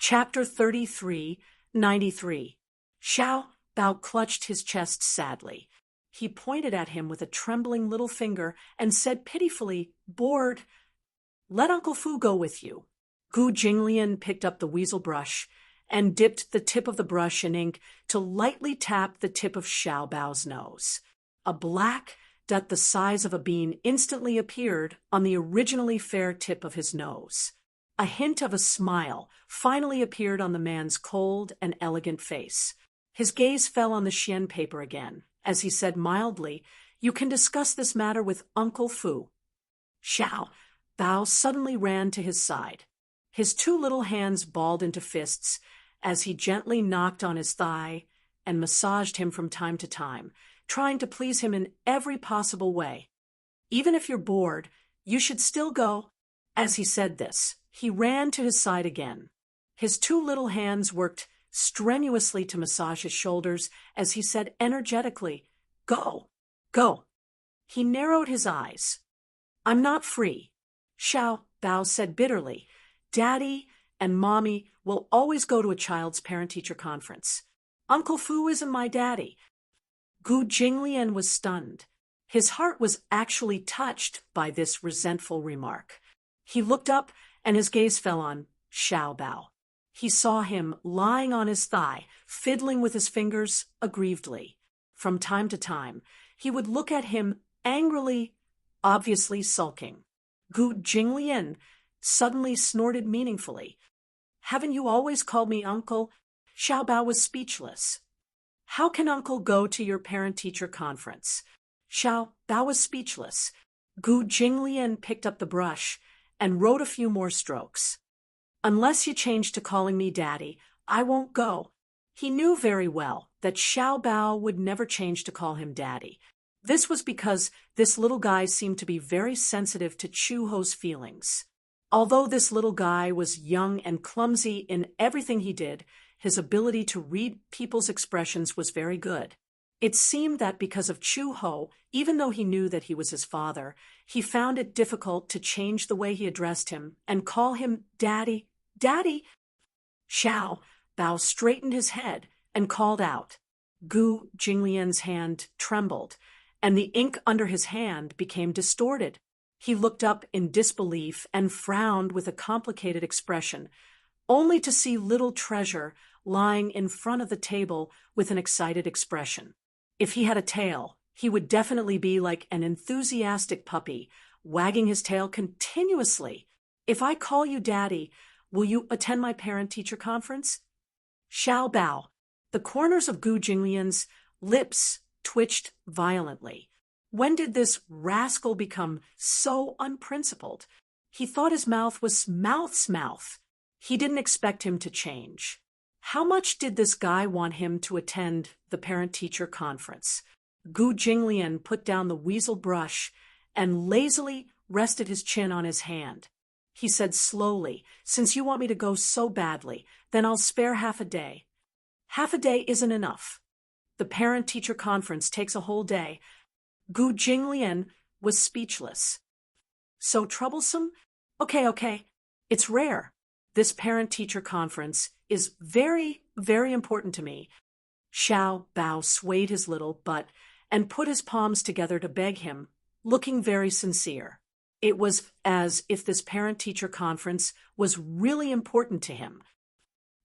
Chapter 33, 93. Xiao Bao clutched his chest sadly. He pointed at him with a trembling little finger and said pitifully, "Bored. Let Uncle Fu go with you." Gu Jinglian picked up the weasel brush and dipped the tip of the brush in ink to lightly tap the tip of Xiao Bao's nose. A black dot the size of a bean instantly appeared on the originally fair tip of his nose. A hint of a smile finally appeared on the man's cold and elegant face. His gaze fell on the Xian paper again, as he said mildly, "You can discuss this matter with Uncle Fu." Xiao Bao suddenly ran to his side. His two little hands balled into fists as he gently knocked on his thigh and massaged him from time to time, trying to please him in every possible way. "Even if you're bored, you should still go." As he said this, he ran to his side again. His two little hands worked strenuously to massage his shoulders as he said energetically, "Go, go." He narrowed his eyes. "I'm not free." Xiao Bao said bitterly, "Daddy and Mommy will always go to a child's parent-teacher conference. Uncle Fu isn't my daddy." Gu Jinglian was stunned. His heart was actually touched by this resentful remark. He looked up and his gaze fell on Xiao Bao. He saw him lying on his thigh, fiddling with his fingers aggrievedly. From time to time, he would look at him angrily, obviously sulking. Gu Jinglian suddenly snorted meaningfully. "Haven't you always called me uncle?" Xiao Bao was speechless. "How can uncle go to your parent-teacher conference?" Xiao Bao was speechless. Gu Jinglian picked up the brush and wrote a few more strokes. "Unless you change to calling me daddy, I won't go." He knew very well that Xiao Bao would never change to call him daddy. This was because this little guy seemed to be very sensitive to Chu Ho's feelings. Although this little guy was young and clumsy in everything he did, his ability to read people's expressions was very good. It seemed that because of Chu Ho, even though he knew that he was his father, he found it difficult to change the way he addressed him and call him daddy. "Daddy!" Xiao Bao straightened his head and called out. Gu Jinglian's hand trembled, and the ink under his hand became distorted. He looked up in disbelief and frowned with a complicated expression, only to see little Treasure lying in front of the table with an excited expression. If he had a tail, he would definitely be like an enthusiastic puppy, wagging his tail continuously. "If I call you daddy, will you attend my parent-teacher conference?" Xiao Bao. The corners of Gu Jinglian's lips twitched violently. When did this rascal become so unprincipled? He thought his mouth was mouth's mouth. He didn't expect him to change. How much did this guy want him to attend the parent-teacher conference? Gu Jinglian put down the weasel brush and lazily rested his chin on his hand. He said slowly, "Since you want me to go so badly, then I'll spare half a day." "Half a day isn't enough. The parent-teacher conference takes a whole day." Gu Jinglian was speechless. "So troublesome? Okay. It's rare. This parent-teacher conference is very, very important to me." Xiao Bao swayed his little butt and put his palms together to beg him, looking very sincere. It was as if this parent-teacher conference was really important to him.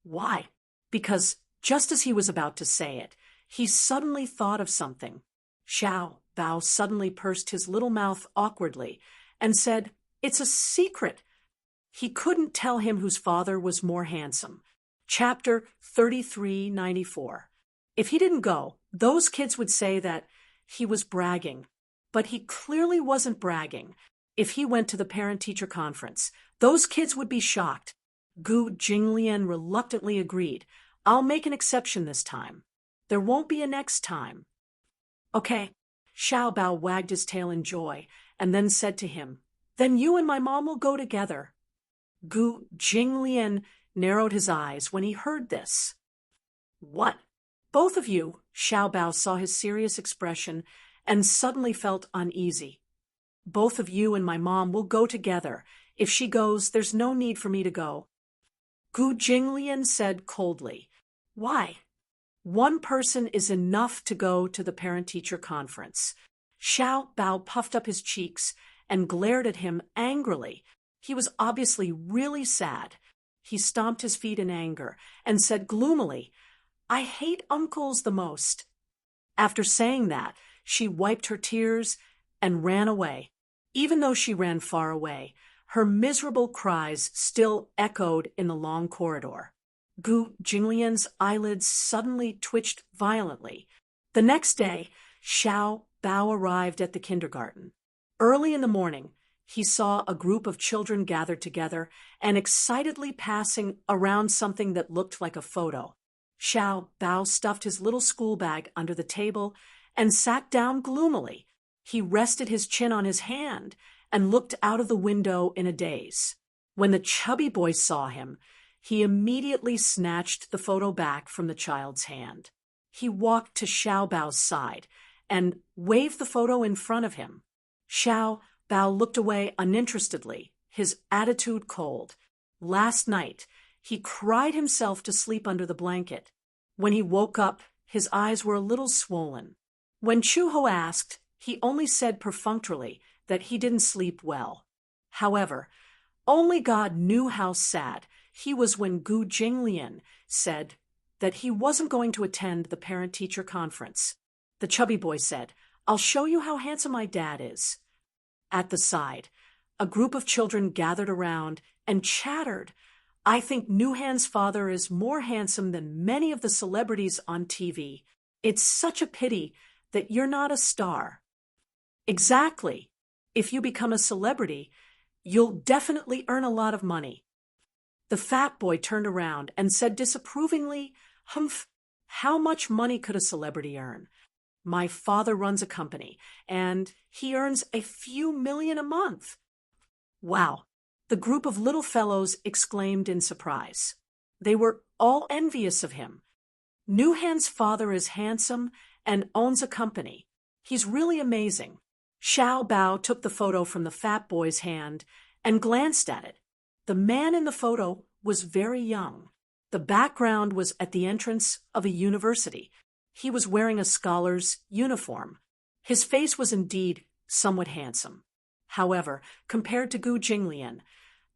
Why? Because just as he was about to say it, he suddenly thought of something. Xiao Bao suddenly pursed his little mouth awkwardly and said, "It's a secret." He couldn't tell him whose father was more handsome. Chapter 3394. If he didn't go, those kids would say that he was bragging. But he clearly wasn't bragging. If he went to the parent-teacher conference, those kids would be shocked. Gu Jinglian reluctantly agreed. "I'll make an exception this time. There won't be a next time." "Okay." Xiao Bao wagged his tail in joy and then said to him, "Then you and my mom will go together." Gu Jinglian narrowed his eyes when he heard this. "What? Both of you?" Xiao Bao saw his serious expression and suddenly felt uneasy. "Both of you and my mom will go together. If she goes, there's no need for me to go." Gu Jinglian said coldly. Why? One person is enough to go to the parent-teacher conference. Xiao Bao puffed up his cheeks and glared at him angrily. He was obviously really sad. He stomped his feet in anger and said gloomily, I hate uncles the most. After saying that, she wiped her tears and ran away. Even though she ran far away, her miserable cries still echoed in the long corridor. Gu Jinglian's eyelids suddenly twitched violently. The next day, Xiao Bao arrived at the kindergarten. Early in the morning, he saw a group of children gathered together and excitedly passing around something that looked like a photo. Xiao Bao stuffed his little school bag under the table and sat down gloomily. He rested his chin on his hand and looked out of the window in a daze. When the chubby boy saw him, he immediately snatched the photo back from the child's hand. He walked to Xiao Bao's side and waved the photo in front of him. Xiao Bao looked away uninterestedly, his attitude cold. Last night, he cried himself to sleep under the blanket. When he woke up, his eyes were a little swollen. When Chuho asked, he only said perfunctorily that he didn't sleep well. However, only God knew how sad he was when Gu Jinglian said that he wasn't going to attend the parent-teacher conference. The chubby boy said, I'll show you how handsome my dad is. At the side, a group of children gathered around and chattered. I think Nuhan's father is more handsome than many of the celebrities on TV. It's such a pity that you're not a star. Exactly. If you become a celebrity, you'll definitely earn a lot of money. The fat boy turned around and said disapprovingly, Humph, how much money could a celebrity earn? My father runs a company, and he earns a few million a month. Wow, the group of little fellows exclaimed in surprise. They were all envious of him. Nuhan's father is handsome and owns a company. He's really amazing. Xiao Bao took the photo from the fat boy's hand and glanced at it. The man in the photo was very young. The background was at the entrance of a university. He was wearing a scholar's uniform. His face was indeed somewhat handsome. However, compared to Gu Jinglian,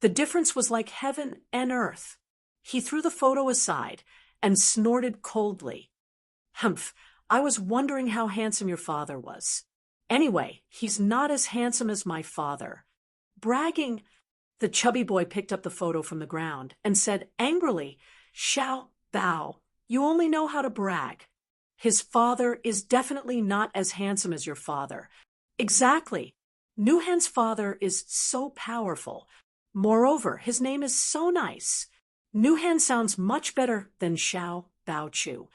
the difference was like heaven and earth. He threw the photo aside and snorted coldly. Humph, I was wondering how handsome your father was. Anyway, he's not as handsome as my father. Bragging, the chubby boy picked up the photo from the ground and said angrily, Xiao Bao, you only know how to brag. His father is definitely not as handsome as your father. Exactly. Nuhan's father is so powerful. Moreover, his name is so nice. Nuhan sounds much better than Xiao Bao Chu.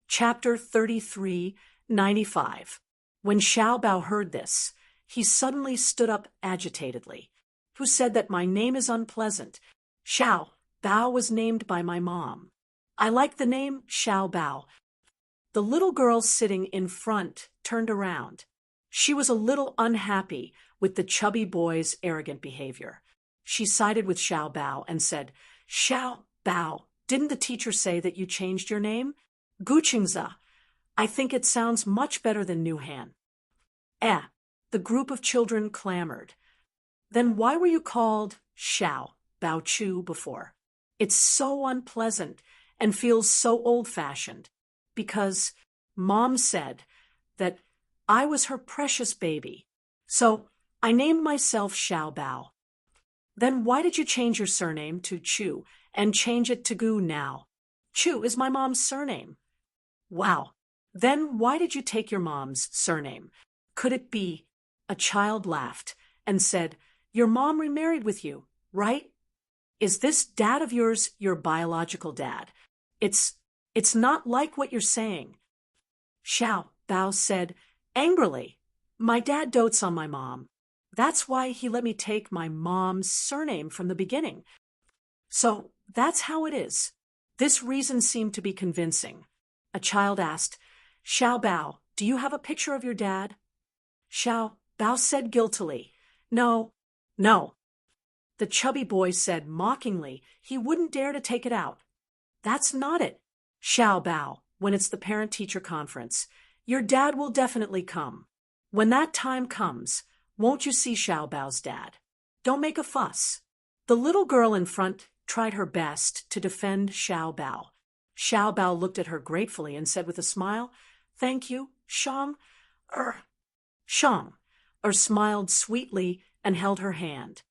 Chapter 33:95. When Xiao Bao heard this, he suddenly stood up agitatedly. Who said that my name is unpleasant? Xiao Bao was named by my mom. I like the name Xiao Bao. The little girl sitting in front turned around. She was a little unhappy with the chubby boy's arrogant behavior. She sided with Xiao Bao and said, Xiao Bao, didn't the teacher say that you changed your name? Guqingza. I think it sounds much better than Nuhan. The group of children clamored. Then why were you called Xiao Bao Chu before? It's so unpleasant and feels so old-fashioned. Because Mom said that I was her precious baby. So I named myself Xiao Bao. Then why did you change your surname to Chu and change it to Gu now? Chu is my mom's surname. Wow. Then why did you take your mom's surname? Could it be? A child laughed and said, Your mom remarried with you, right? Is this dad of yours your biological dad? It's not like what you're saying. Xiao Bao said angrily, My dad dotes on my mom. That's why he let me take my mom's surname from the beginning. So that's how it is. This reason seemed to be convincing. A child asked, Xiao Bao, do you have a picture of your dad? Xiao Bao said guiltily, No. The chubby boy said mockingly he wouldn't dare to take it out. That's not it, Xiao Bao, when it's the parent-teacher conference. Your dad will definitely come. When that time comes, won't you see Xiao Bao's dad? Don't make a fuss. The little girl in front tried her best to defend Xiao Bao. Xiao Bao looked at her gratefully and said with a smile, "Thank you, Shang." Shang smiled sweetly and held her hand.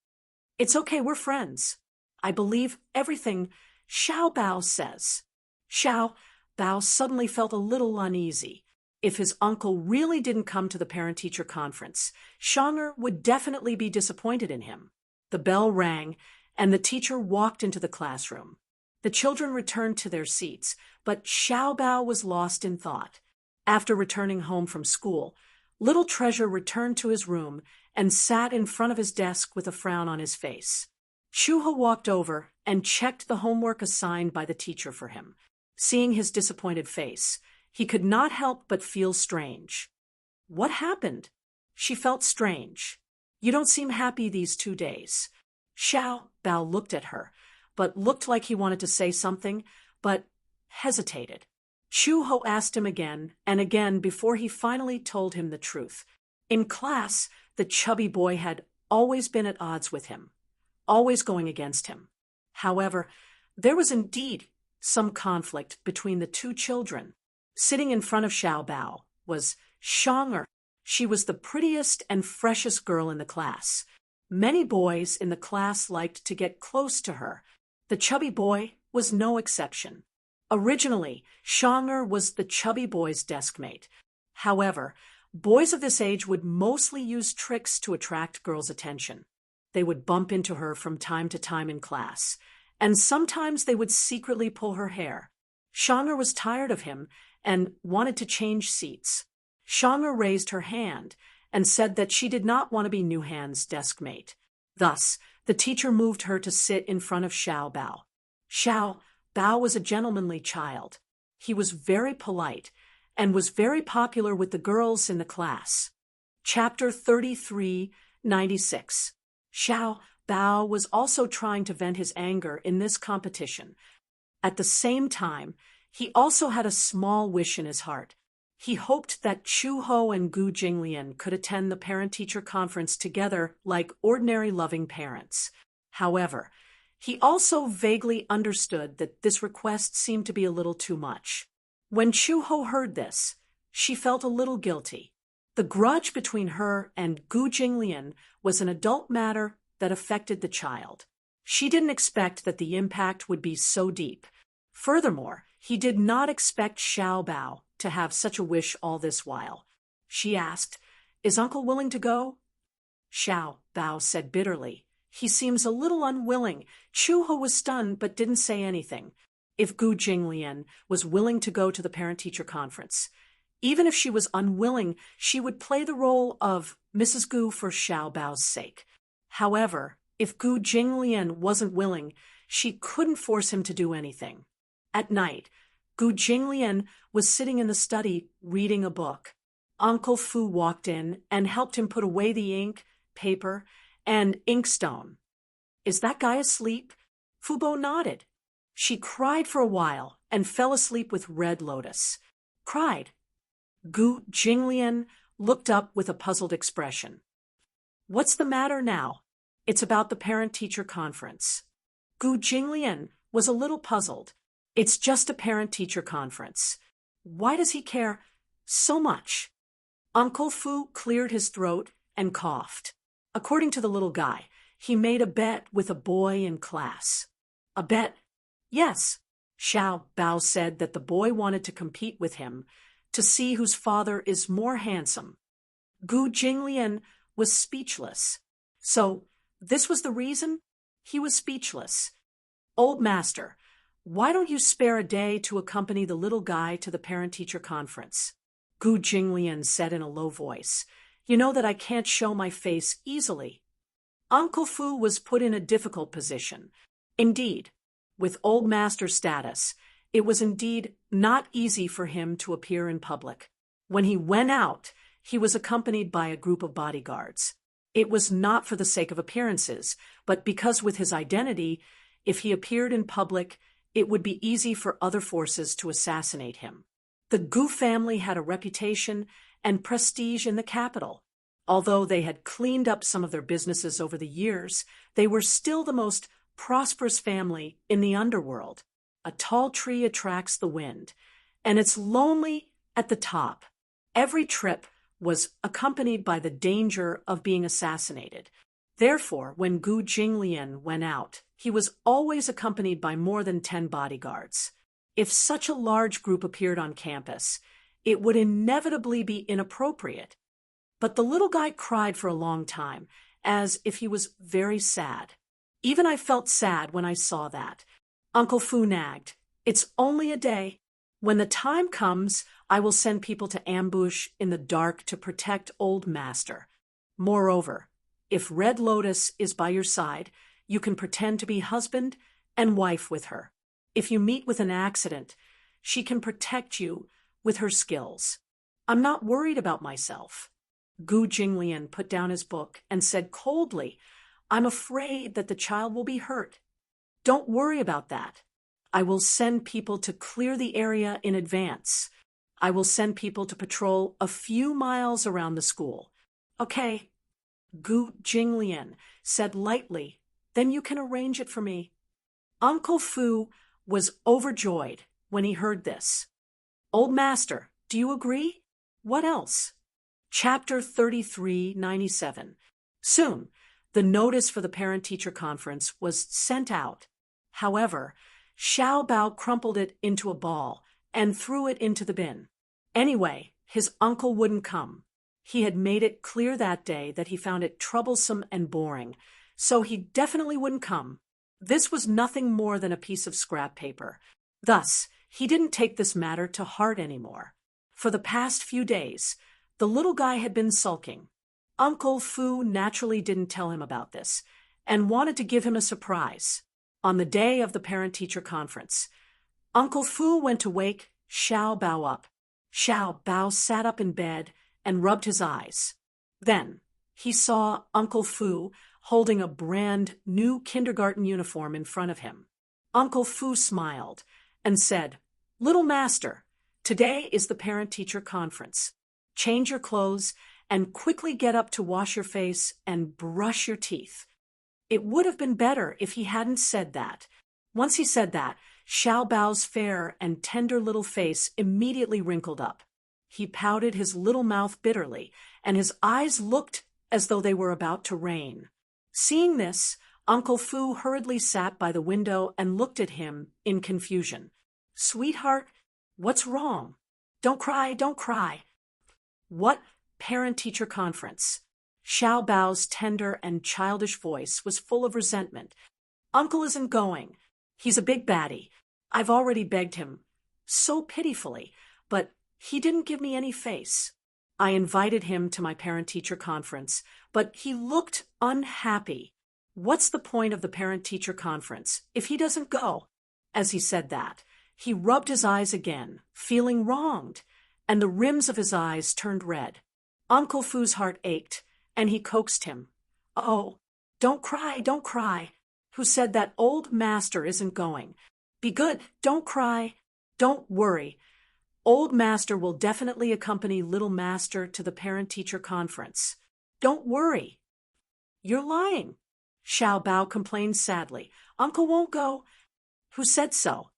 "It's okay, we're friends. I believe everything Xiao Bao says." Xiao Bao suddenly felt a little uneasy. If his uncle really didn't come to the parent-teacher conference, Shanger would definitely be disappointed in him. The bell rang, and the teacher walked into the classroom. The children returned to their seats, but Xiao Bao was lost in thought. After returning home from school, Little Treasure returned to his room and sat in front of his desk with a frown on his face. Shuho walked over and checked the homework assigned by the teacher for him. Seeing his disappointed face, he could not help but feel strange. What happened? She felt strange. You don't seem happy these 2 days. Xiao Bao looked at her, but looked like he wanted to say something, but hesitated. Shuho asked him again and again before he finally told him the truth. In class, the chubby boy had always been at odds with him, always going against him. However, there was indeed some conflict between the two children. Sitting in front of Xiao Bao was Shanger. She was the prettiest and freshest girl in the class. Many boys in the class liked to get close to her. The chubby boy was no exception. Originally, Shanger was the chubby boy's deskmate. However, boys of this age would mostly use tricks to attract girls' attention. They would bump into her from time to time in class, and sometimes they would secretly pull her hair. Shanger was tired of him and wanted to change seats. Shanger raised her hand and said that she did not want to be Nuhan's deskmate. Thus, the teacher moved her to sit in front of Xiao Bao. Xiao Bao was a gentlemanly child. He was very polite and was very popular with the girls in the class. Chapter 3396. Xiao Bao was also trying to vent his anger in this competition. At the same time, he also had a small wish in his heart. He hoped that Chu Ho and Gu Jinglian could attend the parent-teacher conference together like ordinary loving parents. However, he also vaguely understood that this request seemed to be a little too much. When Chu Ho heard this, she felt a little guilty. The grudge between her and Gu Jinglian was an adult matter that affected the child. She didn't expect that the impact would be so deep. Furthermore, he did not expect Xiao Bao to have such a wish all this while. She asked, "Is Uncle willing to go?" Xiao Bao said bitterly, "He seems a little unwilling." Chu Ho was stunned but didn't say anything. If Gu Jinglian was willing to go to the parent-teacher conference, even if she was unwilling, she would play the role of Mrs. Gu for Xiao Bao's sake. However, if Gu Jinglian wasn't willing, she couldn't force him to do anything. At night, Gu Jinglian was sitting in the study reading a book. Uncle Fu walked in and helped him put away the ink, paper, and inkstone. "Is that guy asleep?" Fubo nodded. She cried for a while and fell asleep with Red Lotus. Cried. Gu Jinglian looked up with a puzzled expression. "What's the matter now?" "It's about the parent-teacher conference." Gu Jinglian was a little puzzled. "It's just a parent-teacher conference. Why does he care so much?" Uncle Fu cleared his throat and coughed. According to the little guy, he made a bet with a boy in class. "A bet?" "Yes." Xiao Bao said that the boy wanted to compete with him to see whose father is more handsome. Gu Jinglian was speechless. So, this was the reason? He was speechless. "Old master, why don't you spare a day to accompany the little guy to the parent-teacher conference?" Gu Jinglian said in a low voice. "You know that I can't show my face easily." Uncle Fu was put in a difficult position. Indeed, with old master status, it was indeed not easy for him to appear in public. When he went out, he was accompanied by a group of bodyguards. It was not for the sake of appearances, but because with his identity, if he appeared in public, it would be easy for other forces to assassinate him. The Gu family had a reputation and prestige in the capital. Although they had cleaned up some of their businesses over the years, they were still the most prosperous family in the underworld. A tall tree attracts the wind, and it's lonely at the top. Every trip was accompanied by the danger of being assassinated. Therefore, when Gu Jinglian went out, he was always accompanied by more than 10 bodyguards. If such a large group appeared on campus, it would inevitably be inappropriate. But the little guy cried for a long time, as if he was very sad. Even I felt sad when I saw that. Uncle Fu nagged, "It's only a day. When the time comes, I will send people to ambush in the dark to protect old master. Moreover, if Red Lotus is by your side, you can pretend to be husband and wife with her. If you meet with an accident, she can protect you with her skills. I'm not worried about myself." Gu Jinglian put down his book and said coldly, "I'm afraid that the child will be hurt. Don't worry about that. I will send people to clear the area in advance. I will send people to patrol a few miles around the school." "Okay," Gu Jinglian said lightly, "then you can arrange it for me." Uncle Fu was overjoyed when he heard this. "Old master, do you agree? What else?" Chapter 3397. Soon, the notice for the parent-teacher conference was sent out. However, Xiao Bao crumpled it into a ball and threw it into the bin. Anyway, his uncle wouldn't come. He had made it clear that day that he found it troublesome and boring, so he definitely wouldn't come. This was nothing more than a piece of scrap paper. Thus, he didn't take this matter to heart anymore. For the past few days, the little guy had been sulking. Uncle Fu naturally didn't tell him about this, and wanted to give him a surprise. On the day of the parent-teacher conference, Uncle Fu went to wake Xiao Bao up. Xiao Bao sat up in bed and rubbed his eyes. Then, he saw Uncle Fu holding a brand new kindergarten uniform in front of him. Uncle Fu smiled and said, "Little master, today is the parent-teacher conference. Change your clothes and quickly get up to wash your face and brush your teeth." It would have been better if he hadn't said that. Once he said that, Xiao Bao's fair and tender little face immediately wrinkled up. He pouted his little mouth bitterly, and his eyes looked as though they were about to rain. Seeing this, Uncle Fu hurriedly sat by the window and looked at him in confusion. "Sweetheart, what's wrong? Don't cry, don't cry." "What parent-teacher conference?" Xiao Bao's tender and childish voice was full of resentment. "Uncle isn't going. He's a big baddie. I've already begged him, so pitifully, but he didn't give me any face. I invited him to my parent-teacher conference, but he looked unhappy. What's the point of the parent-teacher conference if he doesn't go?" As he said that, he rubbed his eyes again, feeling wronged, and the rims of his eyes turned red. Uncle Fu's heart ached, and he coaxed him. "Oh, don't cry, don't cry. Who said that old master isn't going? Be good, don't cry. Don't worry. Old master will definitely accompany little master to the parent-teacher conference. Don't worry." "You're lying," Xiao Bao complained sadly. "Uncle won't go." "Who said so?"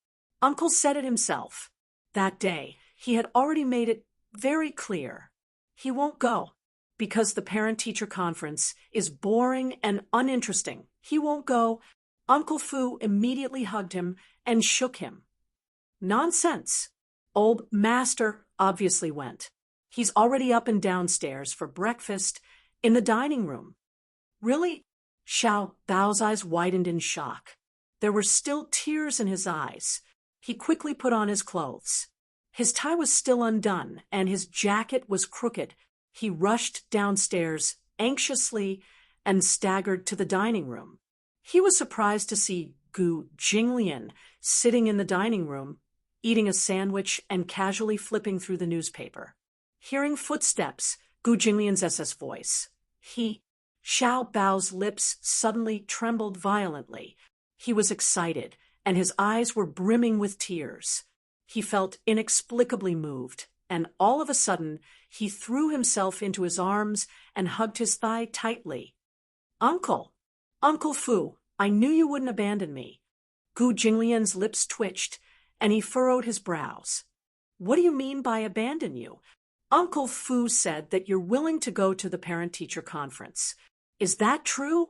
"Uncle said it himself." That day, he had already made it very clear. He won't go. Because the parent-teacher conference is boring and uninteresting. He won't go. Uncle Fu immediately hugged him and shook him. "Nonsense. Old master obviously went. He's already up and downstairs for breakfast in the dining room." "Really?" Xiao Bao's eyes widened in shock. There were still tears in his eyes. He quickly put on his clothes. His tie was still undone, and his jacket was crooked. He rushed downstairs anxiously and staggered to the dining room. He was surprised to see Gu Jinglian sitting in the dining room, eating a sandwich and casually flipping through the newspaper. Hearing footsteps, Gu Jinglian's voice. He Xiao Bao's lips suddenly trembled violently. He was excited, and his eyes were brimming with tears. He felt inexplicably moved, and all of a sudden he threw himself into his arms and hugged his thigh tightly. Uncle! Uncle Fu, I knew you wouldn't abandon me. Gu Jinglian's lips twitched, and he furrowed his brows. What do you mean by abandon you? Uncle Fu said that you're willing to go to the parent-teacher conference. Is that true?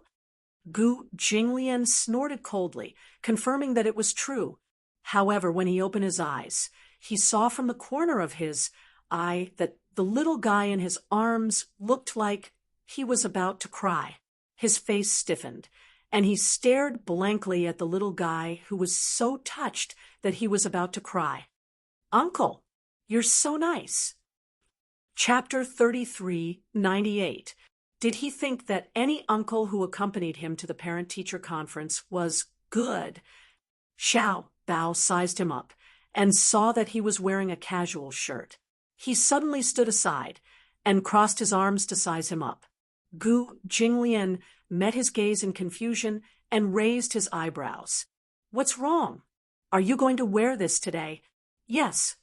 Gu Jinglian snorted coldly, confirming that it was true. However, when he opened his eyes, he saw from the corner of his eye that the little guy in his arms looked like he was about to cry. His face stiffened, and he stared blankly at the little guy who was so touched that he was about to cry. Uncle, you're so nice. Chapter 33:98. Did he think that any uncle who accompanied him to the parent-teacher conference was good? Xiao Bao sized him up and saw that he was wearing a casual shirt. He suddenly stood aside and crossed his arms to size him up. Gu Jinglian met his gaze in confusion and raised his eyebrows. What's wrong? Are you going to wear this today? Yes.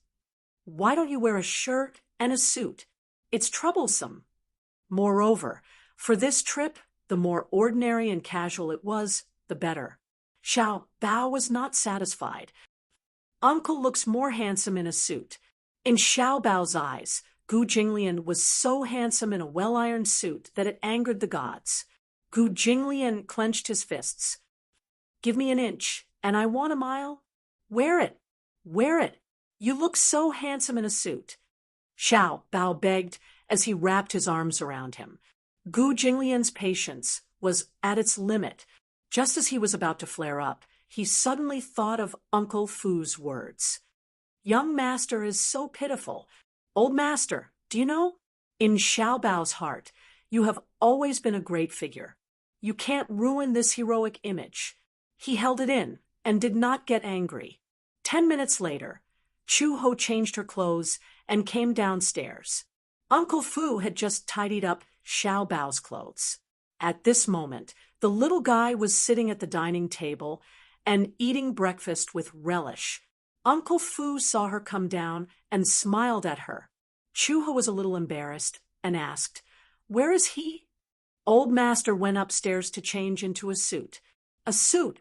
Why don't you wear a shirt and a suit? It's troublesome. Moreover, for this trip, the more ordinary and casual it was, the better. Xiao Bao was not satisfied. Uncle looks more handsome in a suit. In Xiao Bao's eyes, Gu Jinglian was so handsome in a well-ironed suit that it angered the gods. Gu Jinglian clenched his fists. Give me an inch, and I want a mile. Wear it. Wear it. You look so handsome in a suit. Xiao Bao begged as he wrapped his arms around him. Gu Jinglian's patience was at its limit. Just as he was about to flare up, he suddenly thought of Uncle Fu's words. Young master is so pitiful. Old master, do you know? In Xiao Bao's heart, you have always been a great figure. You can't ruin this heroic image. He held it in and did not get angry. 10 minutes later, Chu Ho changed her clothes and came downstairs. Uncle Fu had just tidied up Xiao Bao's clothes. At this moment, the little guy was sitting at the dining table and eating breakfast with relish. Uncle Fu saw her come down and smiled at her. Chu Ho was a little embarrassed and asked, "Where is he?" Old master went upstairs to change into a suit. A suit?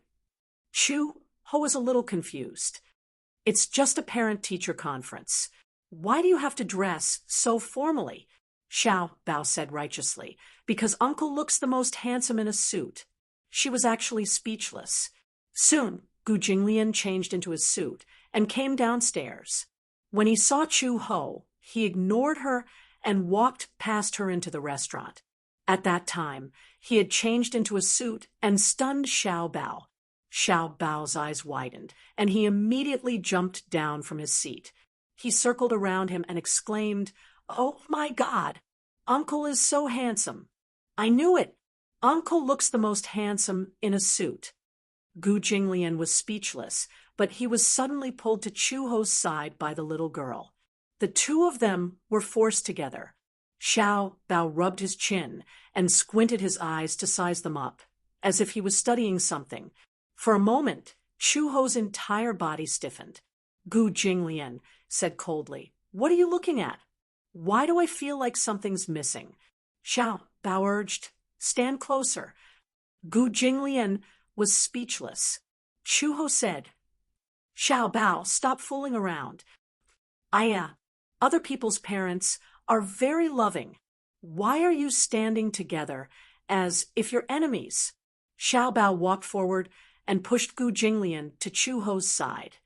Chu Ho was a little confused. It's just a parent-teacher conference. Why do you have to dress so formally? Xiao Bao said righteously, because Uncle looks the most handsome in a suit. She was actually speechless. Soon, Gu Jinglian changed into his suit and came downstairs. When he saw Chu Ho, he ignored her and walked past her into the restaurant. At that time, he had changed into a suit and stunned Xiao Bao. Xiao Bao's eyes widened, and he immediately jumped down from his seat. He circled around him and exclaimed, "Oh my God! Uncle is so handsome! I knew it! Uncle looks the most handsome in a suit." Gu Jinglian was speechless, but he was suddenly pulled to Chu Ho's side by the little girl. The two of them were forced together. Xiao Bao rubbed his chin and squinted his eyes to size them up, as if he was studying something. For a moment, Chu Ho's entire body stiffened. Gu Jinglian said coldly, "What are you looking at? Why do I feel like something's missing?" Xiao Bao urged, "Stand closer." Gu Jinglian was speechless. Chu Ho said, "Xiao Bao, stop fooling around. Other people's parents are very loving. Why are you standing together as if you're enemies?" Xiao Bao walked forward and pushed Gu Jinglian to Chu Ho's side.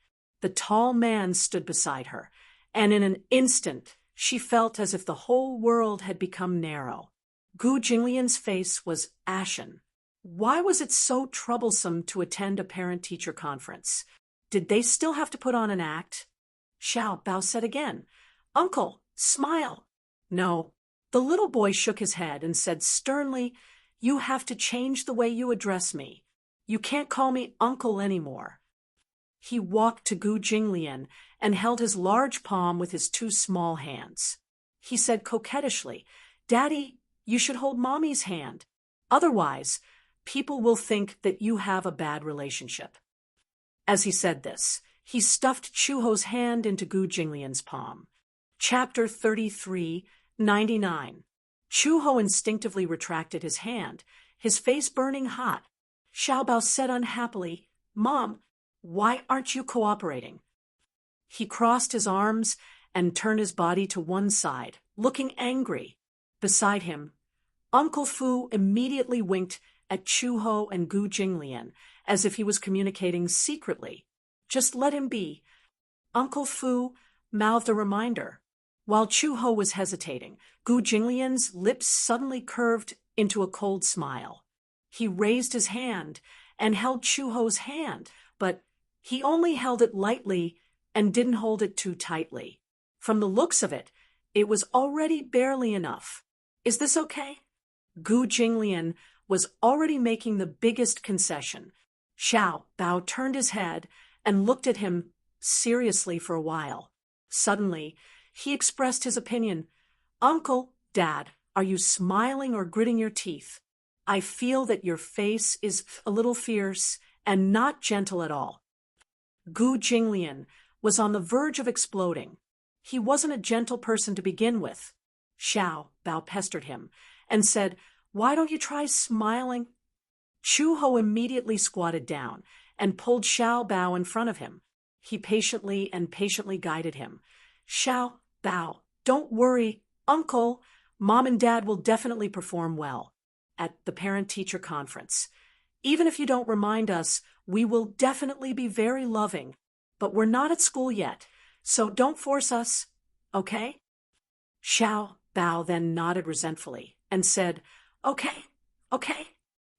The tall man stood beside her, and in an instant she felt as if the whole world had become narrow. Gu Jinglian's face was ashen. Why was it so troublesome to attend a parent-teacher conference? Did they still have to put on an act? Xiao Bao said again, "Uncle, smile." No. The little boy shook his head and said sternly, "You have to change the way you address me. You can't call me uncle anymore." He walked to Gu Jinglian and held his large palm with his two small hands. He said coquettishly, "Daddy, you should hold Mommy's hand." Otherwise, people will think that you have a bad relationship." As he said this, he stuffed Chuho's hand into Gu Jinglian's palm. Chapter 33, 99. Chuho instinctively retracted his hand, his face burning hot. Xiaobao said unhappily, "Mom, why aren't you cooperating?" He crossed his arms and turned his body to one side, looking angry. Beside him, Uncle Fu immediately winked at Chuho and Gu Jinglian, as if he was communicating secretly. "Just let him be." Uncle Fu mouthed a reminder. While Chuho was hesitating, Gu Jinglian's lips suddenly curved into a cold smile. He raised his hand and held Chuho's hand, but he only held it lightly and didn't hold it too tightly. From the looks of it, it was already barely enough. "Is this okay?" Gu Jinglian was already making the biggest concession. Xiaobao turned his head and looked at him seriously for a while. Suddenly, he expressed his opinion. "Uncle, Dad, are you smiling or gritting your teeth? I feel that your face is a little fierce and not gentle at all." Gu Jinglian was on the verge of exploding. He wasn't a gentle person to begin with. Xiaobao pestered him and said, "Why don't you try smiling?" Chuho immediately squatted down and pulled Xiaobao in front of him. He patiently guided him. "Xiaobao, don't worry, Uncle. Mom and Dad will definitely perform well at the parent-teacher conference. Even if you don't remind us, we will definitely be very loving. But we're not at school yet, so don't force us, okay?" Xiaobao then nodded resentfully and said, Okay.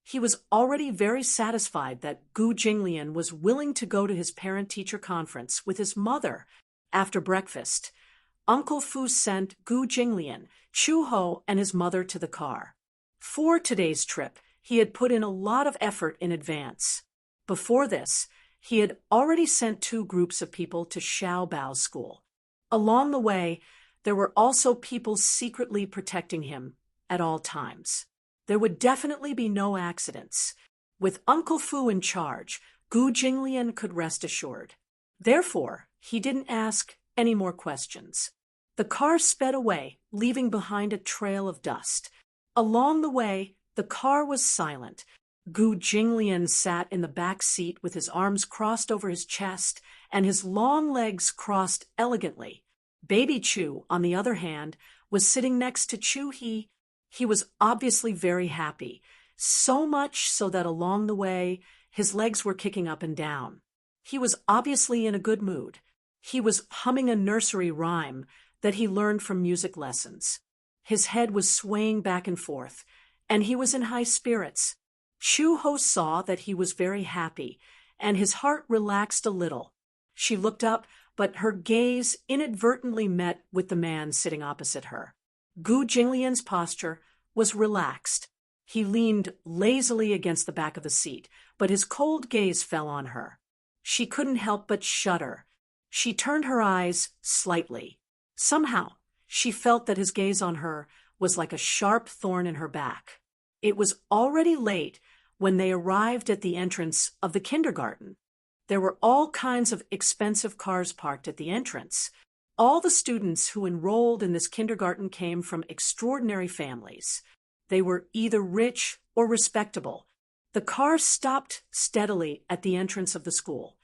He was already very satisfied that Gu Jinglian was willing to go to his parent-teacher conference with his mother. After breakfast, Uncle Fu sent Gu Jinglian, Chuho, and his mother to the car. For today's trip, he had put in a lot of effort in advance. Before this, he had already sent 2 groups of people to Xiaobao's school. Along the way, there were also people secretly protecting him at all times. There would definitely be no accidents. With Uncle Fu in charge, Gu Jinglian could rest assured. Therefore, he didn't ask any more questions. The car sped away, leaving behind a trail of dust. Along the way, the car was silent. Gu Jinglian sat in the back seat with his arms crossed over his chest and his long legs crossed elegantly. Baby Chu, on the other hand, was sitting next to Chu. He was obviously very happy, so much so that along the way, his legs were kicking up and down. He was obviously in a good mood. He was humming a nursery rhyme that he learned from music lessons. His head was swaying back and forth, and he was in high spirits. Chuho saw that he was very happy, and his heart relaxed a little. She looked up, but her gaze inadvertently met with the man sitting opposite her. Gu Jinglian's posture was relaxed. He leaned lazily against the back of the seat, but his cold gaze fell on her. She couldn't help but shudder. She turned her eyes slightly. Somehow, she felt that his gaze on her was like a sharp thorn in her back. It was already late when they arrived at the entrance of the kindergarten. There were all kinds of expensive cars parked at the entrance. All the students who enrolled in this kindergarten came from extraordinary families. They were either rich or respectable. The car stopped steadily at the entrance of the school.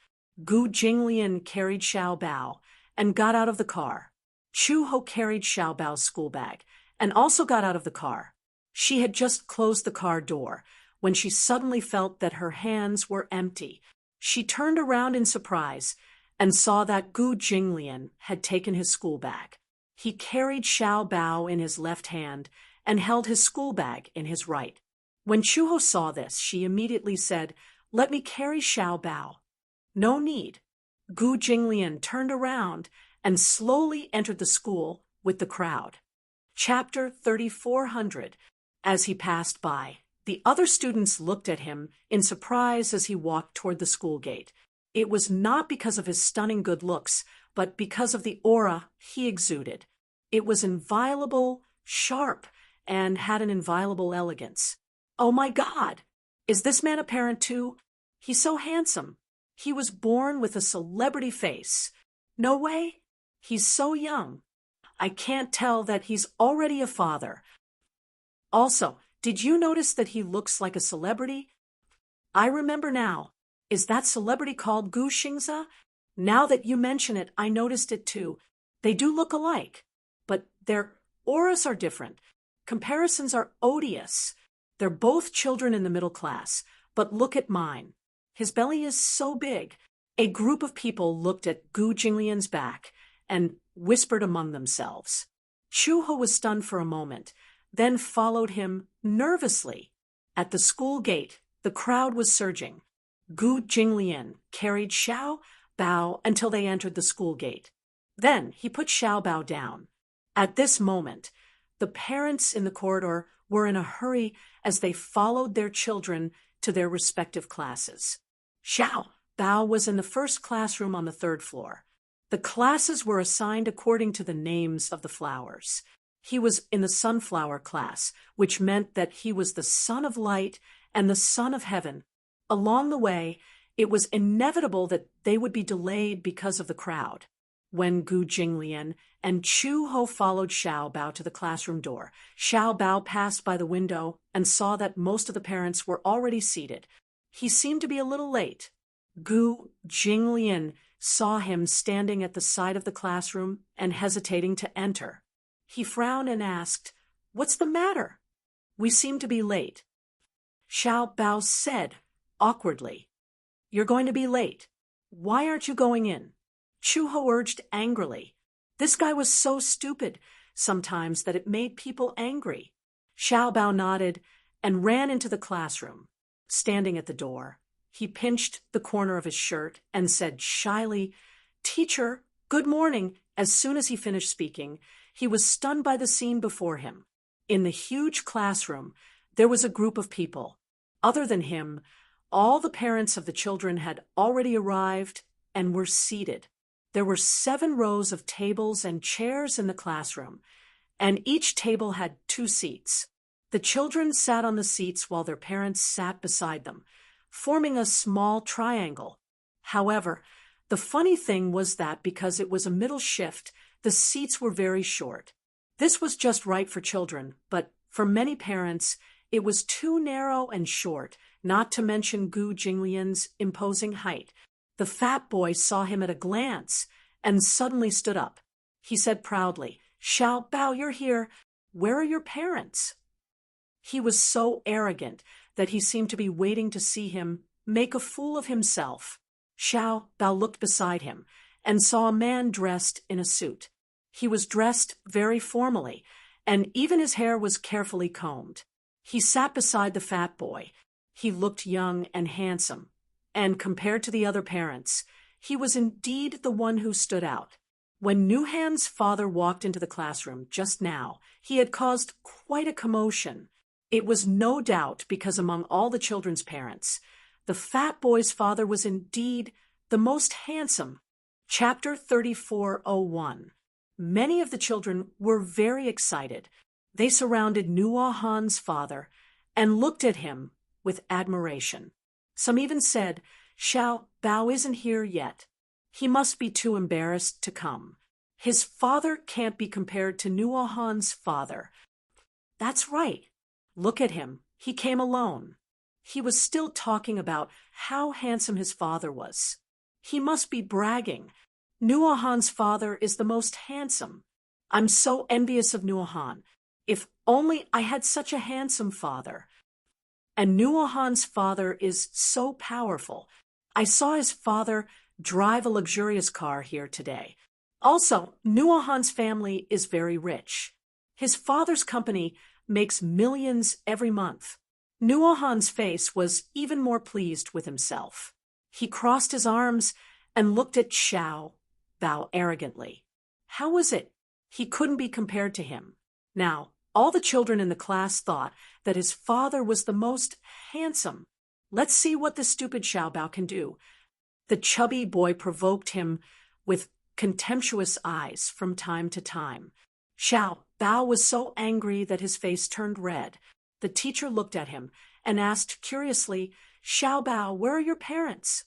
Gu Jinglian carried Xiaobao and got out of the car. Chuho carried Xiaobao's school bag and also got out of the car. She had just closed the car door when she suddenly felt that her hands were empty. She turned around in surprise and saw that Gu Jinglian had taken his school bag. He carried Xiaobao in his left hand and held his school bag in his right. When Chuho saw this, she immediately said, "Let me carry Xiaobao." "No need." Gu Jinglian turned around and slowly entered the school with the crowd. Chapter 3400. As he passed by, the other students looked at him in surprise as he walked toward the school gate. It was not because of his stunning good looks, but because of the aura he exuded. It was inviolable, sharp, and had an inviolable elegance. Oh my God! Is this man a parent too? He's so handsome. He was born with a celebrity face. No way? He's so young. I can't tell that he's already a father. Also, did you notice that he looks like a celebrity? I remember now. Is that celebrity called Gu Xingza? Now that you mention it, I noticed it too. They do look alike, but their auras are different. Comparisons are odious. They're both children in the middle class, but look at mine. His belly is so big. A group of people looked at Gu Jinglian's back and whispered among themselves. Chuho was stunned for a moment, then followed him nervously. At the school gate, the crowd was surging. Gu Jinglian carried Xiao Bao until they entered the school gate. Then he put Xiao Bao down. At this moment, the parents in the corridor were in a hurry as they followed their children to their respective classes. Xiao Bao was in the first classroom on the third floor. The classes were assigned according to the names of the flowers. He was in the sunflower class, which meant that he was the son of light and the son of heaven. Along the way, it was inevitable that they would be delayed because of the crowd. When Gu Jinglian and Chu Ho followed Xiao Bao to the classroom door, Xiao Bao passed by the window and saw that most of the parents were already seated. He seemed to be a little late. Gu Jinglian saw him standing at the side of the classroom and hesitating to enter. He frowned and asked, "What's the matter? We seem to be late." Xiao Bao said, awkwardly, "You're going to be late. Why aren't you going in?" Chu Ho urged angrily. This guy was so stupid sometimes that it made people angry. Xiao Bao nodded and ran into the classroom. Standing at the door, he pinched the corner of his shirt and said shyly, "Teacher, good morning." As soon as he finished speaking, he was stunned by the scene before him. In the huge classroom, there was a group of people. Other than him, all the parents of the children had already arrived and were seated. There were 7 rows of tables and chairs in the classroom, and each table had 2 seats. The children sat on the seats while their parents sat beside them, forming a small triangle. However, the funny thing was that because it was a middle shift, the seats were very short. This was just right for children, but for many parents, it was too narrow and short, not to mention Gu Jinglian's imposing height. The fat boy saw him at a glance and suddenly stood up. He said proudly, "Xiao Bao, you're here. Where are your parents?" He was so arrogant that he seemed to be waiting to see him make a fool of himself. Xiao Bao looked beside him and saw a man dressed in a suit. He was dressed very formally, and even his hair was carefully combed. He sat beside the fat boy. He looked young and handsome, and compared to the other parents, he was indeed the one who stood out. When Nuhan's father walked into the classroom just now, he had caused quite a commotion. It was no doubt because among all the children's parents, the fat boy's father was indeed the most handsome. Chapter 3401. Many of the children were very excited. They surrounded Nuo Han's father and looked at him with admiration. Some even said, "Xiao Bao isn't here yet. He must be too embarrassed to come. His father can't be compared to Nuo Han's father." That's right. Look at him. He came alone. He was still talking about how handsome his father was. He must be bragging. Nuo Han's father is the most handsome. I'm so envious of Nuo Han. If only I had such a handsome father. And Nuo Han's father is so powerful. I saw his father drive a luxurious car here today. Also, Nuo Han's family is very rich. His father's company makes millions every month. Nuo Han's face was even more pleased with himself. He crossed his arms and looked at Xiao Bao arrogantly. How was it he couldn't be compared to him? Now, all the children in the class thought that his father was the most handsome. Let's see what the stupid Xiao Bao can do. The chubby boy provoked him with contemptuous eyes from time to time. Xiao Bao was so angry that his face turned red. The teacher looked at him and asked curiously, "Xiao Bao, where are your parents?"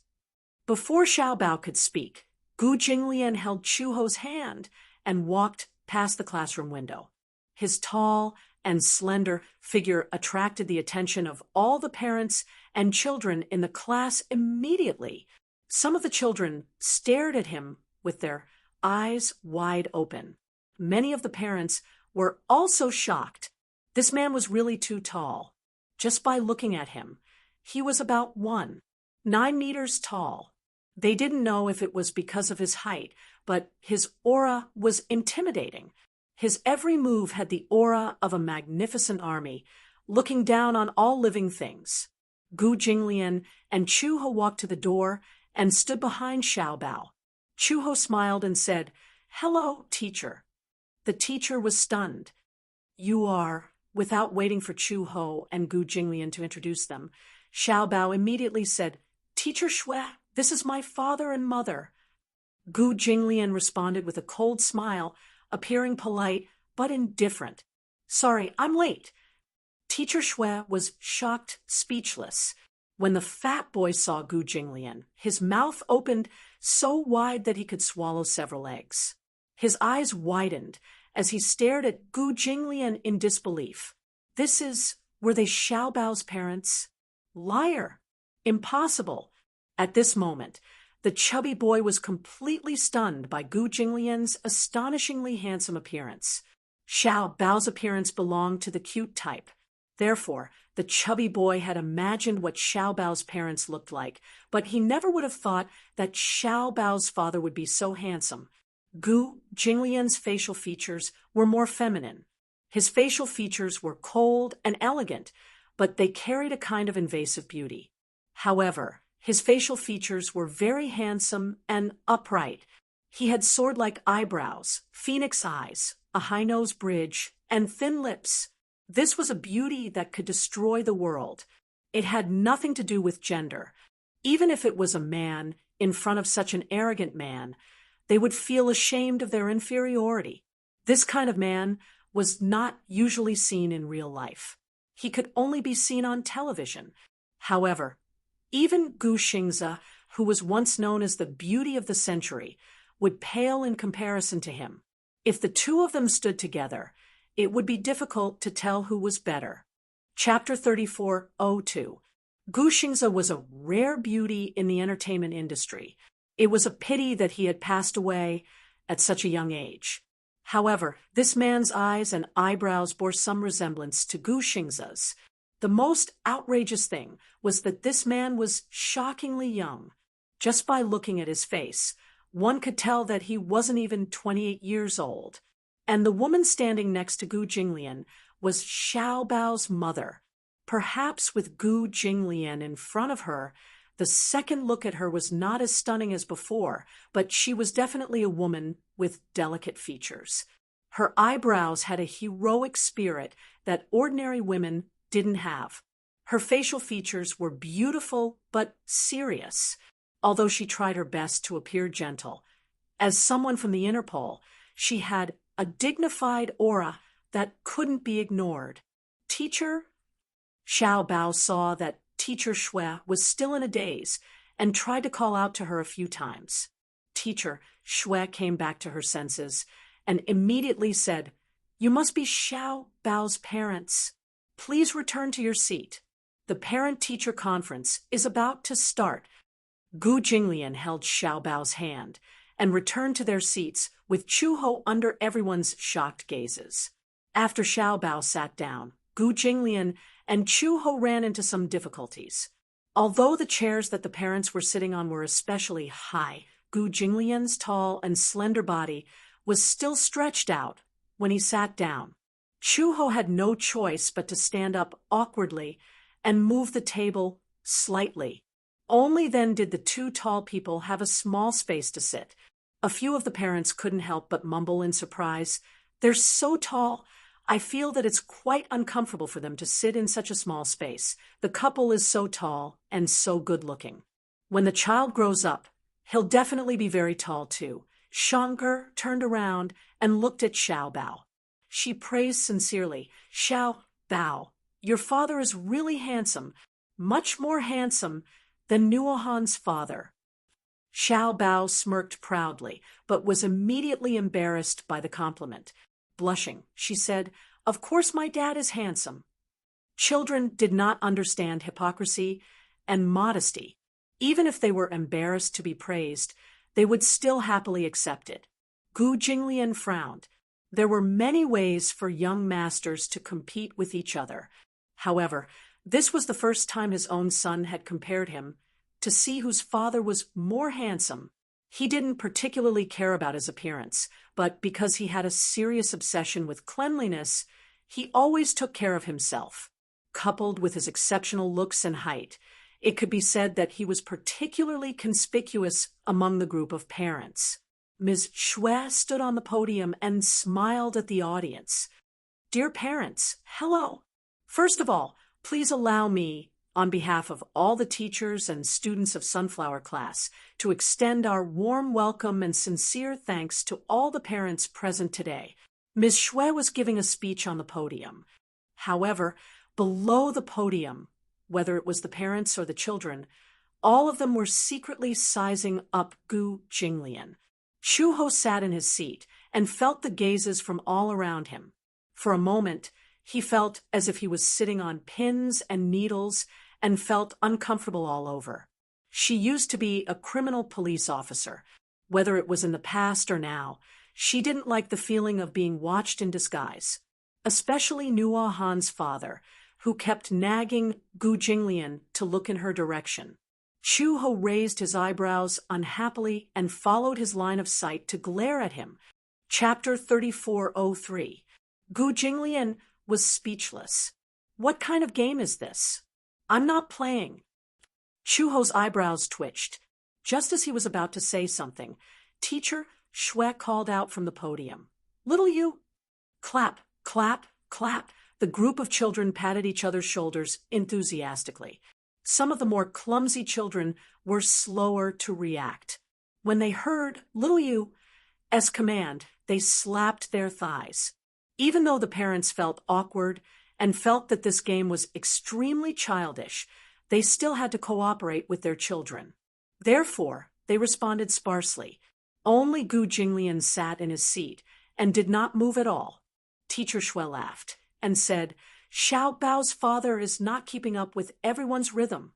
Before Xiao Bao could speak, Gu Jinglian held Chu Ho's hand and walked past the classroom window. His tall and slender figure attracted the attention of all the parents and children in the class immediately. Some of the children stared at him with their eyes wide open. Many of the parents were also shocked. This man was really too tall. Just by looking at him, he was about 9 meters tall. They didn't know if it was because of his height, but his aura was intimidating. His every move had the aura of a magnificent army, looking down on all living things. Gu Jinglian and Chu Ho walked to the door and stood behind Xiao Bao. Chu Ho smiled and said, "Hello, teacher." The teacher was stunned. "You are," without waiting for Chu Ho and Gu Jinglian to introduce them, Xiao Bao immediately said, "Teacher Shui, this is my father and mother." Gu Jinglian responded with a cold smile, appearing polite but indifferent. "Sorry, I'm late." Teacher Shui was shocked, speechless. When the fat boy saw Gu Jinglian, his mouth opened so wide that he could swallow several eggs. His eyes widened as he stared at Gu Jinglian in disbelief. Were they Xiao Bao's parents? Liar! Impossible! At this moment, the chubby boy was completely stunned by Gu Jinglian's astonishingly handsome appearance. Xiao Bao's appearance belonged to the cute type. Therefore, the chubby boy had imagined what Xiao Bao's parents looked like, but he never would have thought that Xiao Bao's father would be so handsome. Gu Jinglian's facial features were more feminine. His facial features were cold and elegant, but they carried a kind of invasive beauty. However, his facial features were very handsome and upright. He had sword-like eyebrows, phoenix eyes, a high-nose bridge, and thin lips. This was a beauty that could destroy the world. It had nothing to do with gender. Even if it was a man in front of such an arrogant man, they would feel ashamed of their inferiority. This kind of man was not usually seen in real life. He could only be seen on television. However, even Gu Xingze, who was once known as the beauty of the century, would pale in comparison to him. If the two of them stood together, it would be difficult to tell who was better. Chapter 34:02. Gu Xingze was a rare beauty in the entertainment industry. It was a pity that he had passed away at such a young age. However, this man's eyes and eyebrows bore some resemblance to Gu Xingze's. The most outrageous thing was that this man was shockingly young. Just by looking at his face, one could tell that he wasn't even 28 years old. And the woman standing next to Gu Jinglian was Xiao Bao's mother. Perhaps with Gu Jinglian in front of her, the second look at her was not as stunning as before, but she was definitely a woman with delicate features. Her eyebrows had a heroic spirit that ordinary women didn't have. Her facial features were beautiful but serious, although she tried her best to appear gentle. As someone from the Interpol, she had a dignified aura that couldn't be ignored. "Teacher?" Xiao Bao saw that Teacher Shui was still in a daze and tried to call out to her a few times. Teacher Shui came back to her senses and immediately said, "You must be Xiao Bao's parents. Please return to your seat. The parent-teacher conference is about to start." Gu Jinglian held Xiao Bao's hand and returned to their seats with Chu Ho under everyone's shocked gazes. After Xiao Bao sat down, Gu Jinglian and Chu Ho ran into some difficulties. Although the chairs that the parents were sitting on were especially high, Gu Jinglian's tall and slender body was still stretched out when he sat down. Chu Ho had no choice but to stand up awkwardly and move the table slightly. Only then did the two tall people have a small space to sit. A few of the parents couldn't help but mumble in surprise, "They're so tall. I feel that it's quite uncomfortable for them to sit in such a small space. The couple is so tall and so good-looking. When the child grows up, he'll definitely be very tall too." Shankar turned around and looked at Xiao Bao. She praised sincerely, "Xiao Bao, your father is really handsome, much more handsome than Nuohan's father. Xiao Bao smirked proudly, but was immediately embarrassed by the compliment. Blushing, she said, "Of course my dad is handsome." Children did not understand hypocrisy and modesty. Even if they were embarrassed to be praised, they would still happily accept it. Gu Jinglian frowned. There were many ways for young masters to compete with each other. However, this was the first time his own son had compared him to see whose father was more handsome. He didn't particularly care about his appearance, but because he had a serious obsession with cleanliness, he always took care of himself. Coupled with his exceptional looks and height, it could be said that he was particularly conspicuous among the group of parents. Ms. Xue stood on the podium and smiled at the audience. "Dear parents, hello. First of all, please allow me, on behalf of all the teachers and students of Sunflower Class, to extend our warm welcome and sincere thanks to all the parents present today." Ms. Xue was giving a speech on the podium. However, below the podium, whether it was the parents or the children, all of them were secretly sizing up Gu Jinglian. Chu Ho sat in his seat and felt the gazes from all around him. For a moment, he felt as if he was sitting on pins and needles and felt uncomfortable all over. She used to be a criminal police officer. Whether it was in the past or now, she didn't like the feeling of being watched in disguise. Especially Nuo Han's father, who kept nagging Gu Jinglian to look in her direction. Chu Ho raised his eyebrows unhappily and followed his line of sight to glare at him. Chapter 3403. Gu Jinglian was speechless. "What kind of game is this? I'm not playing." Chu Ho's eyebrows twitched. Just as he was about to say something, Teacher Xue called out from the podium, "Little you!" Clap, clap, clap. The group of children patted each other's shoulders enthusiastically. Some of the more clumsy children were slower to react. When they heard "Little you"'s command, they slapped their thighs. Even though the parents felt awkward and felt that this game was extremely childish, they still had to cooperate with their children. Therefore, they responded sparsely. Only Gu Jinglian sat in his seat and did not move at all. Teacher Xue laughed and said, "Xiao Bao's father is not keeping up with everyone's rhythm."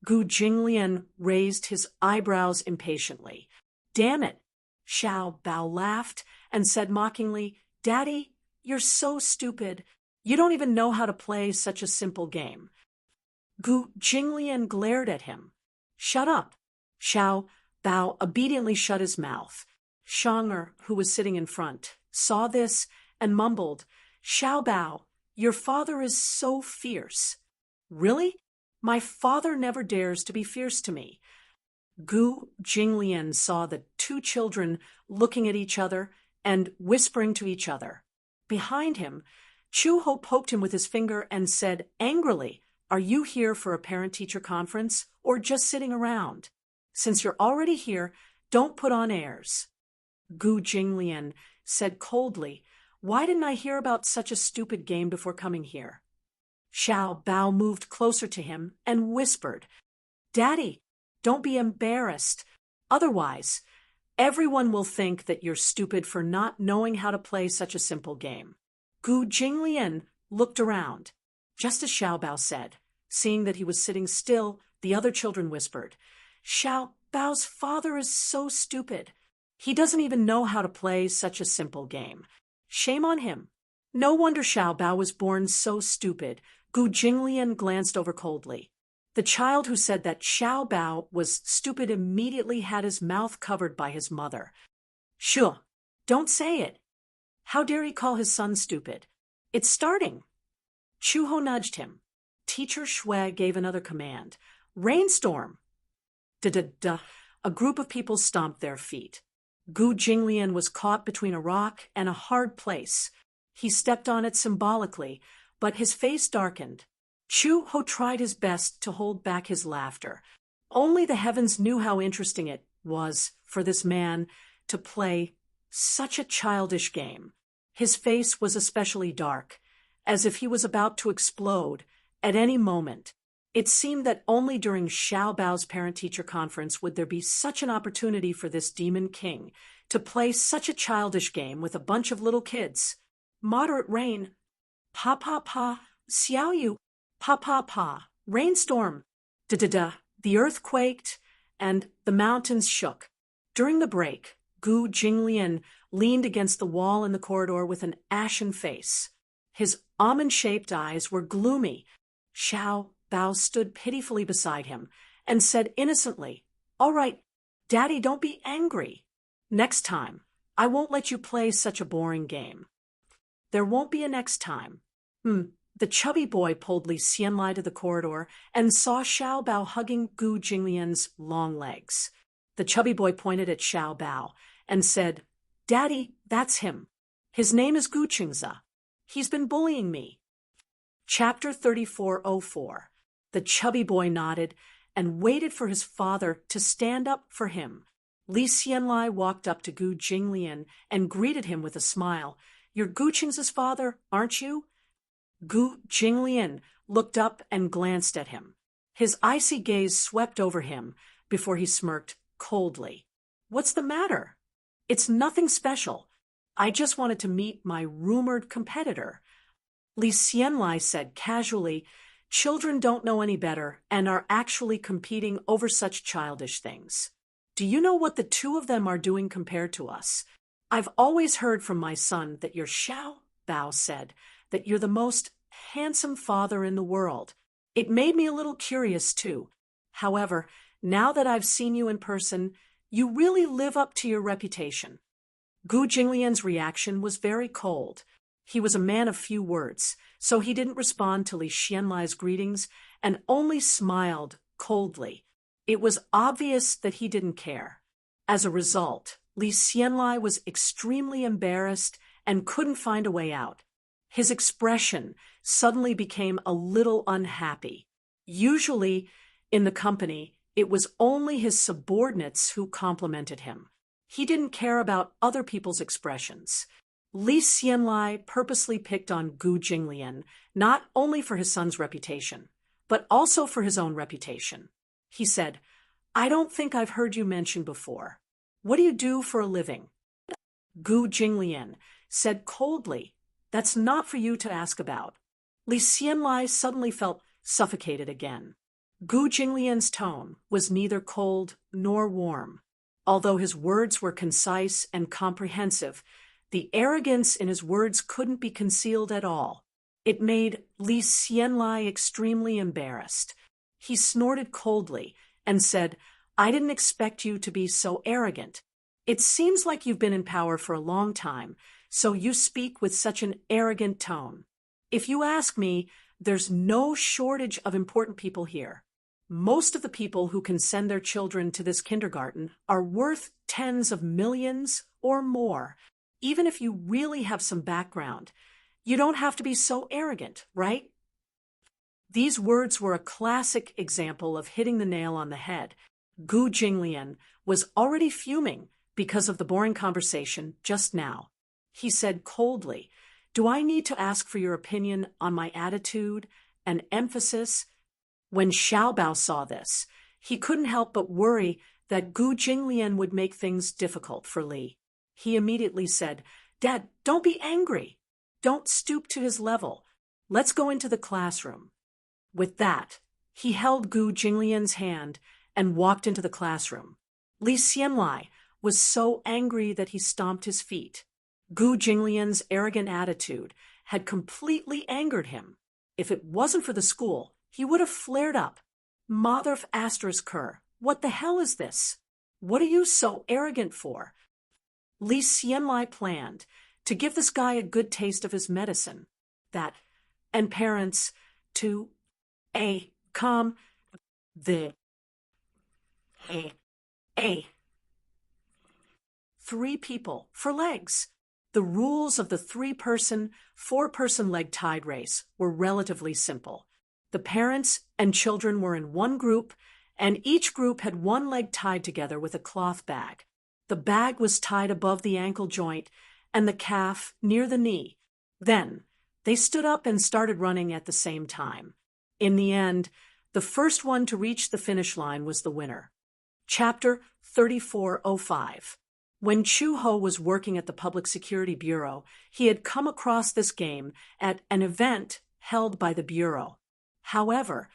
Gu Jinglian raised his eyebrows impatiently. "Damn it!" Xiao Bao laughed and said mockingly, "Daddy, you're so stupid. You don't even know how to play such a simple game." Gu Jinglian glared at him. "Shut up." Xiao Bao obediently shut his mouth. Shang'er, who was sitting in front, saw this and mumbled, "Xiao Bao, your father is so fierce." "Really? My father never dares to be fierce to me." Gu Jinglian saw the two children looking at each other and whispering to each other. Behind him, Chu Ho poked him with his finger and said angrily, "Are you here for a parent-teacher conference or just sitting around? Since you're already here, don't put on airs." Gu Jinglian said coldly, "Why didn't I hear about such a stupid game before coming here?" Xiao Bao moved closer to him and whispered, "Daddy, don't be embarrassed. Otherwise, everyone will think that you're stupid for not knowing how to play such a simple game." Gu Jinglian looked around. Just as Xiao Bao said, seeing that he was sitting still, the other children whispered, "Xiao Bao's father is so stupid. He doesn't even know how to play such a simple game. Shame on him." No wonder Xiao Bao was born so stupid. Gu Jinglian glanced over coldly. The child who said that Xiao Bao was stupid immediately had his mouth covered by his mother. "Sure, don't say it. How dare he call his son stupid? It's starting." Chu Ho nudged him. Teacher Xue gave another command. "Rainstorm." Da-da-da. A group of people stomped their feet. Gu Jinglian was caught between a rock and a hard place. He stepped on it symbolically, but his face darkened. Chu Ho tried his best to hold back his laughter. Only the heavens knew how interesting it was for this man to play such a childish game. His face was especially dark, as if he was about to explode at any moment. It seemed that only during Xiao Bao's parent-teacher conference would there be such an opportunity for this demon king to play such a childish game with a bunch of little kids. Moderate rain. Pa pa pa, xiao yu. Pa pa pa, rainstorm. Da-da-da, the earth quaked, and the mountains shook. During the break, Gu Jinglian leaned against the wall in the corridor with an ashen face. His almond-shaped eyes were gloomy. Xiao Bao stood pitifully beside him and said innocently, "All right, Daddy, don't be angry. Next time, I won't let you play such a boring game." "There won't be a next time." The chubby boy pulled Li Xianlai to the corridor and saw Xiao Bao hugging Gu Jinglian's long legs. The chubby boy pointed at Xiao Bao and said, "Daddy, that's him. His name is Gu Qingze. He's been bullying me." Chapter 3404. The chubby boy nodded and waited for his father to stand up for him. Li Xianlai walked up to Gu Jinglian and greeted him with a smile. "You're Gu Qingze's father, aren't you?" Gu Jinglian looked up and glanced at him. His icy gaze swept over him before he smirked coldly. "What's the matter?" "It's nothing special. I just wanted to meet my rumored competitor." Li Xianlai said casually, "Children don't know any better and are actually competing over such childish things. Do you know what the two of them are doing compared to us? I've always heard from my son that you're Xiao," Bao said, "that you're the most handsome father in the world. It made me a little curious, too. However, now that I've seen you in person, you really live up to your reputation." Gu Jinglian's reaction was very cold. He was a man of few words, so he didn't respond to Li Xianlai's greetings and only smiled coldly. It was obvious that he didn't care. As a result, Li Xianlai was extremely embarrassed and couldn't find a way out. His expression suddenly became a little unhappy. Usually, in the company, it was only his subordinates who complimented him. He didn't care about other people's expressions. Li Xianlai purposely picked on Gu Jinglian, not only for his son's reputation, but also for his own reputation. He said, "I don't think I've heard you mention before. What do you do for a living?" Gu Jinglian said coldly, "That's not for you to ask about." Li Xianlai suddenly felt suffocated again. Gu Jinglian's tone was neither cold nor warm. Although his words were concise and comprehensive, the arrogance in his words couldn't be concealed at all. It made Li Xianlai extremely embarrassed. He snorted coldly and said, "I didn't expect you to be so arrogant. It seems like you've been in power for a long time, so you speak with such an arrogant tone. If you ask me, there's no shortage of important people here. Most of the people who can send their children to this kindergarten are worth tens of millions or more. Even if you really have some background, you don't have to be so arrogant, right?" These words were a classic example of hitting the nail on the head. Gu Jinglian was already fuming because of the boring conversation just now. He said coldly, "Do I need to ask for your opinion on my attitude and emphasis?" When Xiao Bao saw this, he couldn't help but worry that Gu Jinglian would make things difficult for Li. He immediately said, "Dad, don't be angry. Don't stoop to his level. Let's go into the classroom." With that, he held Gu Jinglian's hand and walked into the classroom. Li Xianlai was so angry that he stomped his feet. Gu Jinglian's arrogant attitude had completely angered him. If it wasn't for the school, he would have flared up. "Mother of Asterisk, what the hell is this? What are you so arrogant for?" Li Xianlai planned to give this guy a good taste of his medicine. And parents, to calm the three people for legs. The rules of the 3-person, 4-person leg tide race were relatively simple. The parents and children were in one group, and each group had one leg tied together with a cloth bag. The bag was tied above the ankle joint and the calf near the knee. Then, They stood up and started running at the same time. In the end, the first one to reach the finish line was the winner. Chapter 3405. When Chu-ho was working at the Public Security Bureau, he had come across this game at an event held by the Bureau. However,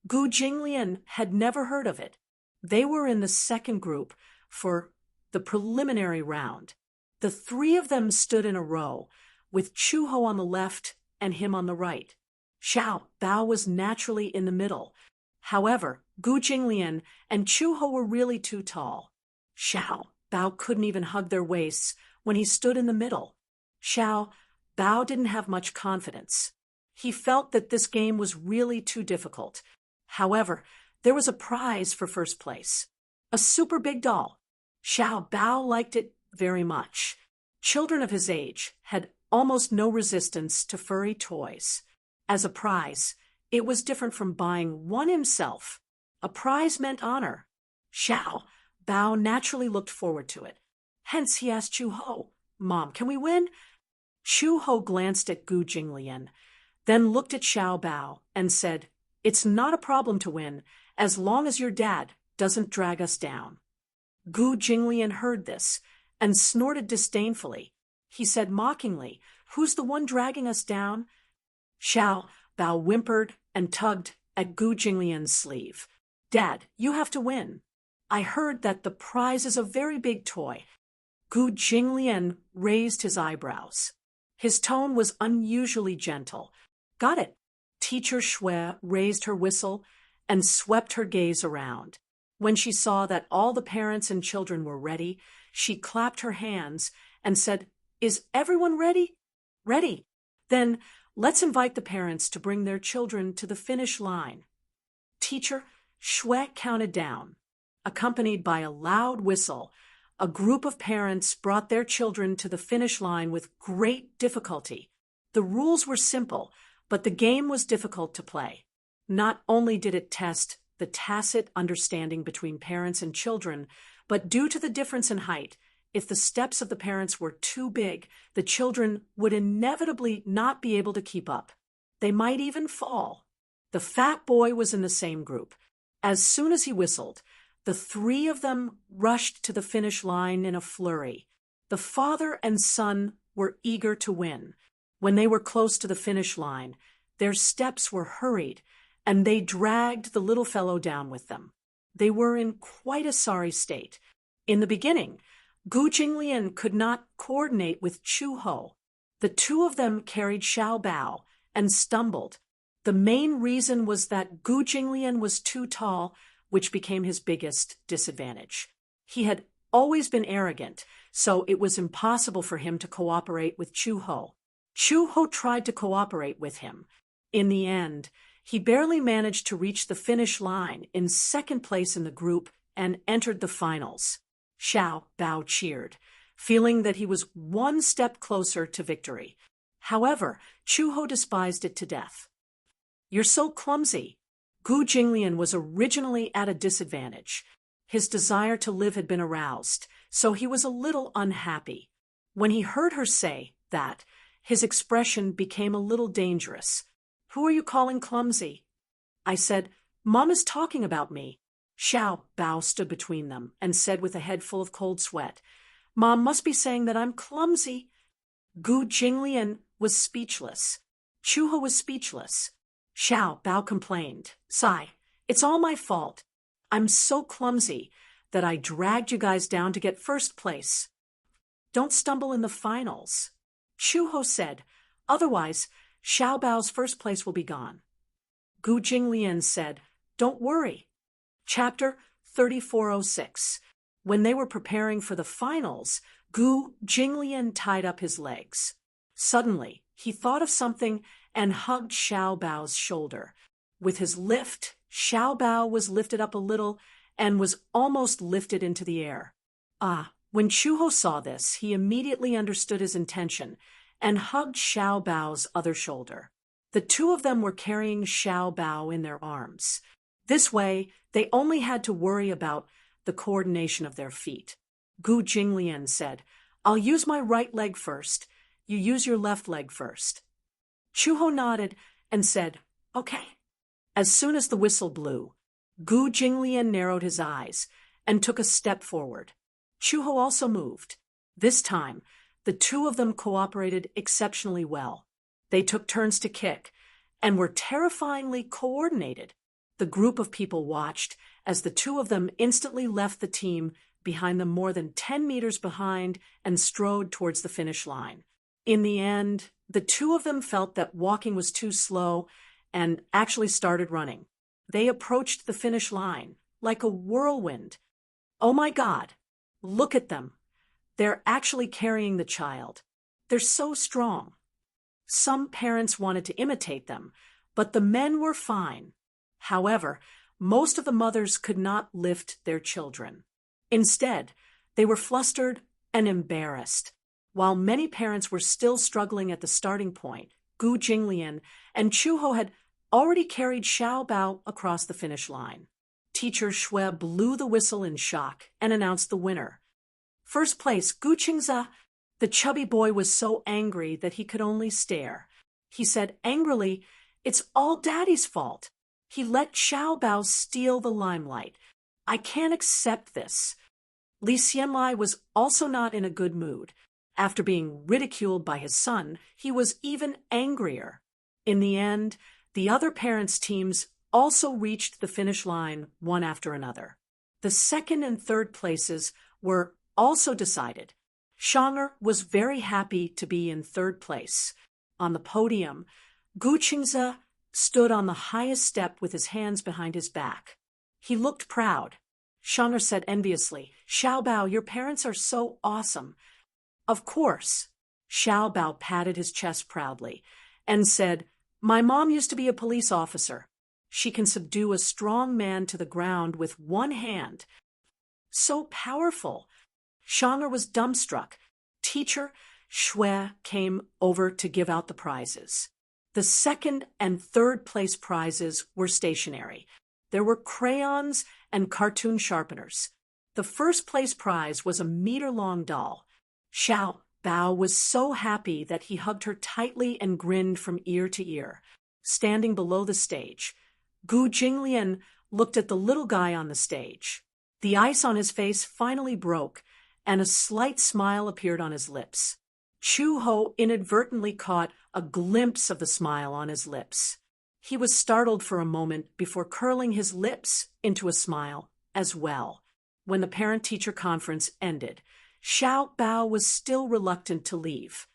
Gu Jinglian had never heard of it. They were in the second group for the preliminary round. The three of them stood in a row, with Chu-ho on the left and him on the right. Xiao Bao was naturally in the middle. However, Gu Jinglian and Chu-ho were really too tall. Xiao Bao couldn't even hug their waists when he stood in the middle. Xiao Bao didn't have much confidence. He felt that this game was really too difficult. However, there was a prize for first place. A super big doll. Xiao Bao liked it very much. Children of his age had almost no resistance to furry toys. As a prize, it was different from buying one himself. A prize meant honor. Xiao Bao naturally looked forward to it. Hence he asked Chu-ho, "Mom, can we win?" Chu-ho glanced at Gu Jinglian, then looked at Xiao Bao and said, "It's not a problem to win, as long as your dad doesn't drag us down." Gu Jinglian heard this and snorted disdainfully. He said mockingly, "Who's the one dragging us down?" Xiao Bao whimpered and tugged at Gu Jinglian's sleeve. "Dad, you have to win. I heard that the prize is a very big toy." Gu Jinglian raised his eyebrows. His tone was unusually gentle. "Got it." Teacher Shui raised her whistle and swept her gaze around. When she saw that all the parents and children were ready, she clapped her hands and said, "Is everyone ready?" "Ready." "Then let's invite the parents to bring their children to the finish line." Teacher Shui counted down. Accompanied by a loud whistle, a group of parents brought their children to the finish line with great difficulty. The rules were simple, but the game was difficult to play. Not only did it test the tacit understanding between parents and children, but due to the difference in height, if the steps of the parents were too big, the children would inevitably not be able to keep up. They might even fall. The fat boy was in the same group. As soon as he whistled, the three of them rushed to the finish line in a flurry. The father and son were eager to win. When they were close to the finish line, their steps were hurried, and they dragged the little fellow down with them. They were in quite a sorry state. In the beginning, Gu Jinglian could not coordinate with Chu-ho. The two of them carried Xiao Bao and stumbled. The main reason was that Gu Jinglian was too tall, which became his biggest disadvantage. He had always been arrogant, so it was impossible for him to cooperate with Chu-ho. Chu-ho tried to cooperate with him. In the end, he barely managed to reach the finish line in second place in the group and entered the finals. Xiao Bao cheered, feeling that he was one step closer to victory. However, Chu-ho despised it to death. "You're so clumsy." Gu Jinglian was originally at a disadvantage. His desire to live had been aroused, so he was a little unhappy. When he heard her say that, his expression became a little dangerous. "Who are you calling clumsy?" I said, "Mom is talking about me." Xiao Bao stood between them and said with a head full of cold sweat, "Mom must be saying that I'm clumsy." Gu Jinglian was speechless. Chu-ho was speechless. Xiao Bao complained, "Sigh, it's all my fault. I'm so clumsy that I dragged you guys down to get first place. Don't stumble in the finals." Chu-ho said, "Otherwise, Xiao Bao's first place will be gone." Gu Jinglian said, "Don't worry." Chapter 3406. When they were preparing for the finals, Gu Jinglian tied up his legs. Suddenly, he thought of something and hugged Xiao Bao's shoulder. With his lift, Xiao Bao was lifted up a little and was almost lifted into the air. When Chu-ho saw this, he immediately understood his intention and hugged Xiao Bao's other shoulder. The two of them were carrying Xiao Bao in their arms. This way, they only had to worry about the coordination of their feet. Gu Jinglian said, "I'll use my right leg first. You use your left leg first." Chuho nodded and said, "Okay." As soon as the whistle blew, Gu Jinglian narrowed his eyes and took a step forward. Chuho also moved. This time, the two of them cooperated exceptionally well. They took turns to kick and were terrifyingly coordinated. The group of people watched as the two of them instantly left the team behind them more than 10 meters behind and strode towards the finish line. In the end, the two of them felt that walking was too slow and actually started running. They approached the finish line like a whirlwind. "Oh my God, look at them. They're actually carrying the child. They're so strong." Some parents wanted to imitate them, but the men were fine. However, most of the mothers could not lift their children. Instead, they were flustered and embarrassed. While many parents were still struggling at the starting point, Gu Jinglian and Chuho had already carried Xiao Bao across the finish line. Teacher Shui blew the whistle in shock and announced the winner. "First place, Gu Qingza." The chubby boy was so angry that he could only stare. He said angrily, "It's all Daddy's fault. He let Xiao Bao steal the limelight. I can't accept this." Li Xianlai was also not in a good mood. After being ridiculed by his son, he was even angrier. In the end, the other parents' teams also reached the finish line one after another. The second and third places were also decided. Shanger was very happy to be in third place. On the podium, Gu Qingze stood on the highest step with his hands behind his back. He looked proud. Shanger said enviously, "Xiao Bao, your parents are so awesome." "Of course." Xiao Bao patted his chest proudly and said, "My mom used to be a police officer. She can subdue a strong man to the ground with one hand." "So powerful." Shanger was dumbstruck. Teacher Shui came over to give out the prizes. The second and third place prizes were stationary. There were crayons and cartoon sharpeners. The first place prize was a meter-long doll. Xiao Bao was so happy that he hugged her tightly and grinned from ear to ear. Standing below the stage, Gu Jinglian looked at the little guy on the stage. The ice on his face finally broke, and a slight smile appeared on his lips. Chu Ho inadvertently caught a glimpse of the smile on his lips. He was startled for a moment before curling his lips into a smile as well. When the parent-teacher conference ended, Xiao Bao was still reluctant to leave.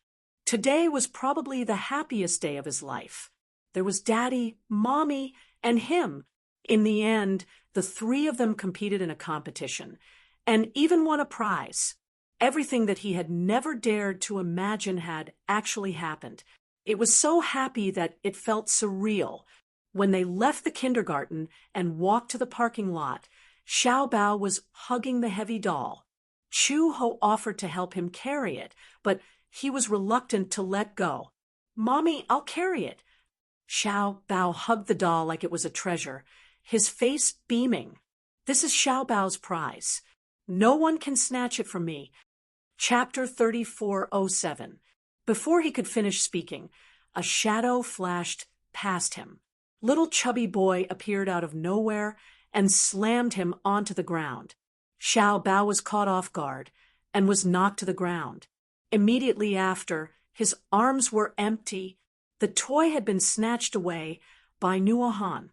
Today was probably the happiest day of his life. There was Daddy, Mommy, and him. In the end, the three of them competed in a competition, and even won a prize. Everything that he had never dared to imagine had actually happened. It was so happy that it felt surreal. When they left the kindergarten and walked to the parking lot, Xiao Bao was hugging the heavy doll. Chu Ho offered to help him carry it, but he was reluctant to let go. "Mommy, I'll carry it." Xiao Bao hugged the doll like it was a treasure, his face beaming. "This is Xiao Bao's prize. No one can snatch it from me." Chapter 3407. Before he could finish speaking, a shadow flashed past him. Little chubby boy appeared out of nowhere and slammed him onto the ground. Xiao Bao was caught off guard and was knocked to the ground. Immediately after, his arms were empty. The toy had been snatched away by Nuohan.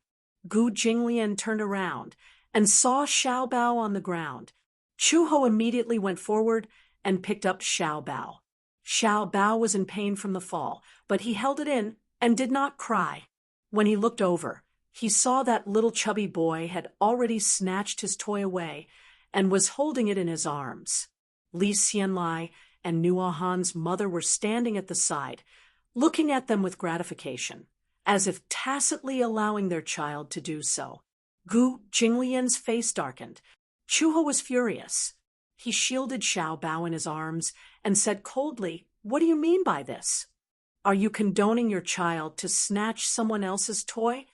Gu Jinglian turned around and saw Xiao Bao on the ground. Chu Ho immediately went forward and picked up Xiao Bao. Xiao Bao was in pain from the fall, but he held it in and did not cry. When he looked over, he saw that little chubby boy had already snatched his toy away and was holding it in his arms. Li Xianlai and Nuohan's mother were standing at the side, looking at them with gratification, as if tacitly allowing their child to do so. Gu Jinglian's face darkened. Chuho was furious. He shielded Xiao Bao in his arms and said coldly, "What do you mean by this? Are you condoning your child to snatch someone else's toy?"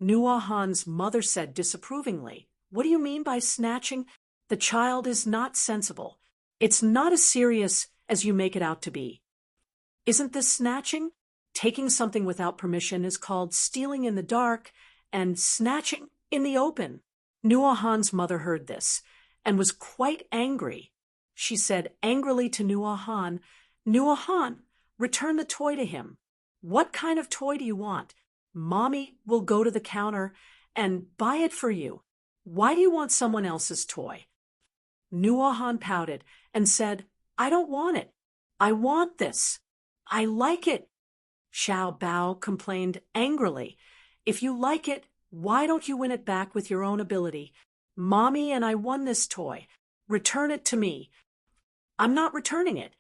Nuohan's mother said disapprovingly, "What do you mean by snatching? The child is not sensible. It's not as serious as you make it out to be." "Isn't this snatching?" Taking something without permission is called stealing in the dark and snatching in the open. Nuahan's mother heard this and was quite angry. She said angrily to Nuahan, "Nuahan, return the toy to him. What kind of toy do you want? Mommy will go to the counter and buy it for you. Why do you want someone else's toy?" Nuahan pouted and said, "I don't want it. I want this. I like it." Xiao Bao complained angrily, "If you like it, why don't you win it back with your own ability? Mommy and I won this toy. Return it to me." "I'm not returning it."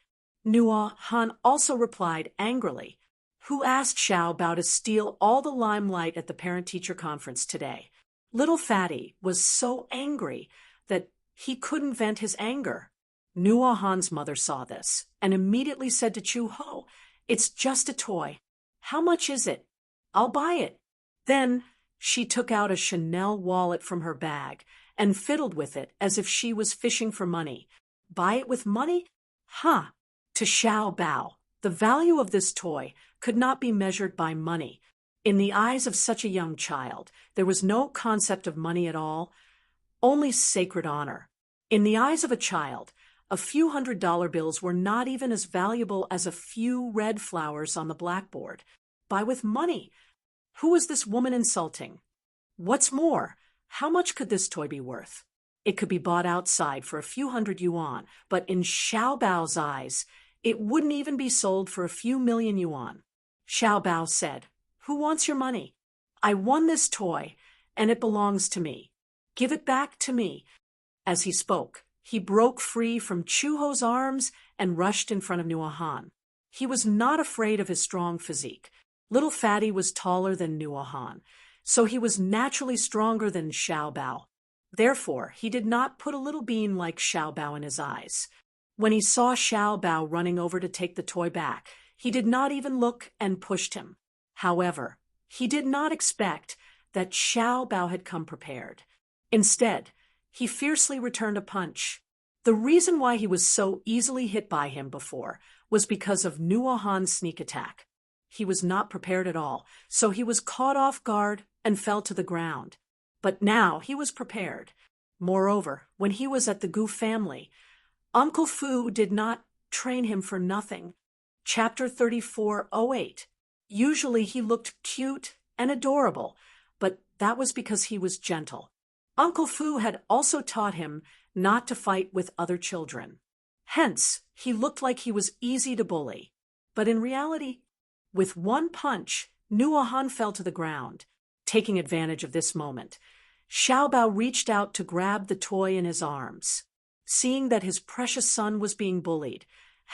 Nuahan also replied angrily. "Who asked Xiao Bao to steal all the limelight at the parent-teacher conference today?" Little Fatty was so angry that he couldn't vent his anger. Nuahan's mother saw this and immediately said to Chu Ho, "It's just a toy. How much is it? I'll buy it." Then she took out a Chanel wallet from her bag and fiddled with it as if she was fishing for money. "Buy it with money? Huh." To Xiao Bao, the value of this toy could not be measured by money. In the eyes of such a young child, there was no concept of money at all, only sacred honor. In the eyes of a child, a few $100 bills were not even as valuable as a few red flowers on the blackboard. Buy with money? Who was this woman insulting? What's more, how much could this toy be worth? It could be bought outside for a few hundred yuan, but in Xiao Bao's eyes, it wouldn't even be sold for a few million yuan. Xiao Bao said, "Who wants your money? I won this toy, and it belongs to me. Give it back to me." As he spoke, he broke free from Chu Ho's arms and rushed in front of Nuahan. He was not afraid of his strong physique. Little Fatty was taller than Nuahan, so he was naturally stronger than Xiao Bao. Therefore, he did not put a little beam like Xiao Bao in his eyes. When he saw Xiao Bao running over to take the toy back, he did not even look and pushed him. However, he did not expect that Xiao Bao had come prepared. Instead, he fiercely returned a punch. The reason why he was so easily hit by him before was because of Nuahan's sneak attack. He was not prepared at all, so he was caught off guard and fell to the ground. But now he was prepared. Moreover, when he was at the Gu family, Uncle Fu did not train him for nothing. Chapter 34:08. Usually he looked cute and adorable, but that was because he was gentle. Uncle Fu had also taught him not to fight with other children. Hence, he looked like he was easy to bully. But in reality, with one punch, Nuahan fell to the ground. Taking advantage of this moment, Xiao Bao reached out to grab the toy in his arms. Seeing that his precious son was being bullied,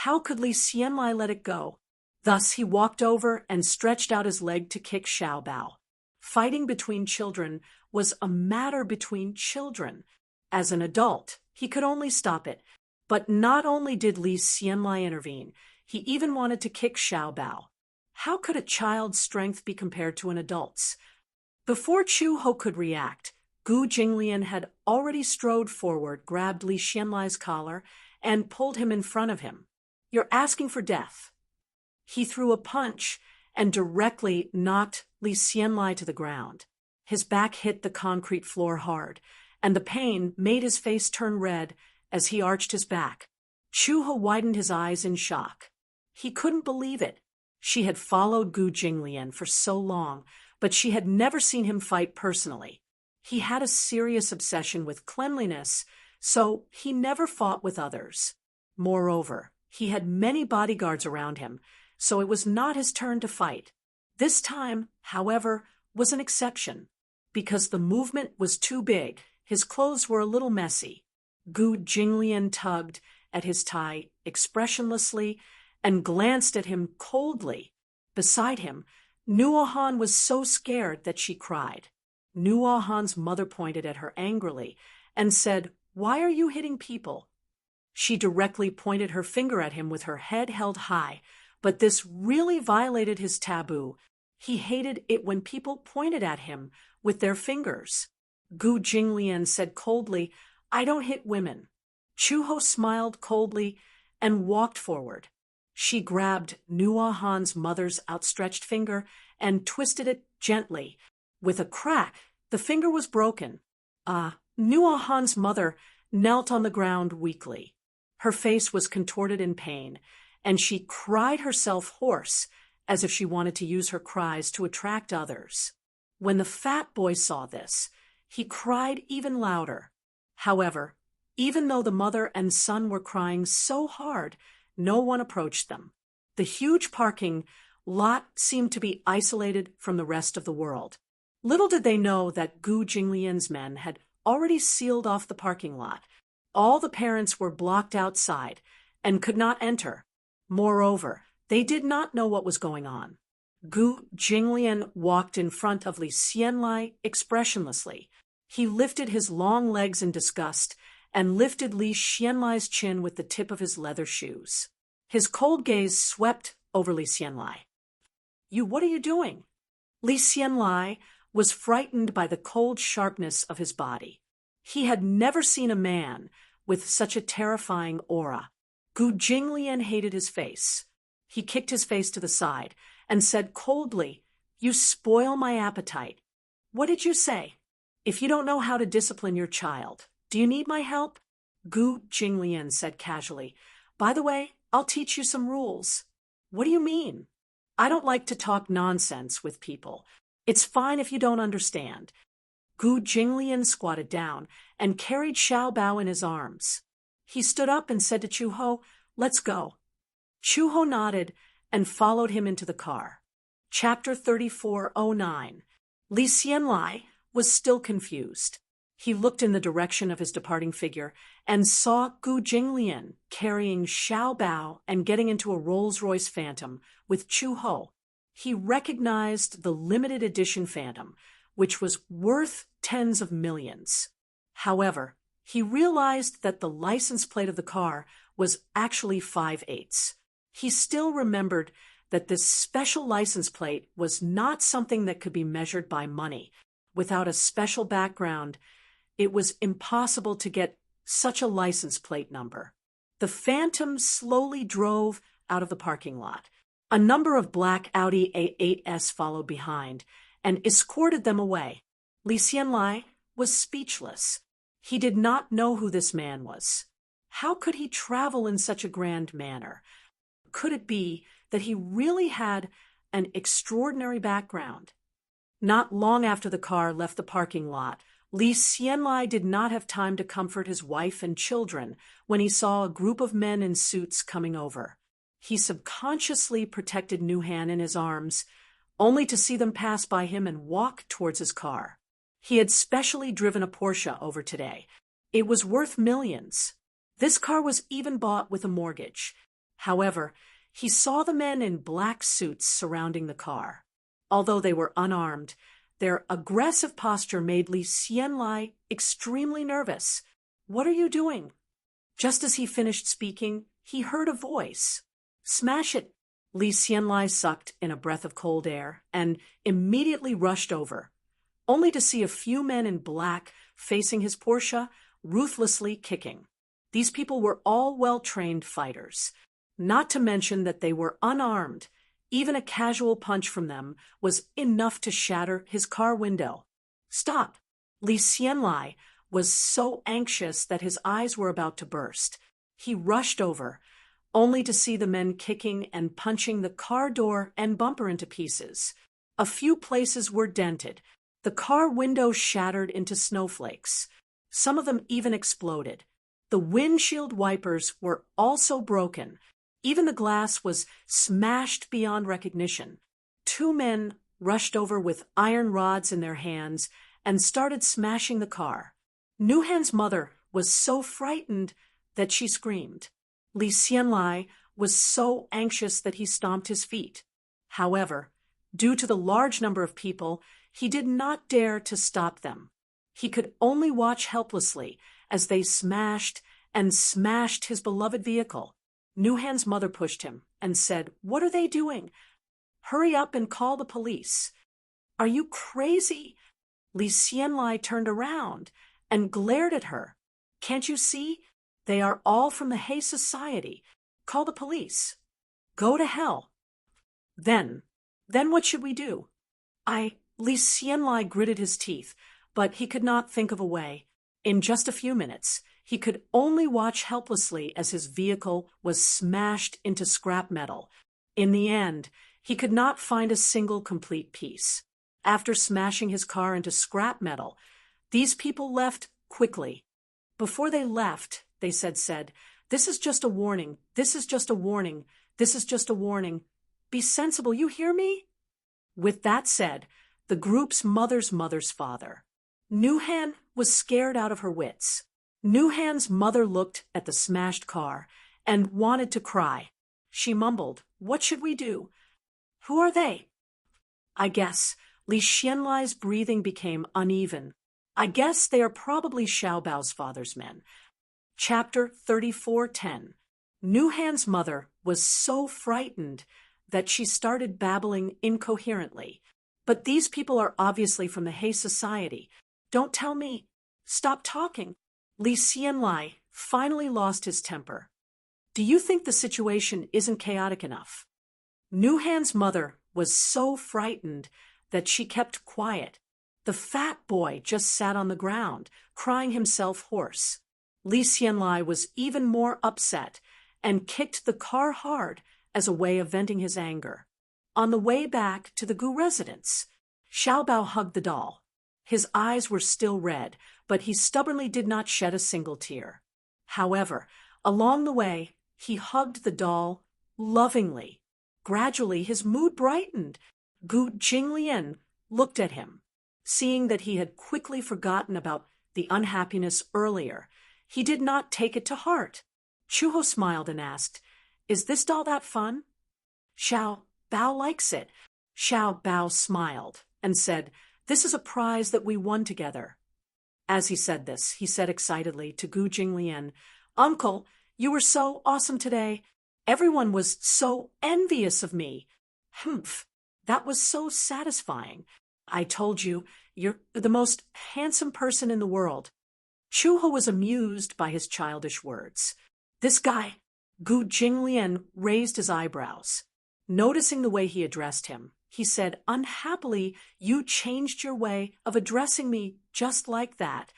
how could Li Xianlai let it go? Thus he walked over and stretched out his leg to kick Xiao Bao. Fighting between children was a matter between children. As an adult, he could only stop it. But not only did Li Xianlai intervene, he even wanted to kick Xiao Bao. How could a child's strength be compared to an adult's? Before Chu Ho could react, Gu Jinglian had already strode forward, grabbed Li Xianlai's collar, and pulled him in front of him. "You're asking for death." He threw a punch and directly knocked Li Xianlai to the ground. His back hit the concrete floor hard, and the pain made his face turn red as he arched his back. Chu Ho widened his eyes in shock. He couldn't believe it. She had followed Gu Jinglian for so long, but she had never seen him fight personally. He had a serious obsession with cleanliness, so he never fought with others. Moreover, he had many bodyguards around him, so it was not his turn to fight. This time, however, was an exception. Because the movement was too big, his clothes were a little messy. Gu Jinglian tugged at his tie expressionlessly and glanced at him coldly. Beside him, Nuahan was so scared that she cried. Nuahan's mother pointed at her angrily and said, "Why are you hitting people?" She directly pointed her finger at him with her head held high, but this really violated his taboo. He hated it when people pointed at him with their fingers. Gu Jinglian said coldly, "I don't hit women." Chu Ho smiled coldly and walked forward. She grabbed Nuahan's mother's outstretched finger and twisted it gently. With a crack, the finger was broken. Nuahan's mother knelt on the ground weakly. Her face was contorted in pain, and she cried herself hoarse, as if she wanted to use her cries to attract others. When the fat boy saw this, he cried even louder. However, even though the mother and son were crying so hard, no one approached them. The huge parking lot seemed to be isolated from the rest of the world. Little did they know that Gu Jinglian's men had already sealed off the parking lot. All the parents were blocked outside and could not enter. Moreover, they did not know what was going on. Gu Jinglian walked in front of Li Xianlai expressionlessly. He lifted his long legs in disgust and lifted Li Xianlai's chin with the tip of his leather shoes. His cold gaze swept over Li Xianlai. What are you doing?" Li Xianlai was frightened by the cold sharpness of his body. He had never seen a man with such a terrifying aura. Gu Jinglian hated his face. He kicked his face to the side and said coldly, "You spoil my appetite." "What did you say?" "If you don't know how to discipline your child, do you need my help?" Gu Jinglian said casually, "By the way, I'll teach you some rules." "What do you mean?" "I don't like to talk nonsense with people. It's fine if you don't understand." Gu Jinglian squatted down and carried Xiao Bao in his arms. He stood up and said to Chu Ho, "Let's go." Chu Ho nodded and followed him into the car. Chapter 3409. Li Xianlai was still confused. He looked in the direction of his departing figure and saw Gu Jinglian carrying Xiao Bao and getting into a Rolls-Royce Phantom with Chu Ho. He recognized the limited edition Phantom, which was worth tens of millions. However, he realized that the license plate of the car was actually 5/8. He still remembered that this special license plate was not something that could be measured by money. Without a special background, it was impossible to get such a license plate number. The Phantom slowly drove out of the parking lot. A number of black Audi A8s followed behind and escorted them away. Li Xianlai was speechless. He did not know who this man was. How could he travel in such a grand manner? Could it be that he really had an extraordinary background? Not long after the car left the parking lot, Li Xianlai did not have time to comfort his wife and children when he saw a group of men in suits coming over. He subconsciously protected Nuhan in his arms, only to see them pass by him and walk towards his car. He had specially driven a Porsche over today. It was worth millions. This car was even bought with a mortgage. However, he saw the men in black suits surrounding the car. Although they were unarmed, their aggressive posture made Li Xianlai extremely nervous. "What are you doing?" Just as he finished speaking, he heard a voice. "Smash it!" Li Xianlai sucked in a breath of cold air and immediately rushed over, only to see a few men in black facing his Porsche, ruthlessly kicking. These people were all well-trained fighters, not to mention that they were unarmed. Even a casual punch from them was enough to shatter his car window. "Stop!" Li Xianlai was so anxious that his eyes were about to burst. He rushed over, only to see the men kicking and punching the car door and bumper into pieces. A few places were dented. The car window shattered into snowflakes. Some of them even exploded. The windshield wipers were also broken. Even the glass was smashed beyond recognition. Two men rushed over with iron rods in their hands and started smashing the car. Nuhan's mother was so frightened that she screamed. Li Xianlai was so anxious that he stomped his feet. However, due to the large number of people, he did not dare to stop them. He could only watch helplessly as they smashed and smashed his beloved vehicle. Nuhan's mother pushed him and said, "What are they doing? Hurry up and call the police." "Are you crazy?" Li Xianlai turned around and glared at her. "Can't you see? They are all from the Hay Society. Call the police." Go to hell. Then what should we do? Li Xianlai gritted his teeth, but he could not think of a way. In just a few minutes, he could only watch helplessly as his vehicle was smashed into scrap metal. In the end, he could not find a single complete piece. After smashing his car into scrap metal, these people left quickly. Before they left, they said, "This is just a warning. This is just a warning. This is just a warning. Be sensible, you hear me?" With that said, the group's mother's father. Nuhan was scared out of her wits. Nuhan's mother looked at the smashed car and wanted to cry. She mumbled, "What should we do?" "Who are they?" "I guess." Li Xianlai's breathing became uneven. "I guess they are probably Xiaobao's father's men." Chapter 34:10. Nuhan's mother was so frightened that she started babbling incoherently. "But these people are obviously from the He Society. Don't tell me. Stop talking." Li Xianlai finally lost his temper. "Do you think the situation isn't chaotic enough?" Nuhan's mother was so frightened that she kept quiet. The fat boy just sat on the ground, crying himself hoarse. Li Xianlai was even more upset and kicked the car hard as a way of venting his anger. On the way back to the Gu residence, Xiaobao hugged the doll. His eyes were still red, but he stubbornly did not shed a single tear. However, along the way, he hugged the doll lovingly. Gradually, his mood brightened. Gu Jinglian looked at him. Seeing that he had quickly forgotten about the unhappiness earlier, he did not take it to heart. Chuho smiled and asked, "Is this doll that fun?" "Xiao Bao likes it." Xiao Bao smiled and said, "This is a prize that we won together." As he said this, he said excitedly to Gu Jinglian, "Uncle, you were so awesome today. Everyone was so envious of me. Humph, that was so satisfying. I told you, you're the most handsome person in the world." Chuho was amused by his childish words. This guy, Gu Jinglian, raised his eyebrows. Noticing the way he addressed him, he said, "Unhappily, you changed your way of addressing me just like that."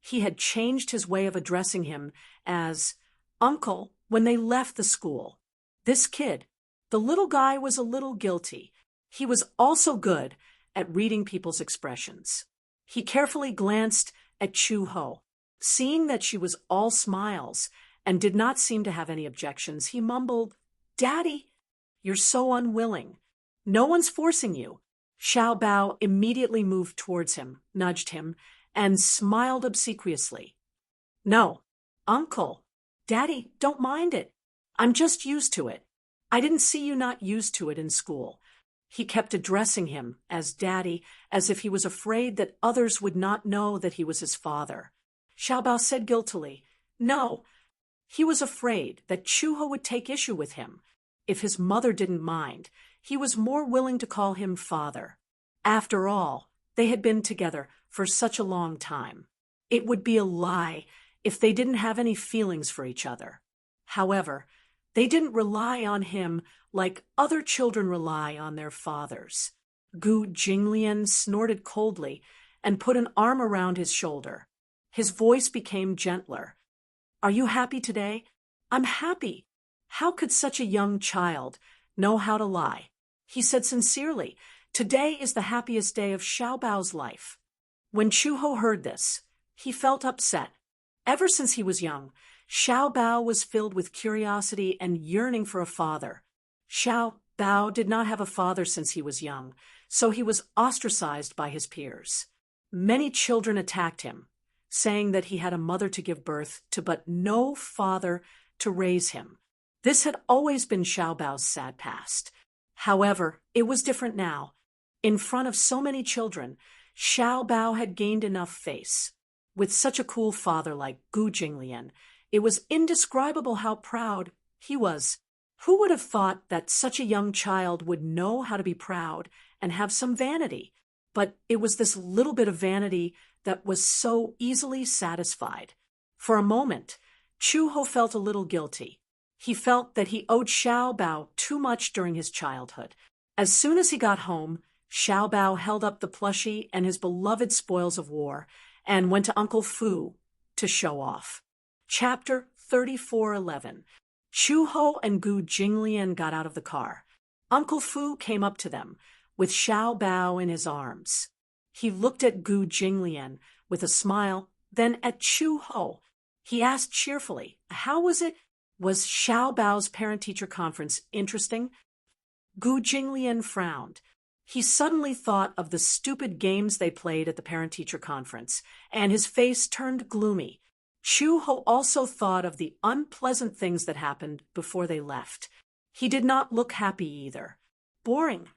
He had changed his way of addressing him as uncle when they left the school. This kid, the little guy, was a little guilty. He was also good at reading people's expressions. He carefully glanced at Chuho. Seeing that she was all smiles and did not seem to have any objections, he mumbled, "Daddy, you're so unwilling. No one's forcing you." Xiao Bao immediately moved towards him, nudged him, and smiled obsequiously. "No, Uncle, Daddy, don't mind it. I'm just used to it. I didn't see you not used to it in school." He kept addressing him as Daddy, as if he was afraid that others would not know that he was his father. Xiao Bao said guiltily, "No." He was afraid that Chuho would take issue with him. If his mother didn't mind, he was more willing to call him father. After all, they had been together for such a long time. It would be a lie if they didn't have any feelings for each other. However, they didn't rely on him like other children rely on their fathers. Gu Jinglian snorted coldly and put an arm around his shoulder. His voice became gentler. "Are you happy today?" "I'm happy." How could such a young child know how to lie? He said sincerely, "Today is the happiest day of Xiao Bao's life." When Chuho heard this, he felt upset. Ever since he was young, Xiao Bao was filled with curiosity and yearning for a father. Xiao Bao did not have a father since he was young, so he was ostracized by his peers. Many children attacked him, saying that he had a mother to give birth to but no father to raise him. This had always been Xiao Bao's sad past. However, it was different now. In front of so many children, Xiao Bao had gained enough face. With such a cool father like Gu Jinglian, it was indescribable how proud he was. Who would have thought that such a young child would know how to be proud and have some vanity? But it was this little bit of vanity that was so easily satisfied. For a moment, Chuho felt a little guilty. He felt that he owed Xiao Bao too much during his childhood. As soon as he got home, Xiao Bao held up the plushie and his beloved spoils of war and went to Uncle Fu to show off. Chapter 34:11. Chu Ho and Gu Jinglian got out of the car. Uncle Fu came up to them, with Xiao Bao in his arms. He looked at Gu Jinglian with a smile, then at Chu Ho. He asked cheerfully, "How was it? Was Xiao Bao's parent-teacher conference interesting?" Gu Jinglian frowned. He suddenly thought of the stupid games they played at the parent-teacher conference, and his face turned gloomy. Chu Ho also thought of the unpleasant things that happened before they left. He did not look happy either. Boring.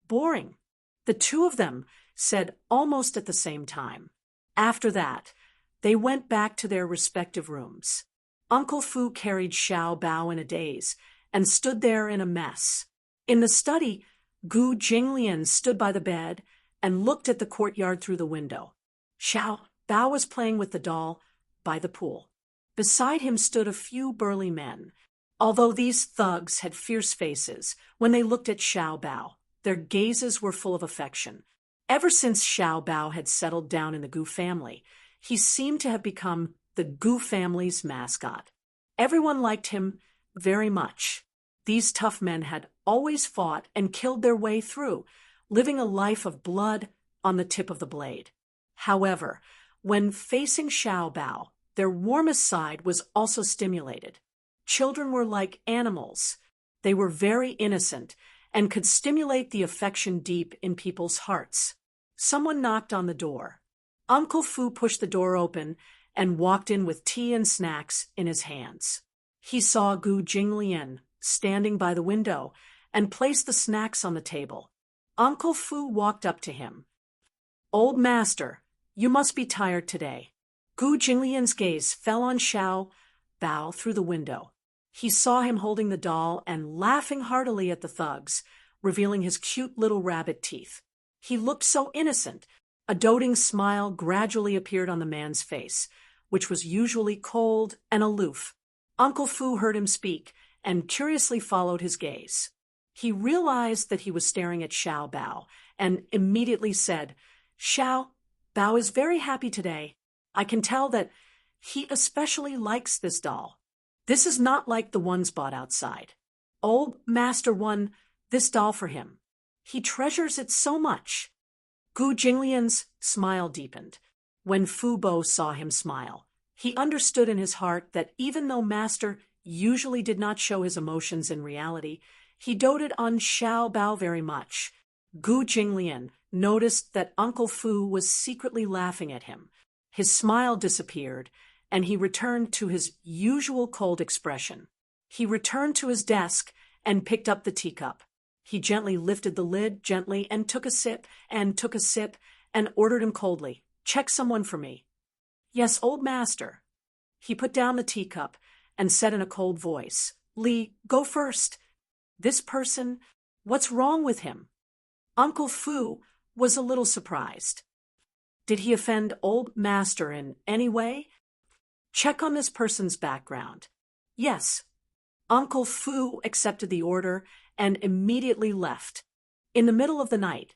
Boring. The two of them said almost at the same time. After that, they went back to their respective rooms. Uncle Fu carried Xiao Bao in a daze and stood there in a mess. In the study, Gu Jinglian stood by the bed and looked at the courtyard through the window. Xiao Bao was playing with the doll by the pool. Beside him stood a few burly men. Although these thugs had fierce faces, when they looked at Xiao Bao, their gazes were full of affection. Ever since Xiao Bao had settled down in the Gu family, he seemed to have become the Gu family's mascot. Everyone liked him very much. These tough men had always fought and killed their way through, living a life of blood on the tip of the blade. However, when facing Xiao Bao, their warmest side was also stimulated. Children were like animals. They were very innocent and could stimulate the affection deep in people's hearts. Someone knocked on the door. Uncle Fu pushed the door open and walked in with tea and snacks in his hands. He saw Gu Jinglian standing by the window and placed the snacks on the table. Uncle Fu walked up to him. "Old master, you must be tired today." Gu Jinglian's gaze fell on Xiao Bao through the window. He saw him holding the doll and laughing heartily at the thugs, revealing his cute little rabbit teeth. He looked so innocent. A doting smile gradually appeared on the man's face, which was usually cold and aloof. Uncle Fu heard him speak and curiously followed his gaze. He realized that he was staring at Xiao Bao and immediately said, "Xiao Bao is very happy today. I can tell that he especially likes this doll. This is not like the ones bought outside. Old master won this doll for him. He treasures it so much." Gu Jinglian's smile deepened. When Fu Bo saw him smile, he understood in his heart that even though master usually did not show his emotions in reality, he doted on Xiao Bao very much. Gu Jinglian noticed that Uncle Fu was secretly laughing at him. His smile disappeared, and he returned to his usual cold expression. He returned to his desk and picked up the teacup. He gently lifted the lid gently and took a sip and ordered him coldly, "Check someone for me." "Yes, old master." He put down the teacup and said in a cold voice, "Li, go first. This person, what's wrong with him?" Uncle Fu was a little surprised. "Did he offend old master in any way? Check on this person's background." "Yes." Uncle Fu accepted the order and immediately left. In the middle of the night,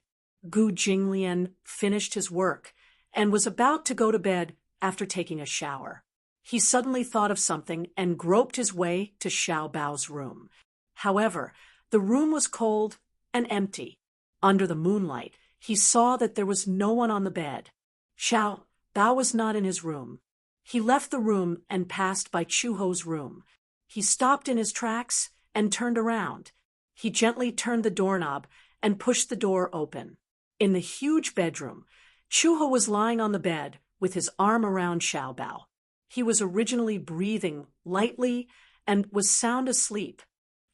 Gu Jinglian finished his work and was about to go to bed after taking a shower. He suddenly thought of something and groped his way to Xiao Bao's room. However, the room was cold and empty. Under the moonlight, he saw that there was no one on the bed. Xiao Bao was not in his room. He left the room and passed by Chu Ho's room. He stopped in his tracks and turned around. He gently turned the doorknob and pushed the door open. In the huge bedroom, Chu Ho was lying on the bed with his arm around Xiao Bao. He was originally breathing lightly and was sound asleep.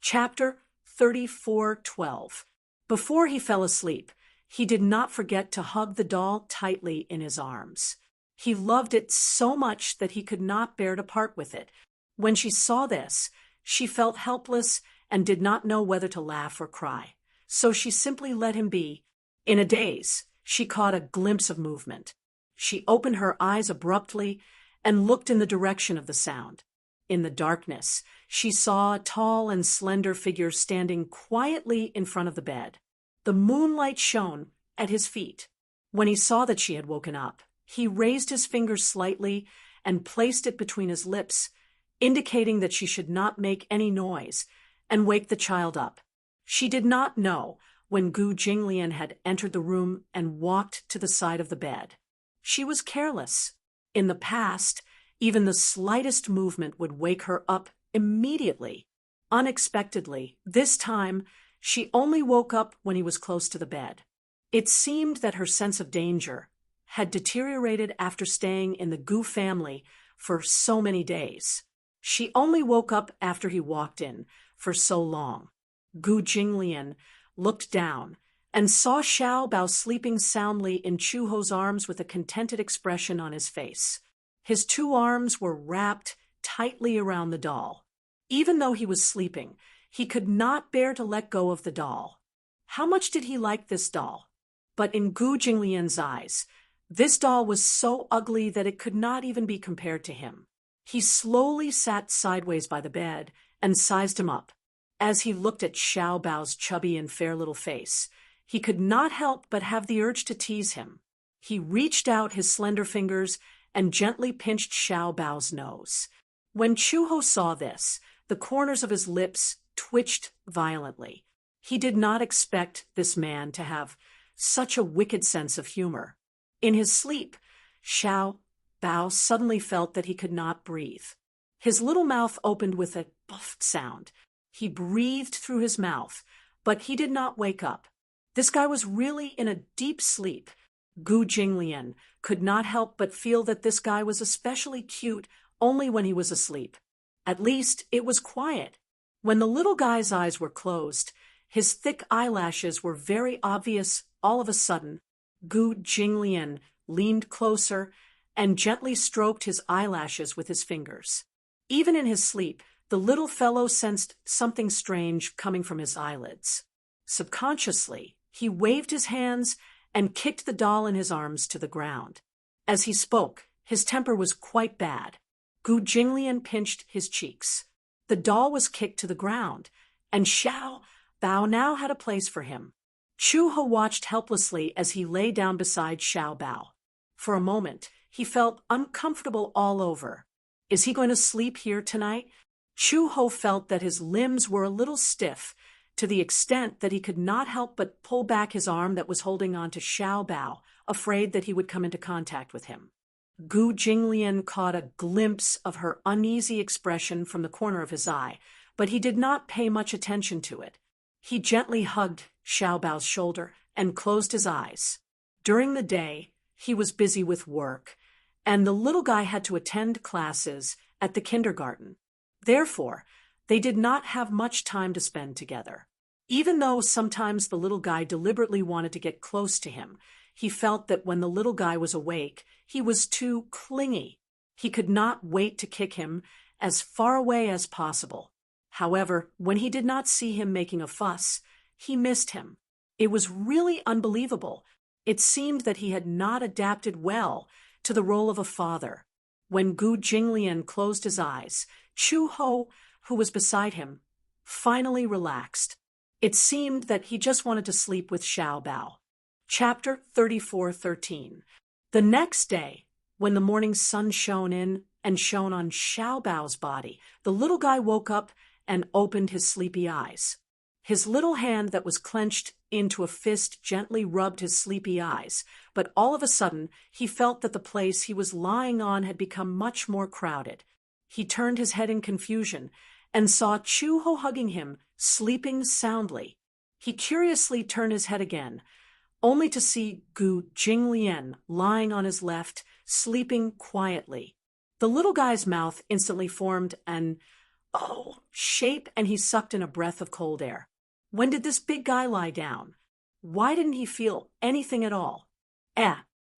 Chapter 34:12. Before he fell asleep, he did not forget to hug the doll tightly in his arms. He loved it so much that he could not bear to part with it. When she saw this, she felt helpless and did not know whether to laugh or cry. So she simply let him be. In a daze, she caught a glimpse of movement. She opened her eyes abruptly and looked in the direction of the sound. In the darkness, she saw a tall and slender figure standing quietly in front of the bed. The moonlight shone at his feet. When he saw that she had woken up, he raised his finger slightly and placed it between his lips, indicating that she should not make any noise and wake the child up. She did not know when Gu Jinglian had entered the room and walked to the side of the bed. She was careless. In the past, even the slightest movement would wake her up immediately. Unexpectedly, this time, she only woke up when he was close to the bed. It seemed that her sense of danger had deteriorated after staying in the Gu family for so many days. She only woke up after he walked in for so long. Gu Jinglian looked down and saw Xiao Bao sleeping soundly in Chu Ho's arms with a contented expression on his face. His two arms were wrapped tightly around the doll. Even though he was sleeping, he could not bear to let go of the doll. How much did he like this doll? But in Gu Jinglian's eyes, this doll was so ugly that it could not even be compared to him. He slowly sat sideways by the bed and sized him up. As he looked at Xiao Bao's chubby and fair little face, he could not help but have the urge to tease him. He reached out his slender fingers and gently pinched Xiao Bao's nose. When Chu Ho saw this, the corners of his lips twitched violently. He did not expect this man to have such a wicked sense of humor. In his sleep, Xiao Bao suddenly felt that he could not breathe. His little mouth opened with a buff sound. He breathed through his mouth, but he did not wake up. This guy was really in a deep sleep. Gu Jinglian could not help but feel that this guy was especially cute only when he was asleep. At least it was quiet. When the little guy's eyes were closed, his thick eyelashes were very obvious all of a sudden. Gu Jinglian leaned closer and gently stroked his eyelashes with his fingers. Even in his sleep, the little fellow sensed something strange coming from his eyelids. Subconsciously, he waved his hands and kicked the doll in his arms to the ground. As he spoke, his temper was quite bad. Gu Jinglian pinched his cheeks. The doll was kicked to the ground, and Xiao Bao now had a place for him. Chu Ho watched helplessly as he lay down beside Xiao Bao. For a moment, he felt uncomfortable all over. Is he going to sleep here tonight? Chu Ho felt that his limbs were a little stiff, to the extent that he could not help but pull back his arm that was holding on to Xiao Bao, afraid that he would come into contact with him. Gu Jinglian caught a glimpse of her uneasy expression from the corner of his eye, but he did not pay much attention to it. He gently hugged Xiao Bao's shoulder and closed his eyes. During the day, he was busy with work, and the little guy had to attend classes at the kindergarten. Therefore, they did not have much time to spend together. Even though sometimes the little guy deliberately wanted to get close to him, he felt that when the little guy was awake, he was too clingy. He could not wait to kick him as far away as possible. However, when he did not see him making a fuss, he missed him. It was really unbelievable. It seemed that he had not adapted well to the role of a father. When Gu Jinglian closed his eyes, Chu Ho, who was beside him, finally relaxed. It seemed that he just wanted to sleep with Xiao Bao. Chapter 34:13. The next day, when the morning sun shone in and shone on Xiao Bao's body, the little guy woke up and opened his sleepy eyes. His little hand that was clenched into a fist gently rubbed his sleepy eyes, but all of a sudden he felt that the place he was lying on had become much more crowded. He turned his head in confusion and saw Chu Ho hugging him, sleeping soundly. He curiously turned his head again, only to see Gu Jinglian lying on his left, sleeping quietly. The little guy's mouth instantly formed an shape, and he sucked in a breath of cold air. When did this big guy lie down? Why didn't he feel anything at all?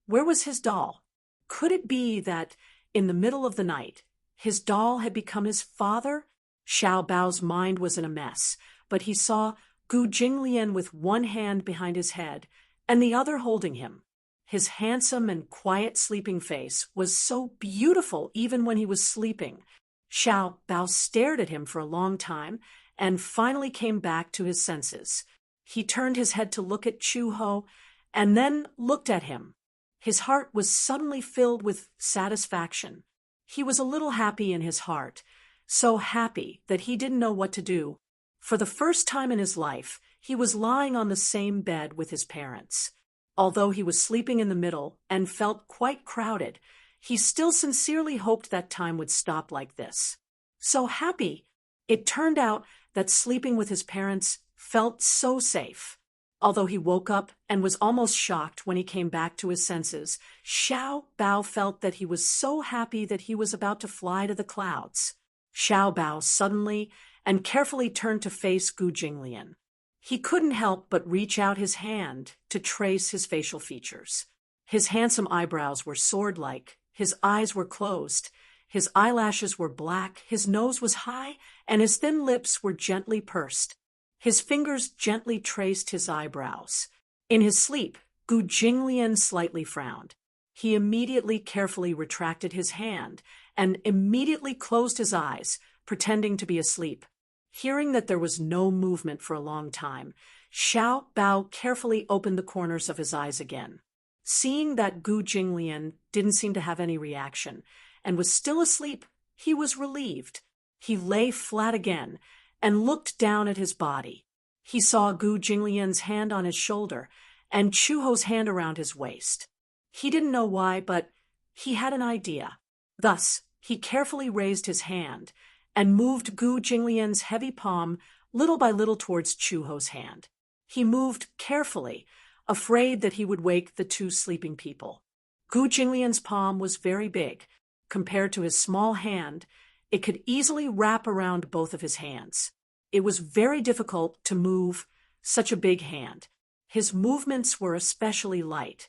Where was his doll? Could it be that, in the middle of the night, his doll had become his father? Xiao Bao's mind was in a mess, but he saw Gu Jinglian with one hand behind his head and the other holding him. His handsome and quiet sleeping face was so beautiful even when he was sleeping. Xiao Bao stared at him for a long time and finally came back to his senses. He turned his head to look at Chu Ho and then looked at him. His heart was suddenly filled with satisfaction. He was a little happy in his heart, so happy that he didn't know what to do. For the first time in his life, he was lying on the same bed with his parents. Although he was sleeping in the middle and felt quite crowded, he still sincerely hoped that time would stop like this. So happy! It turned out that sleeping with his parents felt so safe. Although he woke up and was almost shocked when he came back to his senses, Xiao Bao felt that he was so happy that he was about to fly to the clouds. Xiao Bao suddenly and carefully turned to face Gu Jinglian. He couldn't help but reach out his hand to trace his facial features. His handsome eyebrows were sword-like, his eyes were closed, his eyelashes were black, his nose was high, and his thin lips were gently pursed. His fingers gently traced his eyebrows. In his sleep, Gu Jinglian slightly frowned. He immediately carefully retracted his hand and immediately closed his eyes, pretending to be asleep. Hearing that there was no movement for a long time, Xiao Bao carefully opened the corners of his eyes again. Seeing that Gu Jinglian didn't seem to have any reaction and was still asleep, he was relieved. He lay flat again and looked down at his body. He saw Gu Jinglian's hand on his shoulder and Chu Ho's hand around his waist. He didn't know why, but he had an idea. Thus, he carefully raised his hand and moved Gu Jinglian's heavy palm little by little towards Chu Ho's hand. He moved carefully, afraid that he would wake the two sleeping people. Gu Jinglian's palm was very big. Compared to his small hand, it could easily wrap around both of his hands. It was very difficult to move such a big hand. His movements were especially light.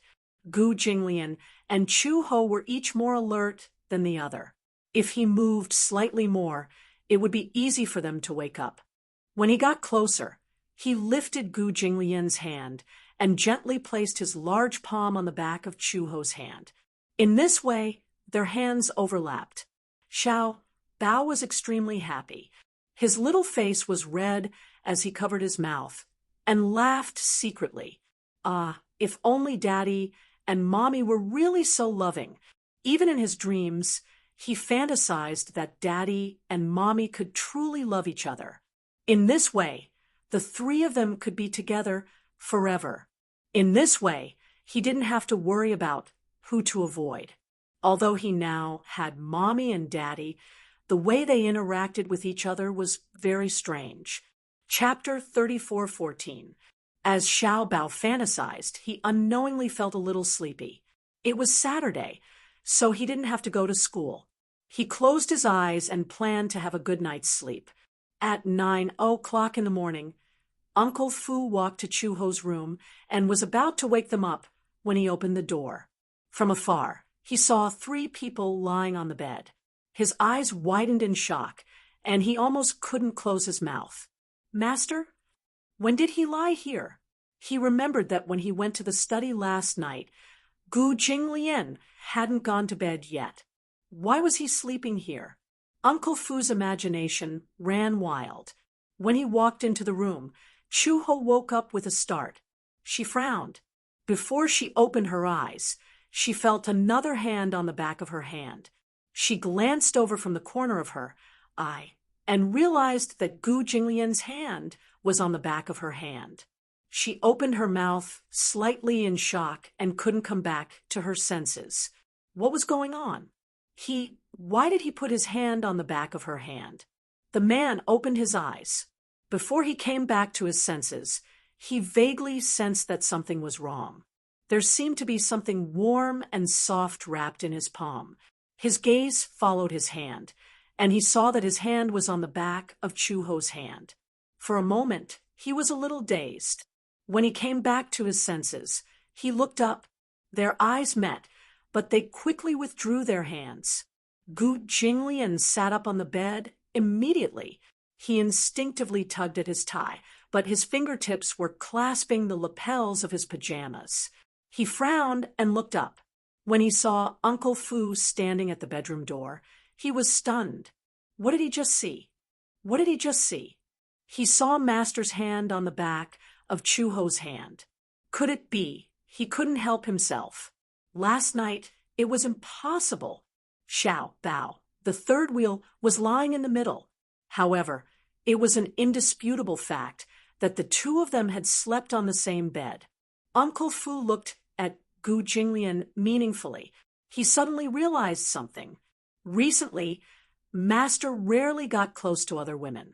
Gu Jinglian and Chu Ho were each more alert than the other. If he moved slightly more, it would be easy for them to wake up. When he got closer, he lifted Gu Jinglian's hand and gently placed his large palm on the back of Chu Ho's hand. In this way, their hands overlapped. Xiao Bao was extremely happy. His little face was red as he covered his mouth and laughed secretly. If only Daddy and Mommy were really so loving. Even in his dreams, he fantasized that Daddy and Mommy could truly love each other. In this way, the three of them could be together forever. In this way, he didn't have to worry about who to avoid. Although he now had Mommy and Daddy, the way they interacted with each other was very strange. Chapter 34:14. As Xiao Bao fantasized, he unknowingly felt a little sleepy. It was Saturday, so he didn't have to go to school. He closed his eyes and planned to have a good night's sleep. At 9 o'clock in the morning, Uncle Fu walked to Chu Ho's room and was about to wake them up when he opened the door. From afar, he saw three people lying on the bed. His eyes widened in shock, and he almost couldn't close his mouth. Master? When did he lie here? He remembered that when he went to the study last night, Gu Jinglian hadn't gone to bed yet. Why was he sleeping here? Uncle Fu's imagination ran wild. When he walked into the room, Chu Ho woke up with a start. She frowned. Before she opened her eyes, she felt another hand on the back of her hand. She glanced over from the corner of her eye and realized that Gu Jinglian's hand was on the back of her hand. She opened her mouth slightly in shock and couldn't come back to her senses. What was going on? Why did he put his hand on the back of her hand? The man opened his eyes. Before he came back to his senses, he vaguely sensed that something was wrong. There seemed to be something warm and soft wrapped in his palm. His gaze followed his hand, and he saw that his hand was on the back of Chu Ho's hand. For a moment, he was a little dazed. When he came back to his senses, he looked up. Their eyes met, but they quickly withdrew their hands. Gu Jinglian sat up on the bed immediately. He instinctively tugged at his tie, but his fingertips were clasping the lapels of his pajamas. He frowned and looked up. When he saw Uncle Fu standing at the bedroom door, he was stunned. What did he just see? What did he just see? He saw Master's hand on the back of Chuho's hand. Could it be? He couldn't help himself. Last night, it was impossible. Xiao Bao, the third wheel, was lying in the middle. However, it was an indisputable fact that the two of them had slept on the same bed. Uncle Fu looked at Gu Jinglian meaningfully. He suddenly realized something. Recently, Master rarely got close to other women.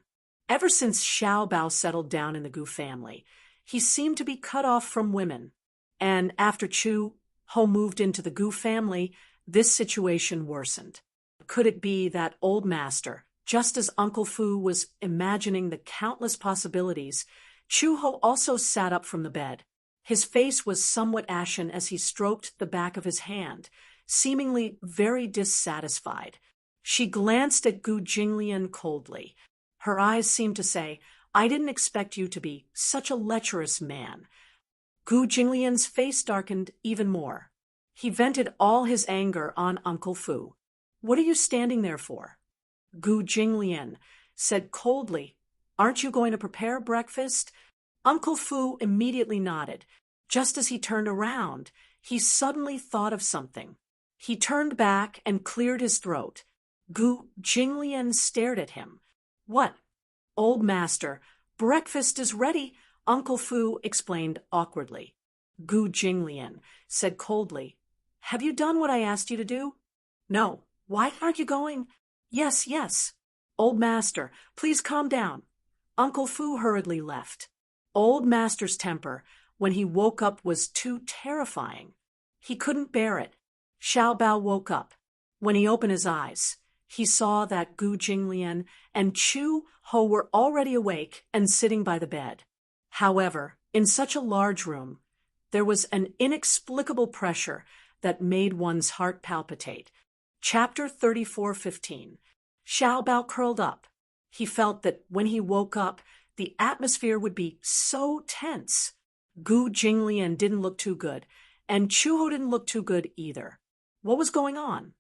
Ever since Xiao Bao settled down in the Gu family, he seemed to be cut off from women. And after Chu Ho moved into the Gu family, this situation worsened. Could it be that old master, just as Uncle Fu was imagining the countless possibilities, Chu Ho also sat up from the bed. His face was somewhat ashen as he stroked the back of his hand, seemingly very dissatisfied. She glanced at Gu Jinglian coldly. Her eyes seemed to say, "I didn't expect you to be such a lecherous man." Gu Jinglian's face darkened even more. He vented all his anger on Uncle Fu. "What are you standing there for?" Gu Jinglian said coldly, "Aren't you going to prepare breakfast?" Uncle Fu immediately nodded. Just as he turned around, he suddenly thought of something. He turned back and cleared his throat. Gu Jinglian stared at him. "What?" "Old master, breakfast is ready," Uncle Fu explained awkwardly. Gu Jinglian said coldly, "Have you done what I asked you to do?" "No. Why aren't you going?" "Yes, yes." "Old master, please calm down." Uncle Fu hurriedly left. Old master's temper, when he woke up, was too terrifying. He couldn't bear it. Xiao Bao woke up. When he opened his eyes, he saw that Gu Jinglian and Chu Ho were already awake and sitting by the bed. However, in such a large room, there was an inexplicable pressure that made one's heart palpitate. Chapter 34:15. Xiao Bao curled up. He felt that when he woke up, the atmosphere would be so tense. Gu Jinglian didn't look too good, and Chu Ho didn't look too good either. What was going on?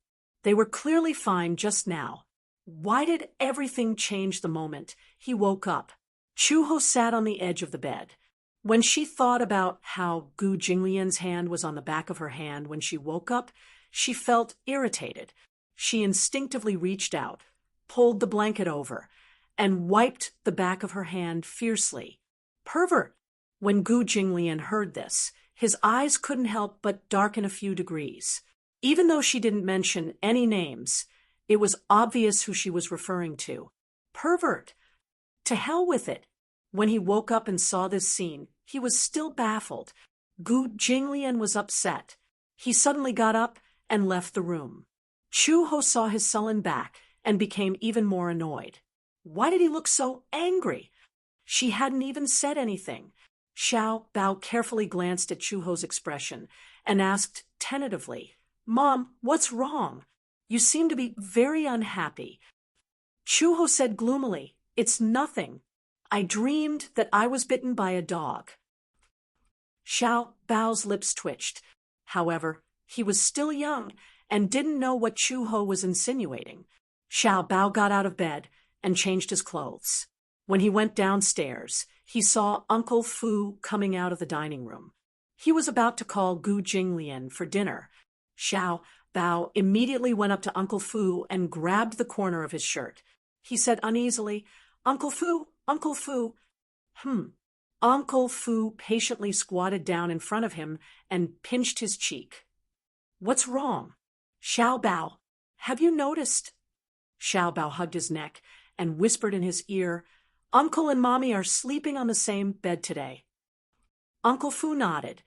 They were clearly fine just now. Why did everything change the moment he woke up? Chu Ho sat on the edge of the bed. When she thought about how Gu Jinglian's hand was on the back of her hand when she woke up, she felt irritated. She instinctively reached out, pulled the blanket over, and wiped the back of her hand fiercely. "Pervert!" When Gu Jinglian heard this, his eyes couldn't help but darken a few degrees. Even though she didn't mention any names, it was obvious who she was referring to. "Pervert! To hell with it!" When he woke up and saw this scene, he was still baffled. Gu Jinglian was upset. He suddenly got up and left the room. Chu Ho saw his sullen back and became even more annoyed. Why did he look so angry? She hadn't even said anything. Xiao Bao carefully glanced at Chu Ho's expression and asked tentatively, "Mom, what's wrong? You seem to be very unhappy." Chu Ho said gloomily, "It's nothing. I dreamed that I was bitten by a dog." Xiao Bao's lips twitched. However, he was still young and didn't know what Chu Ho was insinuating. Xiao Bao got out of bed and changed his clothes. When he went downstairs, he saw Uncle Fu coming out of the dining room. He was about to call Gu Jinglian for dinner. Xiao Bao immediately went up to Uncle Fu and grabbed the corner of his shirt. He said uneasily, "Uncle Fu, Uncle Fu." Uncle Fu patiently squatted down in front of him and pinched his cheek. "What's wrong?" "Xiao Bao, have you noticed?" Xiao Bao hugged his neck and whispered in his ear, "Uncle and Mommy are sleeping on the same bed today." Uncle Fu nodded.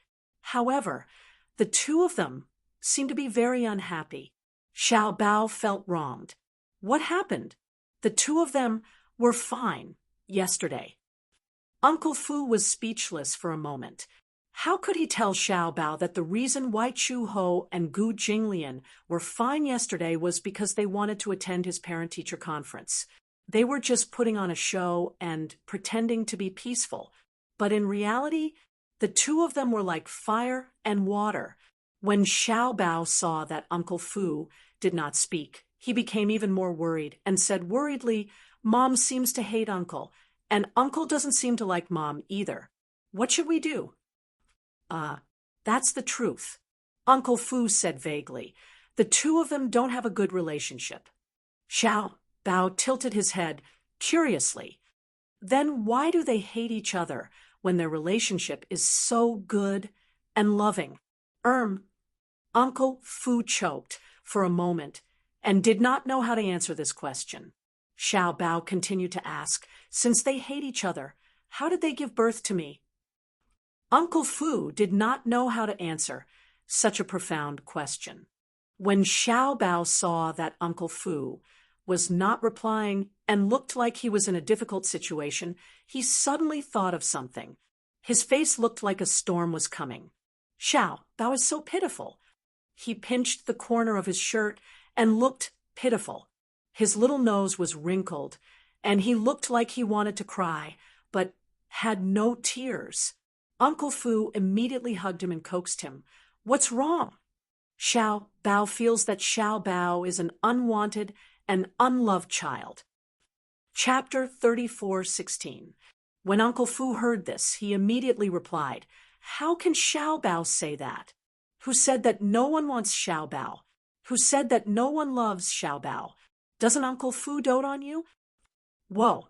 However, the two of them seemed to be very unhappy. Xiao Bao felt wronged. What happened? The two of them were fine yesterday. Uncle Fu was speechless for a moment. How could he tell Xiao Bao that the reason why Chu Ho and Gu Jinglian were fine yesterday was because they wanted to attend his parent-teacher conference? They were just putting on a show and pretending to be peaceful. But in reality, the two of them were like fire and water. When Xiao Bao saw that Uncle Fu did not speak, He became even more worried and said worriedly, Mom seems to hate Uncle, and Uncle doesn't seem to like Mom either. What should we do? That's the truth. Uncle Fu said vaguely. The two of them don't have a good relationship. Xiao Bao tilted his head curiously. Then why do they hate each other when their relationship is so good and loving? Uncle Fu choked for a moment and did not know how to answer this question. Xiao Bao continued to ask, since they hate each other, how did they give birth to me? Uncle Fu did not know how to answer such a profound question. When Xiao Bao saw that Uncle Fu was not replying and looked like he was in a difficult situation, he suddenly thought of something. His face looked like a storm was coming. Xiao Bao is so pitiful. He pinched the corner of his shirt and looked pitiful. His little nose was wrinkled, and he looked like he wanted to cry, but had no tears. Uncle Fu immediately hugged him and coaxed him. What's wrong? Xiao Bao feels that Xiao Bao is an unwanted and unloved child. Chapter 34:16. When Uncle Fu heard this, he immediately replied, How can Xiao Bao say that? Who said that no one wants Xiao Bao? Who said that no one loves Xiao Bao? Doesn't Uncle Fu dote on you? Whoa.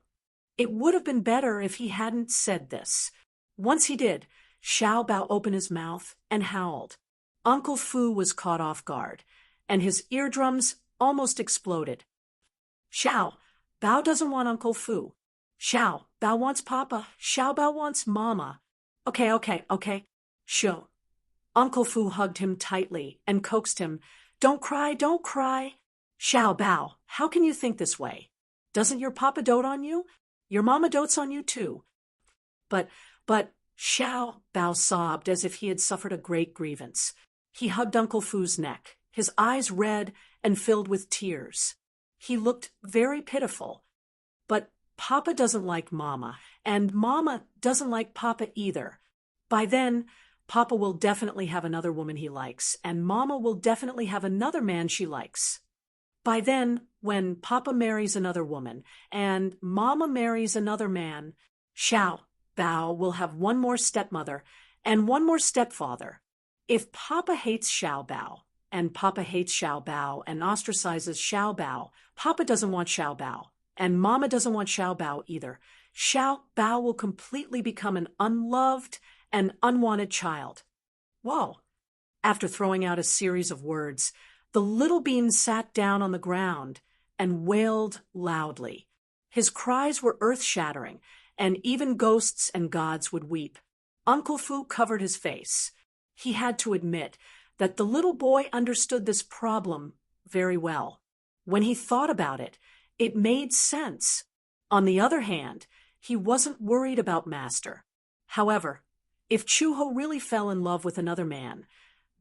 It would have been better if he hadn't said this. Once he did, Xiao Bao opened his mouth and howled. Uncle Fu was caught off guard, and his eardrums almost exploded. Xiao Bao doesn't want Uncle Fu. Xiao Bao wants Papa. Xiao Bao wants Mama. Okay. Sure. Uncle Fu hugged him tightly and coaxed him. Don't cry. Xiao Bao, how can you think this way? Doesn't your Papa dote on you? Your Mama dotes on you too. But Xiao Bao sobbed as if he had suffered a great grievance. He hugged Uncle Fu's neck, his eyes red and filled with tears. He looked very pitiful. But Papa doesn't like Mama, and Mama doesn't like Papa either. By then, Papa will definitely have another woman he likes, and Mama will definitely have another man she likes. By then, when Papa marries another woman, and Mama marries another man, Xiao Bao will have one more stepmother and one more stepfather. If Papa hates Xiao Bao, and Papa hates Xiao Bao and ostracizes Xiao Bao, Papa doesn't want Xiao Bao, and Mama doesn't want Xiao Bao either. Xiao Bao will completely become an unloved and unwanted child. Whoa! After throwing out a series of words, the little bean sat down on the ground and wailed loudly. His cries were earth-shattering, and even ghosts and gods would weep. Uncle Fu covered his face. He had to admit that the little boy understood this problem very well. When he thought about it, it made sense. On the other hand, he wasn't worried about Master. However, if Chuho really fell in love with another man,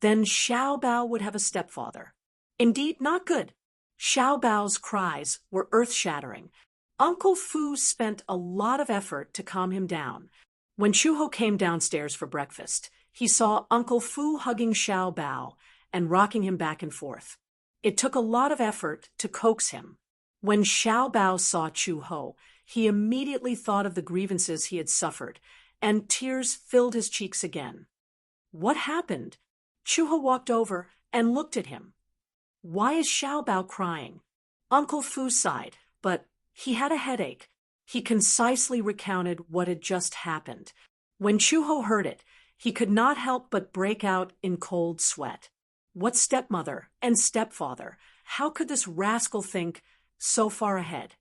then Xiao Bao would have a stepfather. Indeed, not good. Xiao Bao's cries were earth-shattering. Uncle Fu spent a lot of effort to calm him down. When Chuho came downstairs for breakfast, he saw Uncle Fu hugging Xiao Bao and rocking him back and forth. It took a lot of effort to coax him. When Xiao Bao saw Chuho, he immediately thought of the grievances he had suffered, and tears filled his cheeks again. What happened? Chuho walked over and looked at him. Why is Xiao Bao crying? Uncle Fu sighed, but he had a headache. He concisely recounted what had just happened. When Chuho heard it, he could not help but break out in cold sweat. What stepmother and stepfather? How could this rascal think so far ahead?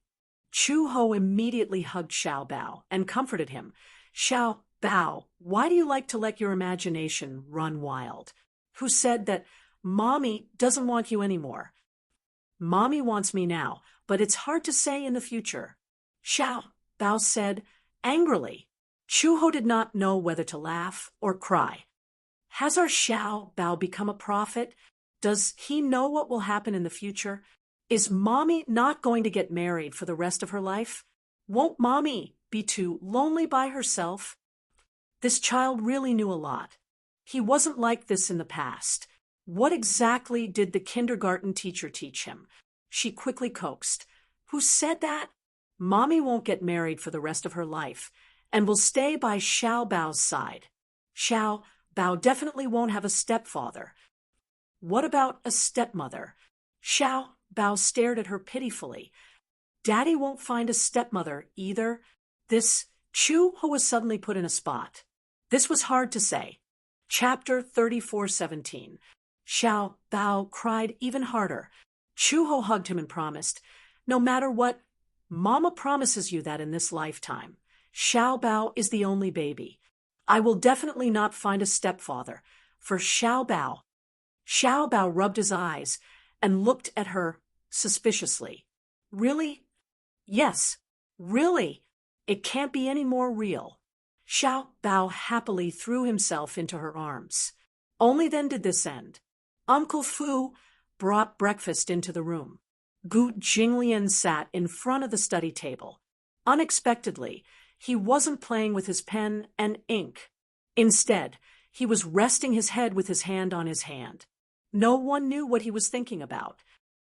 Chuho immediately hugged Xiao Bao and comforted him. Xiao Bao, why do you like to let your imagination run wild? Who said that Mommy doesn't want you anymore? Mommy wants me now, but it's hard to say in the future. Xiao Bao said angrily. Chuho did not know whether to laugh or cry. Has our Xiao Bao become a prophet? Does he know what will happen in the future? Is Mommy not going to get married for the rest of her life? Won't Mommy be too lonely by herself? This child really knew a lot. He wasn't like this in the past. What exactly did the kindergarten teacher teach him? she quickly coaxed. Who said that? Mommy won't get married for the rest of her life, and will stay by Xiao Bao's side. Xiao Bao definitely won't have a stepfather. What about a stepmother? Xiao Bao stared at her pitifully. Daddy won't find a stepmother either. This Chu Ho was suddenly put in a spot. This was hard to say. Chapter 34:17. Xiao Bao cried even harder. Chu Ho hugged him and promised, no matter what, Mama promises you that in this lifetime. Xiao Bao is the only baby. I will definitely not find a stepfather for Xiao Bao. Xiao Bao rubbed his eyes and looked at her suspiciously. Really? Yes, really. It can't be any more real. Xiao Bao happily threw himself into her arms. Only then did this end. Uncle Fu brought breakfast into the room. Gu Jinglian sat in front of the study table. Unexpectedly, he wasn't playing with his pen and ink. Instead, he was resting his head with his hand on his hand. No one knew what he was thinking about.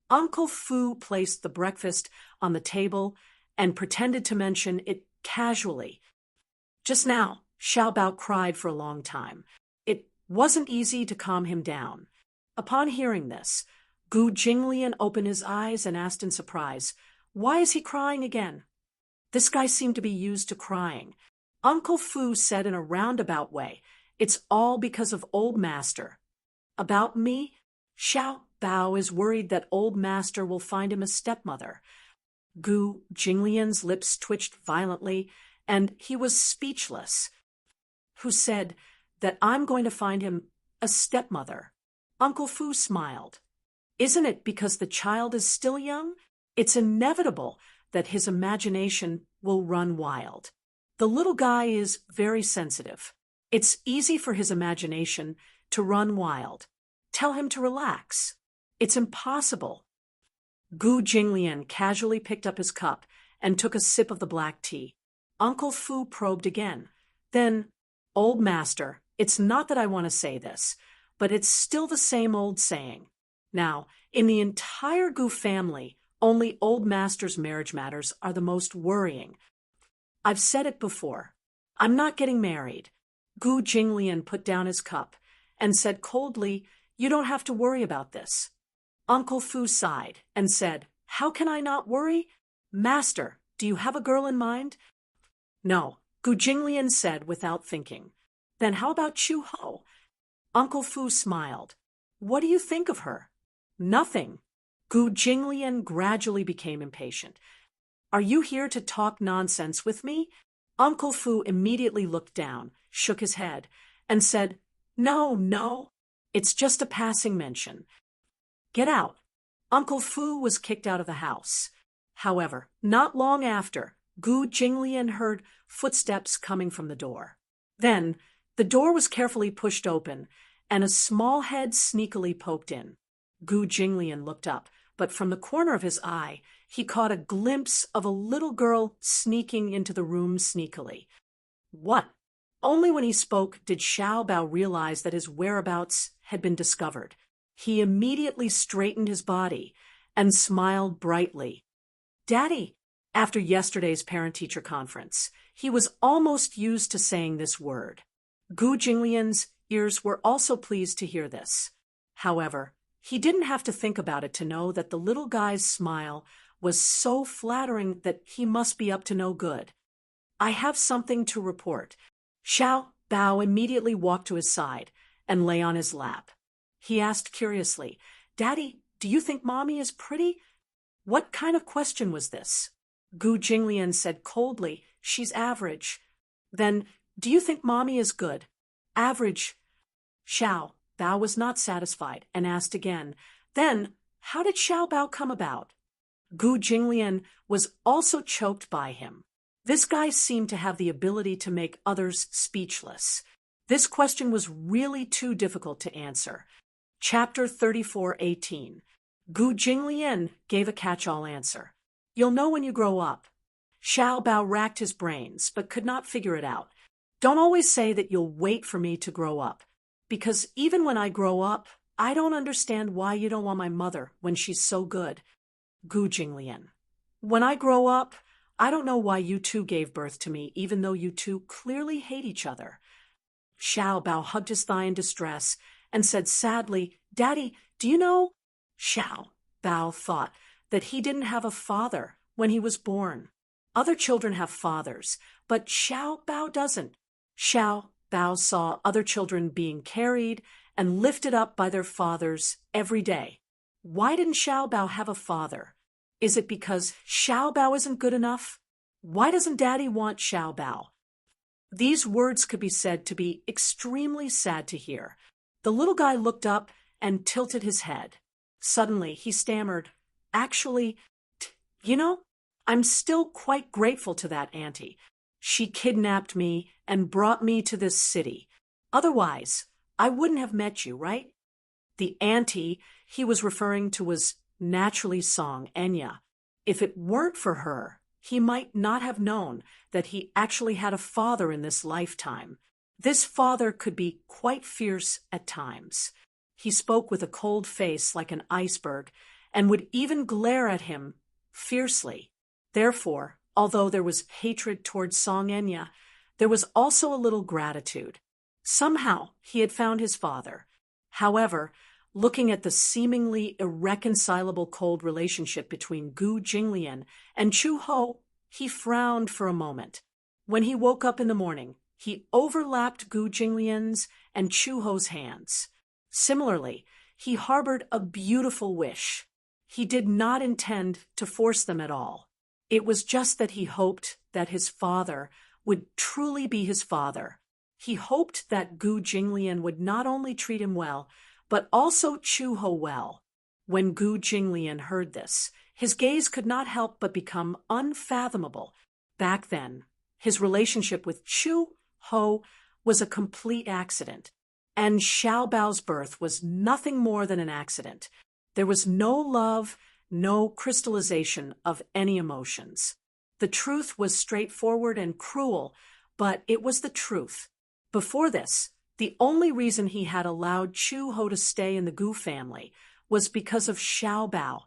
Uncle Fu placed the breakfast on the table and pretended to mention it casually. Just now, Xiao Bao cried for a long time. It wasn't easy to calm him down. Upon hearing this, Gu Jinglian opened his eyes and asked in surprise, "Why is he crying again?" This guy seemed to be used to crying. Uncle Fu said in a roundabout way, "It's all because of Old Master." About me? Xiao Bao is worried that Old Master will find him a stepmother. Gu Jinglian's lips twitched violently, and he was speechless. Who said that I'm going to find him a stepmother? Uncle Fu smiled. Isn't it because the child is still young? It's inevitable that his imagination will run wild. The little guy is very sensitive. It's easy for his imagination to run wild. Tell him to relax. It's impossible. Gu Jinglian casually picked up his cup and took a sip of the black tea. Uncle Fu probed again. Then, Old Master, it's not that I want to say this, but it's still the same old saying. Now, in the entire Gu family, only Old Master's marriage matters are the most worrying. I've said it before. I'm not getting married. Gu Jinglian put down his cup and said coldly, "You don't have to worry about this." Uncle Fu sighed and said, "How can I not worry? Master, do you have a girl in mind?" "No," Gu Jinglian said without thinking. "Then how about Chu Ho?" Uncle Fu smiled. "What do you think of her?" "Nothing." Gu Jinglian gradually became impatient. "Are you here to talk nonsense with me?" Uncle Fu immediately looked down, shook his head, and said, No, it's just a passing mention. Get out." Uncle Fu was kicked out of the house. However, not long after, Gu Jinglian heard footsteps coming from the door. Then, the door was carefully pushed open, and a small head sneakily poked in. Gu Jinglian looked up, but from the corner of his eye, he caught a glimpse of a little girl sneaking into the room sneakily. What? Only when he spoke did Xiao Bao realize that his whereabouts had been discovered. He immediately straightened his body and smiled brightly. "Daddy," after yesterday's parent-teacher conference, he was almost used to saying this word. Gu Jinglian's ears were also pleased to hear this. However, he didn't have to think about it to know that the little guy's smile was so flattering that he must be up to no good. "I have something to report." Xiao Bao immediately walked to his side and lay on his lap. He asked curiously, "Daddy, do you think Mommy is pretty?" What kind of question was this? Gu Jinglian said coldly, "She's average." Then, "Do you think Mommy is good?" "Average." Xiao Bao was not satisfied and asked again, "Then, how did Xiao Bao come about?" Gu Jinglian was also choked by him. This guy seemed to have the ability to make others speechless. This question was really too difficult to answer. Chapter 34:18. Gu Jinglian gave a catch-all answer. "You'll know when you grow up." Xiao Bao racked his brains, but could not figure it out. "Don't always say that you'll wait for me to grow up, because even when I grow up, I don't understand why you don't want my mother when she's so good." Gu Jinglian. When I grow up, I don't know why you two gave birth to me, even though you two clearly hate each other. Xiao Bao hugged his thigh in distress and said sadly, Daddy, do you know? Xiao Bao thought that he didn't have a father when he was born. Other children have fathers, but Xiao Bao doesn't. Xiao Bao saw other children being carried and lifted up by their fathers every day. Why didn't Xiao Bao have a father? Is it because Xiao Bao isn't good enough? Why doesn't Daddy want Xiao Bao? These words could be said to be extremely sad to hear. The little guy looked up and tilted his head. Suddenly, he stammered, Actually, I'm still quite grateful to that auntie. She kidnapped me and brought me to this city. Otherwise, I wouldn't have met you, right? The auntie he was referring to was naturally Song Enya. If it weren't for her, he might not have known that he actually had a father in this lifetime. This father could be quite fierce at times. He spoke with a cold face like an iceberg and would even glare at him fiercely. Therefore, although there was hatred towards Song Enya, there was also a little gratitude. Somehow he had found his father. However, looking at the seemingly irreconcilable cold relationship between Gu Jinglian and Chu Ho, he frowned for a moment. When he woke up in the morning, he overlapped Gu Jinglian's and Chu Ho's hands. Similarly, he harbored a beautiful wish. He did not intend to force them at all. It was just that he hoped that his father would truly be his father. He hoped that Gu Jinglian would not only treat him well, but also Chu Ho well. When Gu Jinglian heard this, his gaze could not help but become unfathomable. Back then, his relationship with Chu Ho was a complete accident, and Xiao Bao's birth was nothing more than an accident. There was no love, no crystallization of any emotions. The truth was straightforward and cruel, but it was the truth. Before this, the only reason he had allowed Chu Ho to stay in the Gu family was because of Xiao Bao.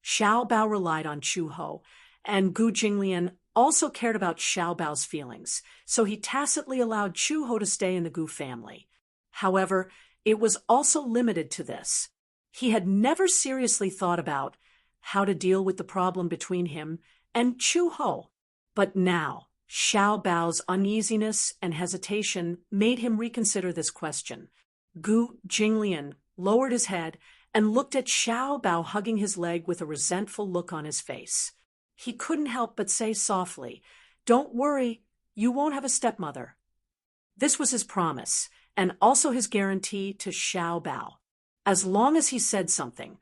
Xiao Bao relied on Chu Ho, and Gu Jinglian also cared about Xiao Bao's feelings, so he tacitly allowed Chu Ho to stay in the Gu family. However, it was also limited to this. He had never seriously thought about how to deal with the problem between him and Chu Ho. But now, Xiao Bao's uneasiness and hesitation made him reconsider this question. Gu Jinglian lowered his head and looked at Xiao Bao hugging his leg with a resentful look on his face. He couldn't help but say softly, Don't worry, you won't have a stepmother. This was his promise, and also his guarantee to Xiao Bao. As long as he said something,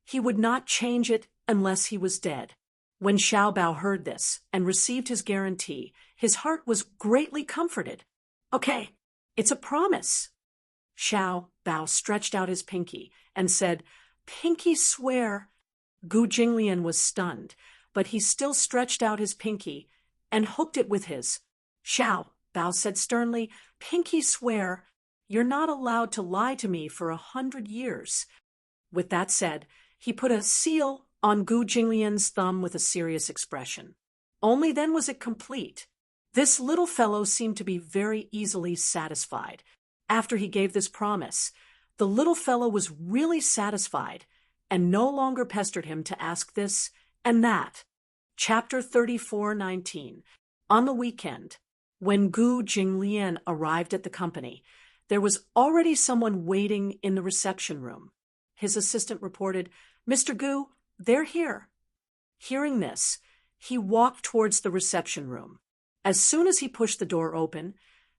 he would not change it unless he was dead. When Xiao Bao heard this and received his guarantee, his heart was greatly comforted. Okay, it's a promise. Xiao Bao stretched out his pinky and said, Pinky swear. Gu Jinglian was stunned, but he still stretched out his pinky and hooked it with his. Xiao Bao said sternly, Pinky swear. You're not allowed to lie to me for 100 years. With that said, he put a seal on Gu Jinglian's thumb with a serious expression. Only then was it complete. This little fellow seemed to be very easily satisfied. After he gave this promise, the little fellow was really satisfied and no longer pestered him to ask this and that. Chapter 34:19. On the weekend, when Gu Jinglian arrived at the company, there was already someone waiting in the reception room. His assistant reported, Mr. Gu, they're here. Hearing this, he walked towards the reception room. As soon as he pushed the door open,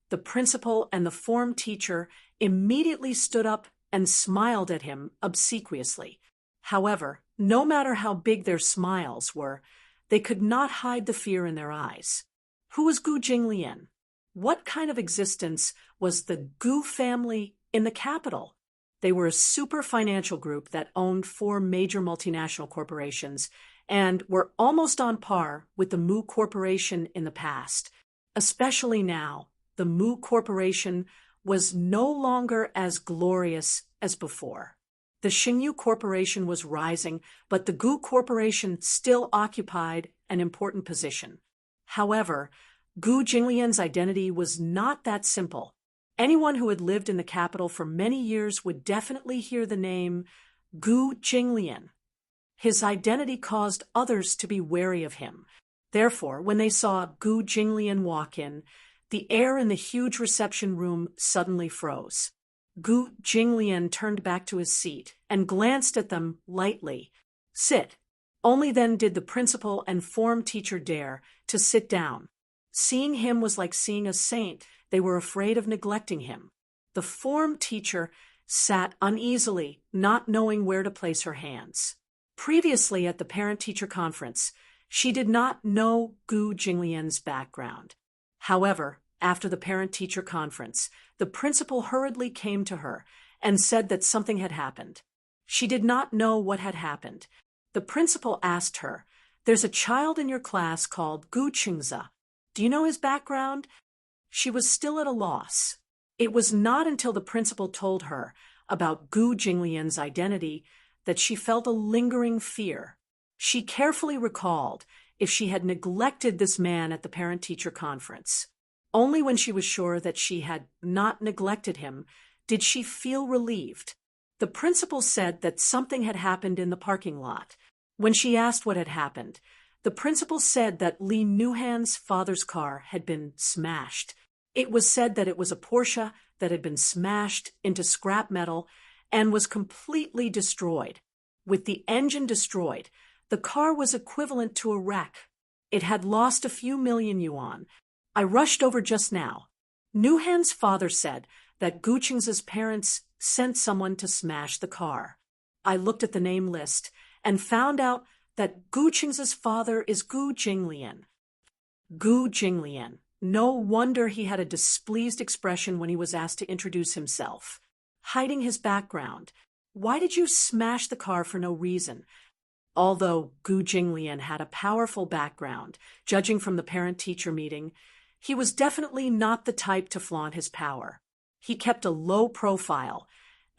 the principal and the form teacher immediately stood up and smiled at him obsequiously. However, no matter how big their smiles were, they could not hide the fear in their eyes. Who was Gu Jinglian? What kind of existence was the Gu family in the capital? They were a super financial group that owned 4 major multinational corporations and were almost on par with the Mu Corporation in the past. Especially now, the Mu Corporation was no longer as glorious as before. The Xingyu Corporation was rising, but the Gu Corporation still occupied an important position. However, Gu Jinglian's identity was not that simple. Anyone who had lived in the capital for many years would definitely hear the name Gu Jinglian. His identity caused others to be wary of him. Therefore, when they saw Gu Jinglian walk in, the air in the huge reception room suddenly froze. Gu Jinglian turned back to his seat and glanced at them lightly. "Sit." Only then did the principal and form teacher dare to sit down. Seeing him was like seeing a saint. They were afraid of neglecting him. The form teacher sat uneasily, not knowing where to place her hands. Previously at the parent-teacher conference, she did not know Gu Jinglian's background. However, after the parent-teacher conference, the principal hurriedly came to her and said that something had happened. She did not know what had happened. The principal asked her, "There's a child in your class called Gu Qingze. Do you know his background?" She was still at a loss. It was not until the principal told her about Gu Jinglian's identity that she felt a lingering fear. She carefully recalled if she had neglected this man at the parent-teacher conference. Only when she was sure that she had not neglected him did she feel relieved. The principal said that something had happened in the parking lot. When she asked what had happened, the principal said that Li Nuhan's father's car had been smashed. It was said that it was a Porsche that had been smashed into scrap metal and was completely destroyed. With the engine destroyed, the car was equivalent to a wreck. It had lost a few million yuan. I rushed over just now. Nuhan's father said that Gu Qingze's parents sent someone to smash the car. I looked at the name list and found out that Gu Qingze's father is Gu Jinglian. Gu Jinglian. No wonder he had a displeased expression when he was asked to introduce himself. Hiding his background. Why did you smash the car for no reason? Although Gu Jinglian had a powerful background, judging from the parent-teacher meeting, he was definitely not the type to flaunt his power. He kept a low profile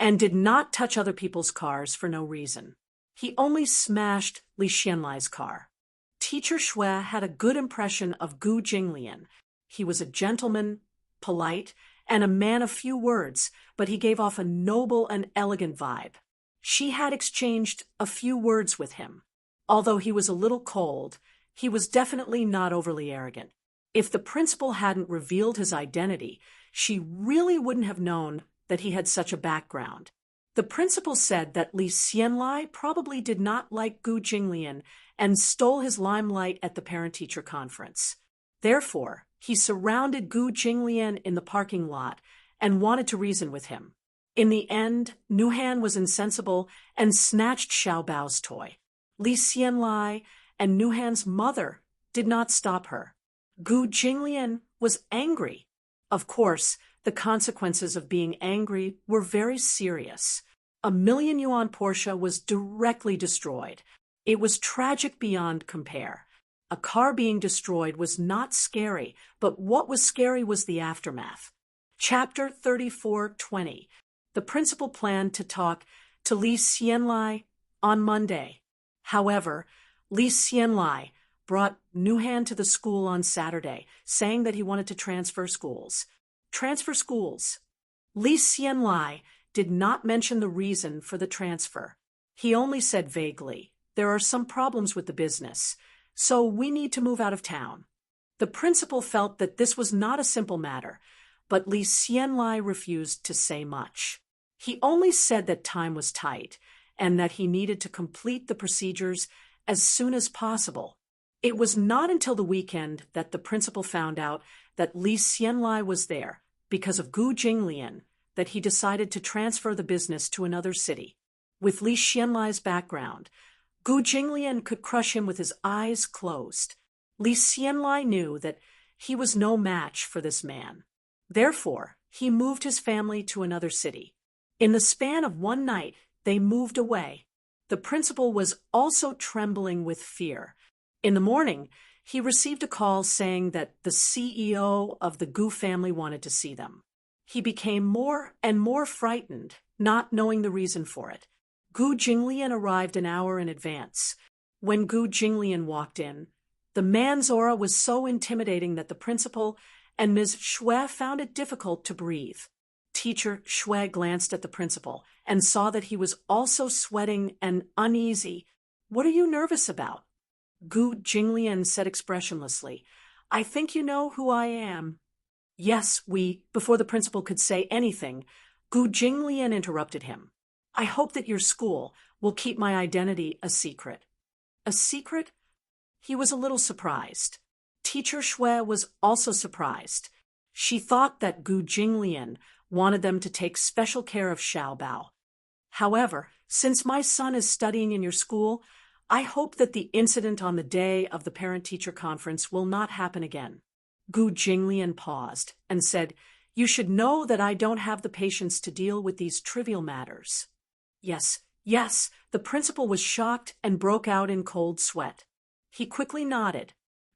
and did not touch other people's cars for no reason. He only smashed Li Xianlai's car. Teacher Xue had a good impression of Gu Jinglian. He was a gentleman, polite, and a man of few words, but he gave off a noble and elegant vibe. She had exchanged a few words with him. Although he was a little cold, he was definitely not overly arrogant. If the principal hadn't revealed his identity, she really wouldn't have known that he had such a background. The principal said that Li Xianlai probably did not like Gu Jinglian and stole his limelight at the parent-teacher conference. Therefore, he surrounded Gu Jinglian in the parking lot and wanted to reason with him. In the end, Nuhan was insensible and snatched Xiaobao's toy. Li Xianlai and Nuhan's mother did not stop her. Gu Jinglian was angry. Of course, the consequences of being angry were very serious. A million-yuan Porsche was directly destroyed. It was tragic beyond compare. A car being destroyed was not scary, but what was scary was the aftermath. Chapter 34:20. The principal planned to talk to Li Xianlai on Monday. However, Li Xianlai brought Nuhan to the school on Saturday, saying that he wanted to transfer schools. Transfer schools. Li Xianlai did not mention the reason for the transfer. He only said vaguely, "There are some problems with the business, so we need to move out of town." The principal felt that this was not a simple matter, but Li Xianlai refused to say much. He only said that time was tight and that he needed to complete the procedures as soon as possible. It was not until the weekend that the principal found out that Li Xianlai was there because of Gu Jinglian that he decided to transfer the business to another city. With Li Xianlai's background, Gu Jinglian could crush him with his eyes closed. Li Xianlai knew that he was no match for this man. Therefore, he moved his family to another city. In the span of one night, they moved away. The principal was also trembling with fear. In the morning, he received a call saying that the CEO of the Gu family wanted to see them. He became more and more frightened, not knowing the reason for it. Gu Jinglian arrived an hour in advance. When Gu Jinglian walked in, the man's aura was so intimidating that the principal and Ms. Xue found it difficult to breathe. Teacher Xue glanced at the principal and saw that he was also sweating and uneasy. "What are you nervous about?" Gu Jinglian said expressionlessly. "I think you know who I am." "Yes, before the principal could say anything, Gu Jinglian interrupted him. "I hope that your school will keep my identity a secret." "A secret?" He was a little surprised. Teacher Xue was also surprised. She thought that Gu Jinglian wanted them to take special care of Xiaobao. "However, since my son is studying in your school, I hope that the incident on the day of the parent-teacher conference will not happen again." Gu Jinglian paused and said, "You should know that I don't have the patience to deal with these trivial matters." Yes, the principal was shocked and broke out in cold sweat. He quickly nodded.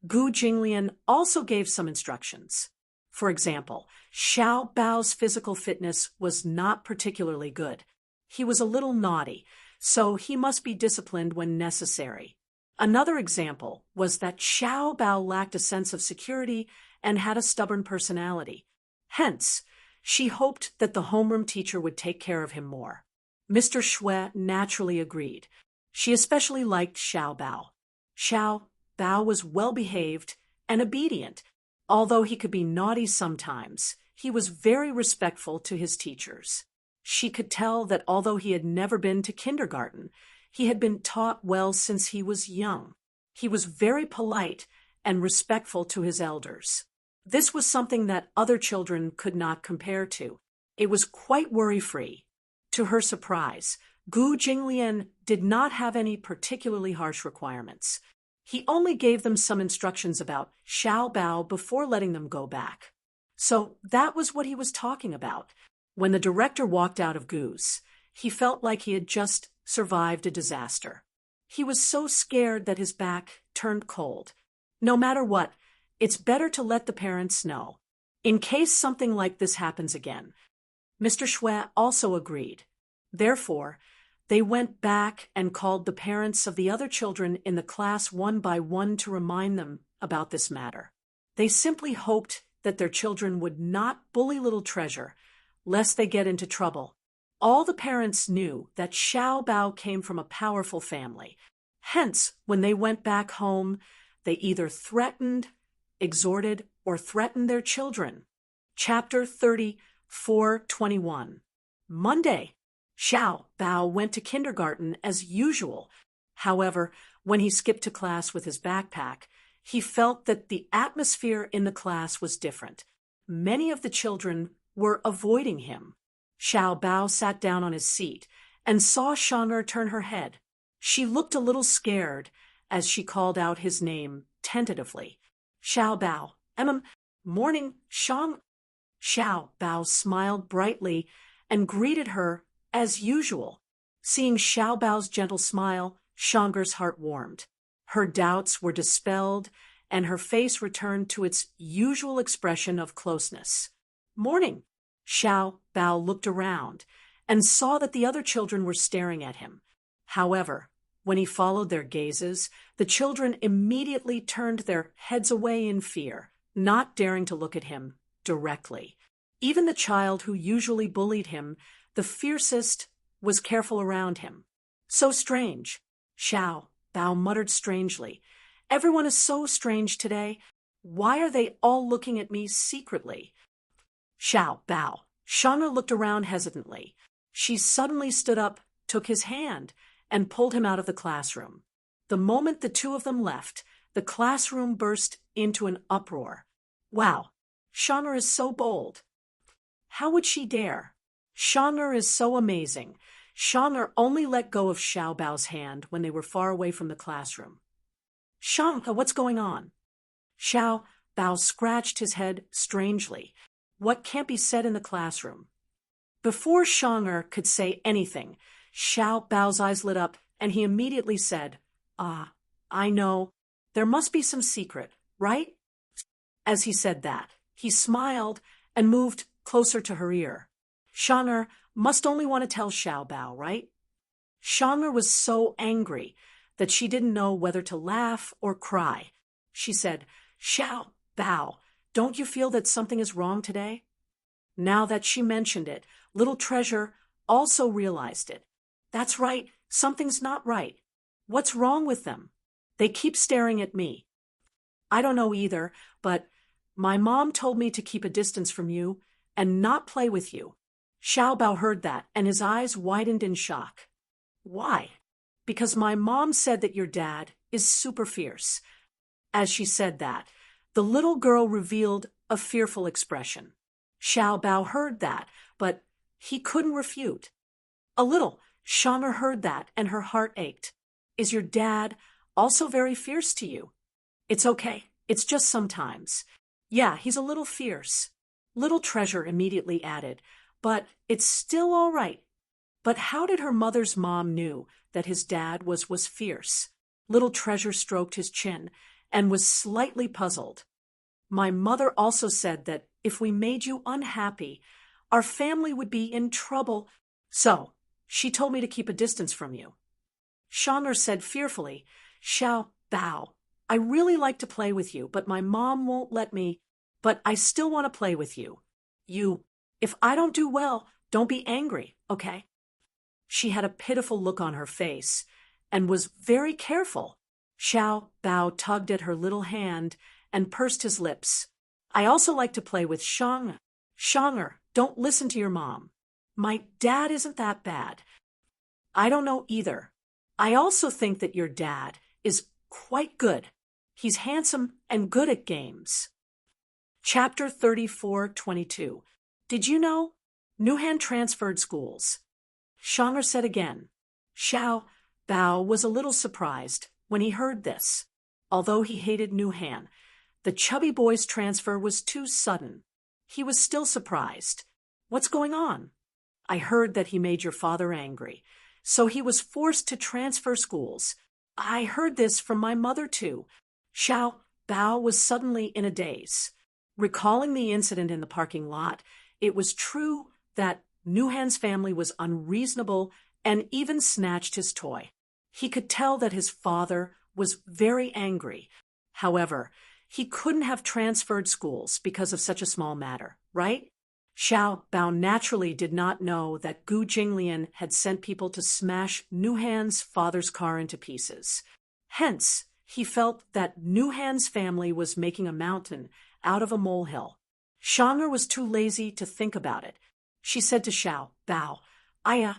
Gu Jinglian also gave some instructions. For example, Xiao Bao's physical fitness was not particularly good. He was a little naughty, so he must be disciplined when necessary. Another example was that Xiao Bao lacked a sense of security and had a stubborn personality. Hence, she hoped that the homeroom teacher would take care of him more. Mr. Xue naturally agreed. She especially liked Xiao Bao. Xiao Bao was well-behaved and obedient. Although he could be naughty sometimes, he was very respectful to his teachers. She could tell that although he had never been to kindergarten, he had been taught well since he was young. He was very polite and respectful to his elders. This was something that other children could not compare to. It was quite worry-free. To her surprise, Gu Jinglian did not have any particularly harsh requirements. He only gave them some instructions about Xiao Bao before letting them go back. So that was what he was talking about. When the director walked out of Gu's, he felt like he had just survived a disaster. He was so scared that his back turned cold. No matter what, it's better to let the parents know, in case something like this happens again. Mr. Xue also agreed. Therefore, they went back and called the parents of the other children in the class one by one to remind them about this matter. They simply hoped that their children would not bully little Treasure, lest they get into trouble. All the parents knew that Xiao Bao came from a powerful family. Hence, when they went back home, they either threatened, exhorted, or threatened their children. Chapter 34:21. Monday. Xiao Bao went to kindergarten as usual. However, when he skipped to class with his backpack, he felt that the atmosphere in the class was different. Many of the children were avoiding him. Xiao Bao sat down on his seat and saw Shang'er turn her head. She looked a little scared as she called out his name tentatively. "Xiao Bao, morning, Shang." Xiao Bao smiled brightly and greeted her as usual. Seeing Xiao Bao's gentle smile, Shang'er's heart warmed. Her doubts were dispelled, and her face returned to its usual expression of closeness. "Morning." Xiao Bao looked around and saw that the other children were staring at him. However, when he followed their gazes, the children immediately turned their heads away in fear, not daring to look at him directly. Even the child who usually bullied him, the fiercest, was careful around him. "So strange," Xiao Bao muttered strangely. "Everyone is so strange today. Why are they all looking at me secretly?" Xiao Bao. Shang'er looked around hesitantly. She suddenly stood up, took his hand, and pulled him out of the classroom. The moment the two of them left, the classroom burst into an uproar. "Wow, Shang'er is so bold. How would she dare? Shang'er is so amazing." Shang'er only let go of Xiao Bao's hand when they were far away from the classroom. "Shang'er, what's going on?" Xiao Bao scratched his head strangely. What can't be said in the classroom? Before Shang'er could say anything, Xiao Bao's eyes lit up, and he immediately said, I know. There must be some secret, right?" As he said that, he smiled and moved closer to her ear. "Shang'er must only want to tell Xiao Bao, right?" Shang'er was so angry that she didn't know whether to laugh or cry. She said, "Xiao Bao, don't you feel that something is wrong today?" Now that she mentioned it, Little Treasure also realized it. That's right, something's not right. What's wrong with them? They keep staring at me. I don't know either, but my mom told me to keep a distance from you and not play with you. Xiao Bao heard that, and his eyes widened in shock. Why? Because my mom said that your dad is super fierce. As she said that, the little girl revealed a fearful expression. Xiao Bao heard that, but he couldn't refute. A little. Shang'er heard that, and her heart ached. Is your dad also very fierce to you? It's okay. It's just sometimes. Yeah, he's a little fierce. Little Treasure immediately added, but it's still all right. But how did her mother's mom knew that his dad was fierce? Little Treasure stroked his chin and was slightly puzzled. My mother also said that if we made you unhappy, our family would be in trouble. So, she told me to keep a distance from you. Shang'er said fearfully, Xiao Bao, I really like to play with you, but my mom won't let me. But I still want to play with you. If I don't do well, don't be angry, okay? She had a pitiful look on her face and was very careful. Xiao Bao tugged at her little hand and pursed his lips. I also like to play with Shang'er. Shang'er, don't listen to your mom. My dad isn't that bad. I don't know either. I also think that your dad is quite good. He's handsome and good at games. Chapter 34:22. Did you know? Nuhan transferred schools. Shang'er said again. Xiao Bao was a little surprised when he heard this. Although he hated Nuhan, the chubby boy's transfer was too sudden. He was still surprised. What's going on? I heard that he made your father angry, so he was forced to transfer schools. I heard this from my mother too. Xiao Bao was suddenly in a daze. Recalling the incident in the parking lot, it was true that Nuhan's family was unreasonable and even snatched his toy. He could tell that his father was very angry. However, he couldn't have transferred schools because of such a small matter, right? Xiao Bao naturally did not know that Gu Jinglian had sent people to smash Nuhan's father's car into pieces. Hence, he felt that Nuhan's family was making a mountain out of a molehill. Shang'er was too lazy to think about it. She said to Xiao Bao, I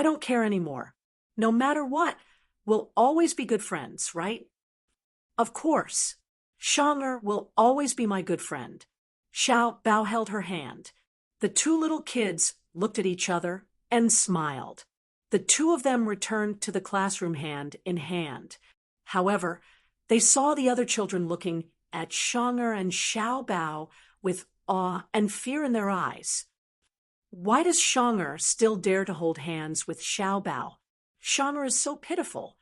don't care anymore. No matter what, we'll always be good friends, right? Of course. Shang'er will always be my good friend. Xiao Bao held her hand. The two little kids looked at each other and smiled. The two of them returned to the classroom hand in hand. However, they saw the other children looking at Shang'er and Xiao Bao with awe and fear in their eyes. Why does Shang'er still dare to hold hands with Xiao Bao? Shang'er is so pitiful.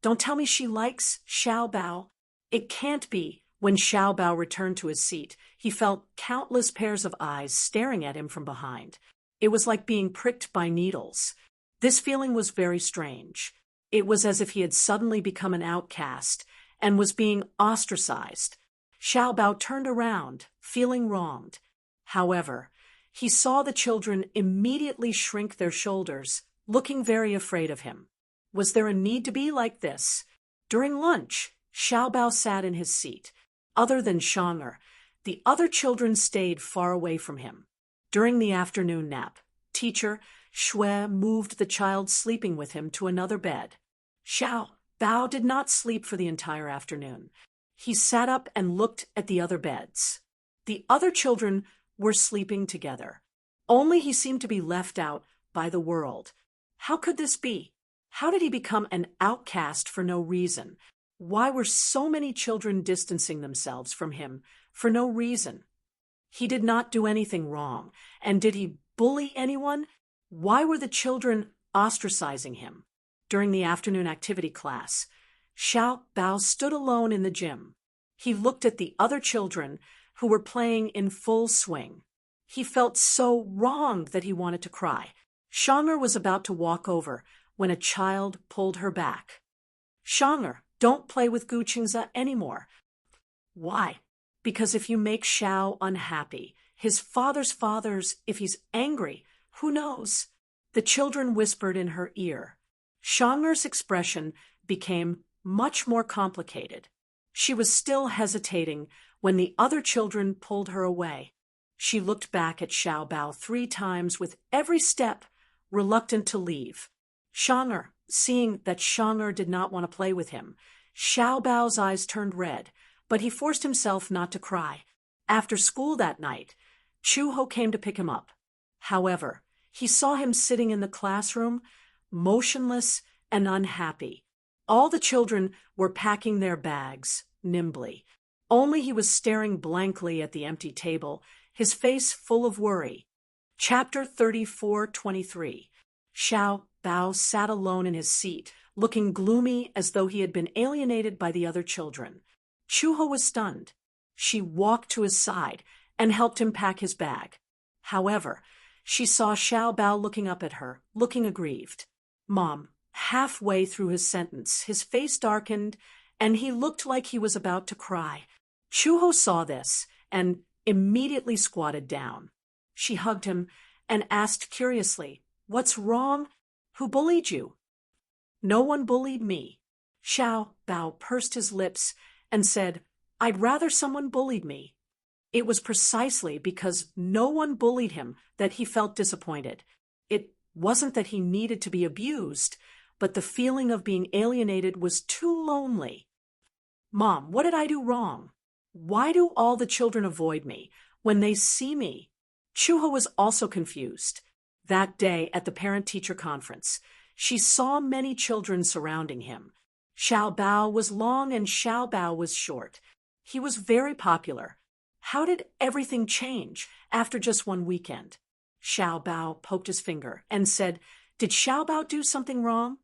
Don't tell me she likes Xiao Bao. It can't be. When Xiao Bao returned to his seat, he felt countless pairs of eyes staring at him from behind. It was like being pricked by needles. This feeling was very strange. It was as if he had suddenly become an outcast and was being ostracized. Xiao Bao turned around, feeling wronged. However, he saw the children immediately shrink their shoulders, looking very afraid of him. Was there a need to be like this? During lunch, Xiao Bao sat in his seat. Other than Shang'er, the other children stayed far away from him. During the afternoon nap, teacher Shui moved the child sleeping with him to another bed. Xiao Bao did not sleep for the entire afternoon. He sat up and looked at the other beds. The other children were sleeping together. Only he seemed to be left out by the world. How could this be? How did he become an outcast for no reason? Why were so many children distancing themselves from him for no reason? He did not do anything wrong. And did he bully anyone? Why were the children ostracizing him? During the afternoon activity class, Xiao Bao stood alone in the gym. He looked at the other children who were playing in full swing. He felt so wronged that he wanted to cry. Shang'er was about to walk over when a child pulled her back. Shanger, don't play with Guqingza anymore. Why? Because if you make Xiao unhappy, his father's, if he's angry, who knows? The children whispered in her ear. Shanger's expression became much more complicated. She was still hesitating when the other children pulled her away. She looked back at Xiao Bao 3 times with every step, reluctant to leave. Shanger, seeing that Shanger did not want to play with him, Xiao Bao's eyes turned red, but he forced himself not to cry. After school that night, Chu Ho came to pick him up. However, he saw him sitting in the classroom, motionless and unhappy. All the children were packing their bags, nimbly. Only he was staring blankly at the empty table, his face full of worry. Chapter 34:23. Xiao Bao sat alone in his seat, looking gloomy as though he had been alienated by the other children. Chu Ho was stunned. She walked to his side and helped him pack his bag. However, she saw Xiao Bao looking up at her, looking aggrieved. Mom, halfway through his sentence, his face darkened, and he looked like he was about to cry. Chu Ho saw this and immediately squatted down. She hugged him and asked curiously, "What's wrong? Who bullied you?" "No one bullied me." Xiao Bao pursed his lips and said, "I'd rather someone bullied me." It was precisely because no one bullied him that he felt disappointed. It wasn't that he needed to be abused, but the feeling of being alienated was too lonely. "Mom, what did I do wrong? Why do all the children avoid me when they see me?" Chu Ho was also confused. That day at the parent-teacher conference, she saw many children surrounding him. Xiao Bao was long and Xiao Bao was short. He was very popular. How did everything change after just one weekend? Xiao Bao poked his finger and said, "Did Xiao Bao do something wrong?"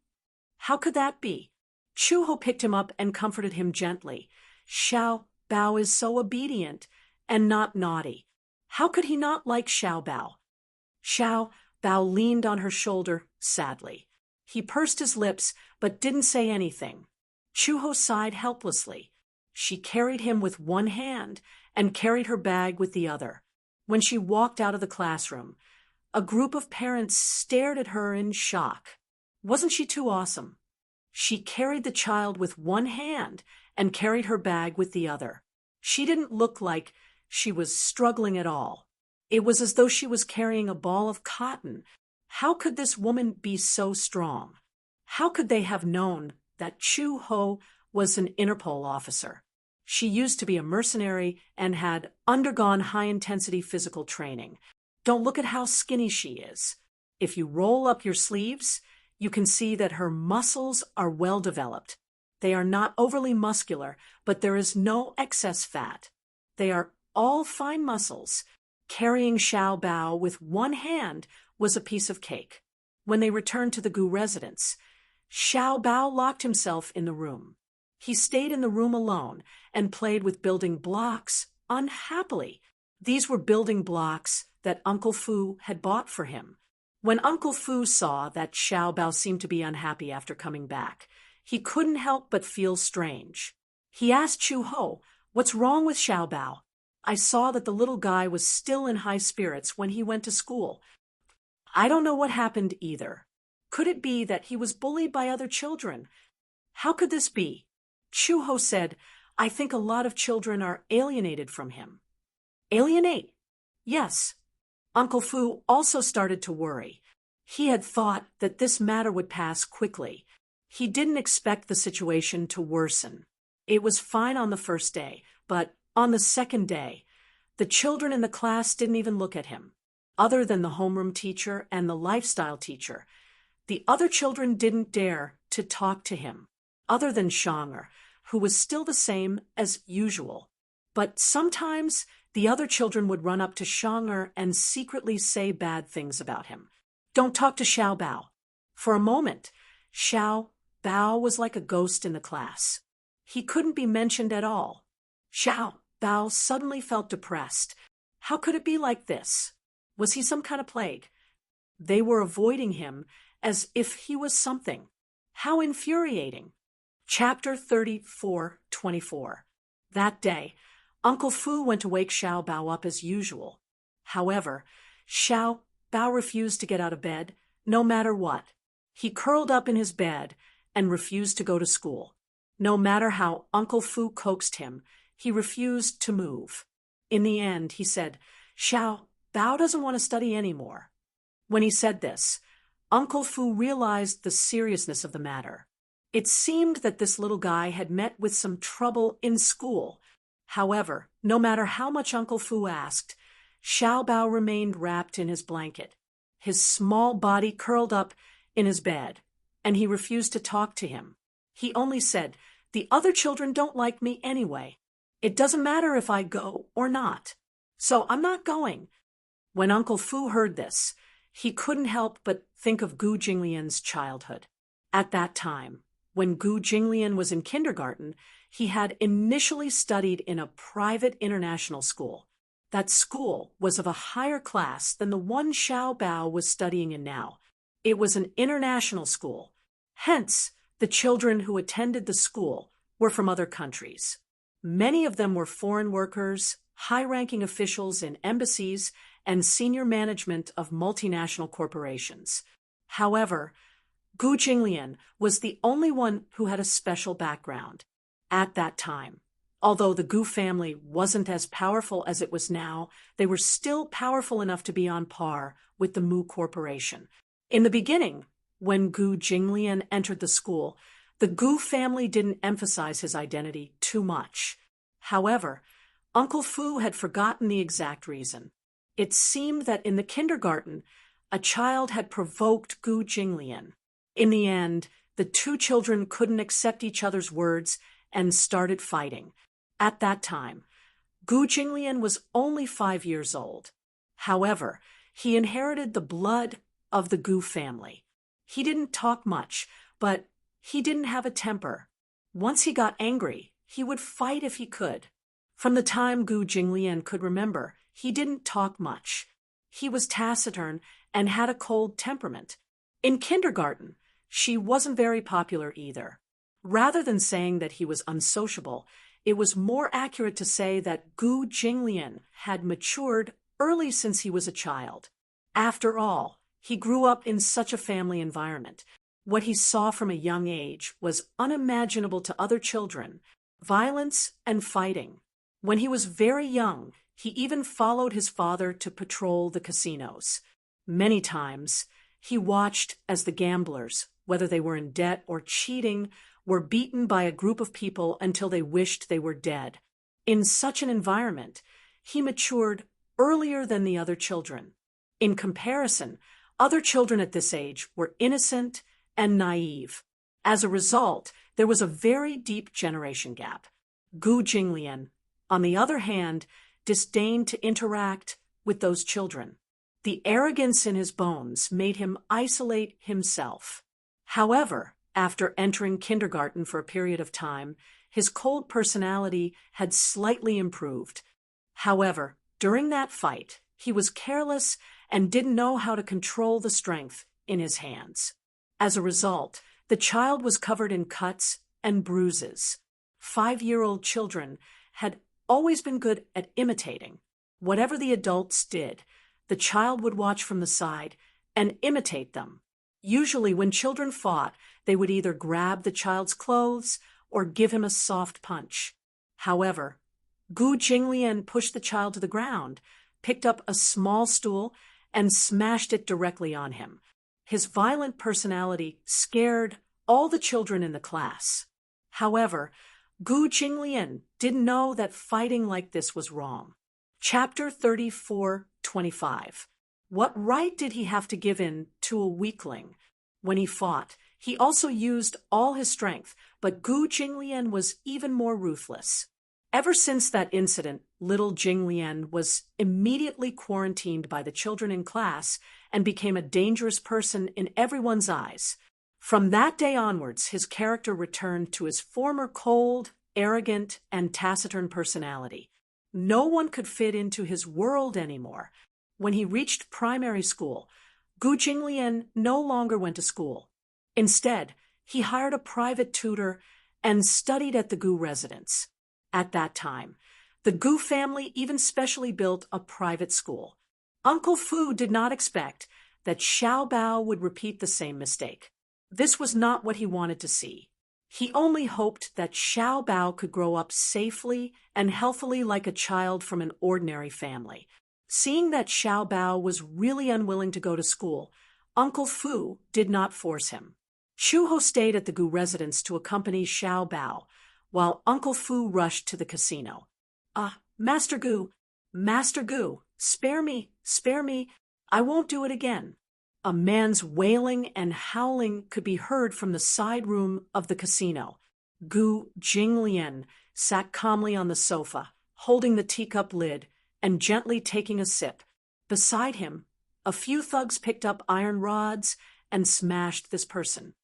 "How could that be?" Chu Ho picked him up and comforted him gently. "Xiao Bao is so obedient and not naughty. How could he not like Xiao Bao?" Xiao Bao leaned on her shoulder sadly. He pursed his lips but didn't say anything. Chu Ho sighed helplessly. She carried him with one hand and carried her bag with the other. When she walked out of the classroom, a group of parents stared at her in shock. Wasn't she too awesome? She carried the child with one hand and carried her bag with the other. She didn't look like she was struggling at all. It was as though she was carrying a ball of cotton. How could this woman be so strong? How could they have known that Chu Ho was an Interpol officer? She used to be a mercenary and had undergone high-intensity physical training. Don't look at how skinny she is. If you roll up your sleeves, you can see that her muscles are well developed. They are not overly muscular, but there is no excess fat. They are all fine muscles. Carrying Xiao Bao with one hand was a piece of cake. When they returned to the Gu residence, Xiao Bao locked himself in the room. He stayed in the room alone and played with building blocks unhappily. These were building blocks that Uncle Fu had bought for him. When Uncle Fu saw that Xiao Bao seemed to be unhappy after coming back, he couldn't help but feel strange. He asked Chu Ho, "What's wrong with Xiao Bao? I saw that the little guy was still in high spirits when he went to school." "I don't know what happened either. Could it be that he was bullied by other children? How could this be?" Chu Ho said, "I think a lot of children are alienated from him." "Alienate?" "Yes." Uncle Fu also started to worry. He had thought that this matter would pass quickly. He didn't expect the situation to worsen. It was fine on the first day, but on the second day, the children in the class didn't even look at him. Other than the homeroom teacher and the lifestyle teacher, the other children didn't dare to talk to him, other than Shanger, who was still the same as usual. But sometimes the other children would run up to Shanger and secretly say bad things about him. "Don't talk to Xiao Bao." For a moment, Xiao Bao was like a ghost in the class. He couldn't be mentioned at all. Xiao Bao suddenly felt depressed. How could it be like this? Was he some kind of plague? They were avoiding him as if he was something. How infuriating. Chapter 34:24. That day, Uncle Fu went to wake Xiao Bao up as usual. However, Xiao Bao refused to get out of bed, no matter what. He curled up in his bed and refused to go to school. No matter how Uncle Fu coaxed him, he refused to move. In the end, he said, "Xiao Bao doesn't want to study anymore." When he said this, Uncle Fu realized the seriousness of the matter. It seemed that this little guy had met with some trouble in school. However, no matter how much Uncle Fu asked, Xiao Bao remained wrapped in his blanket, his small body curled up in his bed, and he refused to talk to him. He only said, "The other children don't like me anyway. It doesn't matter if I go or not. So I'm not going." When Uncle Fu heard this, he couldn't help but think of Gu Jinglian's childhood. At that time, when Gu Jinglian was in kindergarten, he had initially studied in a private international school. That school was of a higher class than the one Xiao Bao was studying in now. It was an international school. Hence, the children who attended the school were from other countries. Many of them were foreign workers, high-ranking officials in embassies, and senior management of multinational corporations. However, Gu Jinglian was the only one who had a special background. At that time, although the Gu family wasn't as powerful as it was now, they were still powerful enough to be on par with the Mu Corporation. In the beginning, when Gu Jinglian entered the school, the Gu family didn't emphasize his identity too much. However, Uncle Fu had forgotten the exact reason. It seemed that in the kindergarten, a child had provoked Gu Jinglian. In the end, the two children couldn't accept each other's words and started fighting. At that time, Gu Jinglian was only 5 years old. However, he inherited the blood of the Gu family. He didn't talk much, but he didn't have a temper. Once he got angry, he would fight if he could. From the time Gu Jinglian could remember, he didn't talk much. He was taciturn and had a cold temperament. In kindergarten, she wasn't very popular either. Rather than saying that he was unsociable, it was more accurate to say that Gu Jinglian had matured early since he was a child. After all, he grew up in such a family environment. What he saw from a young age was unimaginable to other children: violence and fighting. When he was very young, he even followed his father to patrol the casinos. Many times, he watched as the gamblers, whether they were in debt or cheating, were beaten by a group of people until they wished they were dead. In such an environment, he matured earlier than the other children. In comparison, other children at this age were innocent and naive. As a result, there was a very deep generation gap. Gu Jinglian, on the other hand, disdained to interact with those children. The arrogance in his bones made him isolate himself. However, after entering kindergarten for a period of time, his cold personality had slightly improved. However, during that fight, he was careless and didn't know how to control the strength in his hands. As a result, the child was covered in cuts and bruises. 5-year-old children had always been good at imitating. Whatever the adults did, the child would watch from the side and imitate them. Usually when children fought, they would either grab the child's clothes or give him a soft punch. However, Gu Jinglian pushed the child to the ground, picked up a small stool, and smashed it directly on him. His violent personality scared all the children in the class. However, Gu Jinglian didn't know that fighting like this was wrong. Chapter 34:25. What right did he have to give in to a weakling? When he fought, he also used all his strength, but Gu Jinglian was even more ruthless. Ever since that incident, little Jinglian was immediately quarantined by the children in class and became a dangerous person in everyone's eyes. From that day onwards, his character returned to his former cold, arrogant, and taciturn personality. No one could fit into his world anymore. When he reached primary school, Gu Jinglian no longer went to school. Instead, he hired a private tutor and studied at the Gu residence. At that time, the Gu family even specially built a private school. Uncle Fu did not expect that Xiao Bao would repeat the same mistake. This was not what he wanted to see. He only hoped that Xiao Bao could grow up safely and healthily like a child from an ordinary family. Seeing that Xiao Bao was really unwilling to go to school, Uncle Fu did not force him. Shu Ho stayed at the Gu residence to accompany Xiao Bao, while Uncle Fu rushed to the casino. Master Gu, spare me, I won't do it again." A man's wailing and howling could be heard from the side room of the casino. Gu Jinglian sat calmly on the sofa, holding the teacup lid and gently taking a sip. Beside him, a few thugs picked up iron rods and smashed this person.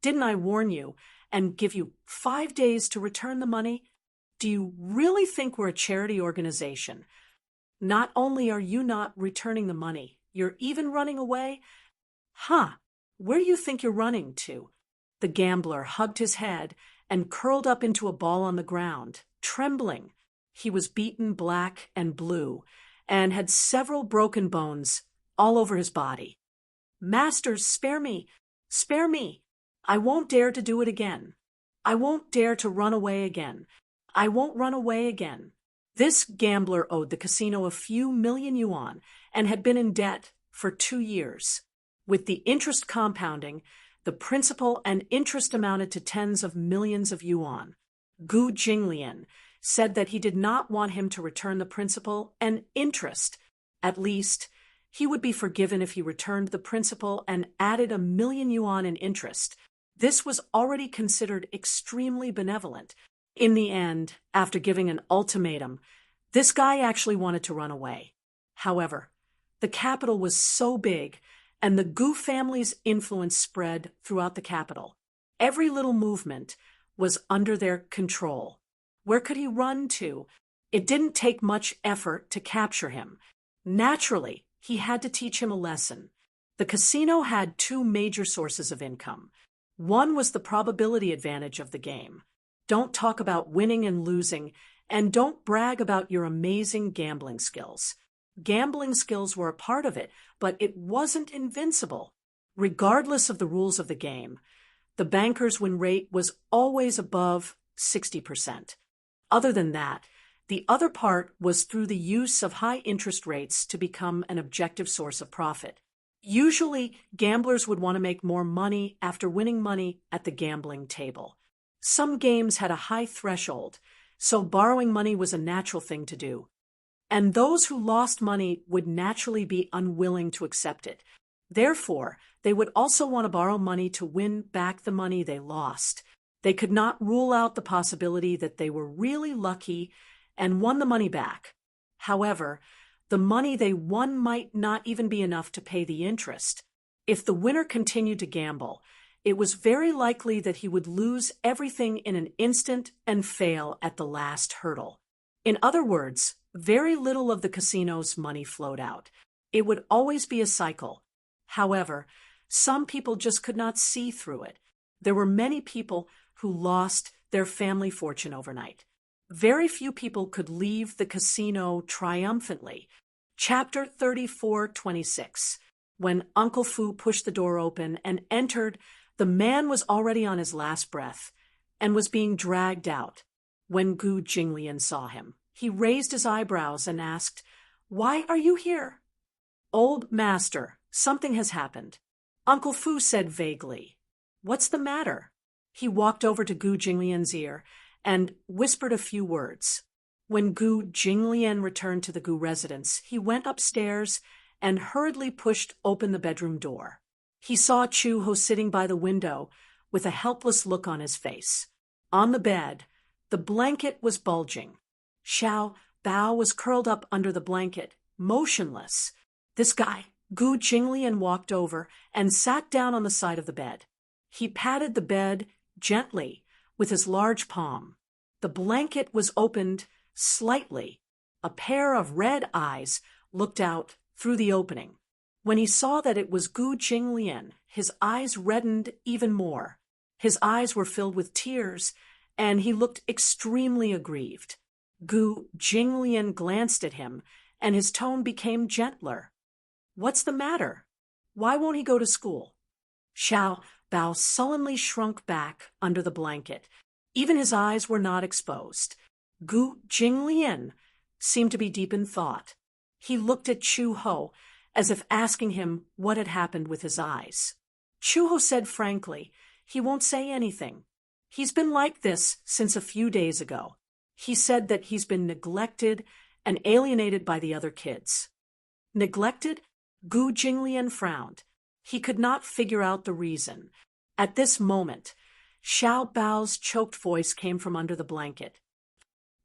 "Didn't I warn you and give you 5 days to return the money? Do you really think we're a charity organization? Not only are you not returning the money, you're even running away? Where do you think you're running to?" The gambler hugged his head and curled up into a ball on the ground, trembling. He was beaten black and blue and had several broken bones all over his body. "Masters, spare me! I won't dare to do it again. I won't dare to run away again. I won't run away again." This gambler owed the casino a few million yuan and had been in debt for 2 years. With the interest compounding, the principal and interest amounted to tens of millions of yuan. Gu Jinglian said that he did not want him to return the principal and interest. At least, he would be forgiven if he returned the principal and added 1 million yuan in interest. This was already considered extremely benevolent. In the end, after giving an ultimatum, this guy actually wanted to run away. However, the capital was so big, and the Gu family's influence spread throughout the capital. Every little movement was under their control. Where could he run to? It didn't take much effort to capture him. Naturally, he had to teach him a lesson. The casino had 2 major sources of income. One was the probability advantage of the game. Don't talk about winning and losing, and don't brag about your amazing gambling skills. Gambling skills were a part of it, but it wasn't invincible. Regardless of the rules of the game, the banker's win rate was always above 60%. Other than that, the other part was through the use of high interest rates to become an objective source of profit. Usually, gamblers would want to make more money after winning money at the gambling table. Some games had a high threshold, so borrowing money was a natural thing to do. And those who lost money would naturally be unwilling to accept it. Therefore, they would also want to borrow money to win back the money they lost. They could not rule out the possibility that they were really lucky and won the money back. However, the money they won might not even be enough to pay the interest. If the winner continued to gamble, it was very likely that he would lose everything in an instant and fail at the last hurdle. In other words, very little of the casino's money flowed out. It would always be a cycle. However, some people just could not see through it. There were many people who lost their family fortune overnight. Very few people could leave the casino triumphantly. Chapter 34:26. When Uncle Fu pushed the door open and entered, the man was already on his last breath and was being dragged out. When Gu Jinglian saw him, he raised his eyebrows and asked, "Why are you here?" "Old master, something has happened." Uncle Fu said vaguely, "What's the matter?" He walked over to Gu Jinglian's ear and whispered a few words. When Gu Jinglian returned to the Gu residence, he went upstairs and hurriedly pushed open the bedroom door. He saw Chu Ho sitting by the window with a helpless look on his face. On the bed, the blanket was bulging. Xiao Bao was curled up under the blanket, motionless. This guy, Gu Jinglian, walked over and sat down on the side of the bed. He patted the bed gently with his large palm. The blanket was opened slightly. A pair of red eyes looked out through the opening. When he saw that it was Gu Jinglian, his eyes reddened even more. His eyes were filled with tears, and he looked extremely aggrieved. Gu Jinglian glanced at him, and his tone became gentler. "What's the matter? Why won't he go to school?" Xiao Bao sullenly shrunk back under the blanket. Even his eyes were not exposed. Gu Jinglian seemed to be deep in thought. He looked at Chu Ho, as if asking him what had happened with his eyes. Chu Ho said frankly, he won't say anything. He's been like this since a few days ago. He said that he's been neglected and alienated by the other kids. Neglected? Gu Jinglian frowned. He could not figure out the reason. At this moment, Xiao Bao's choked voice came from under the blanket.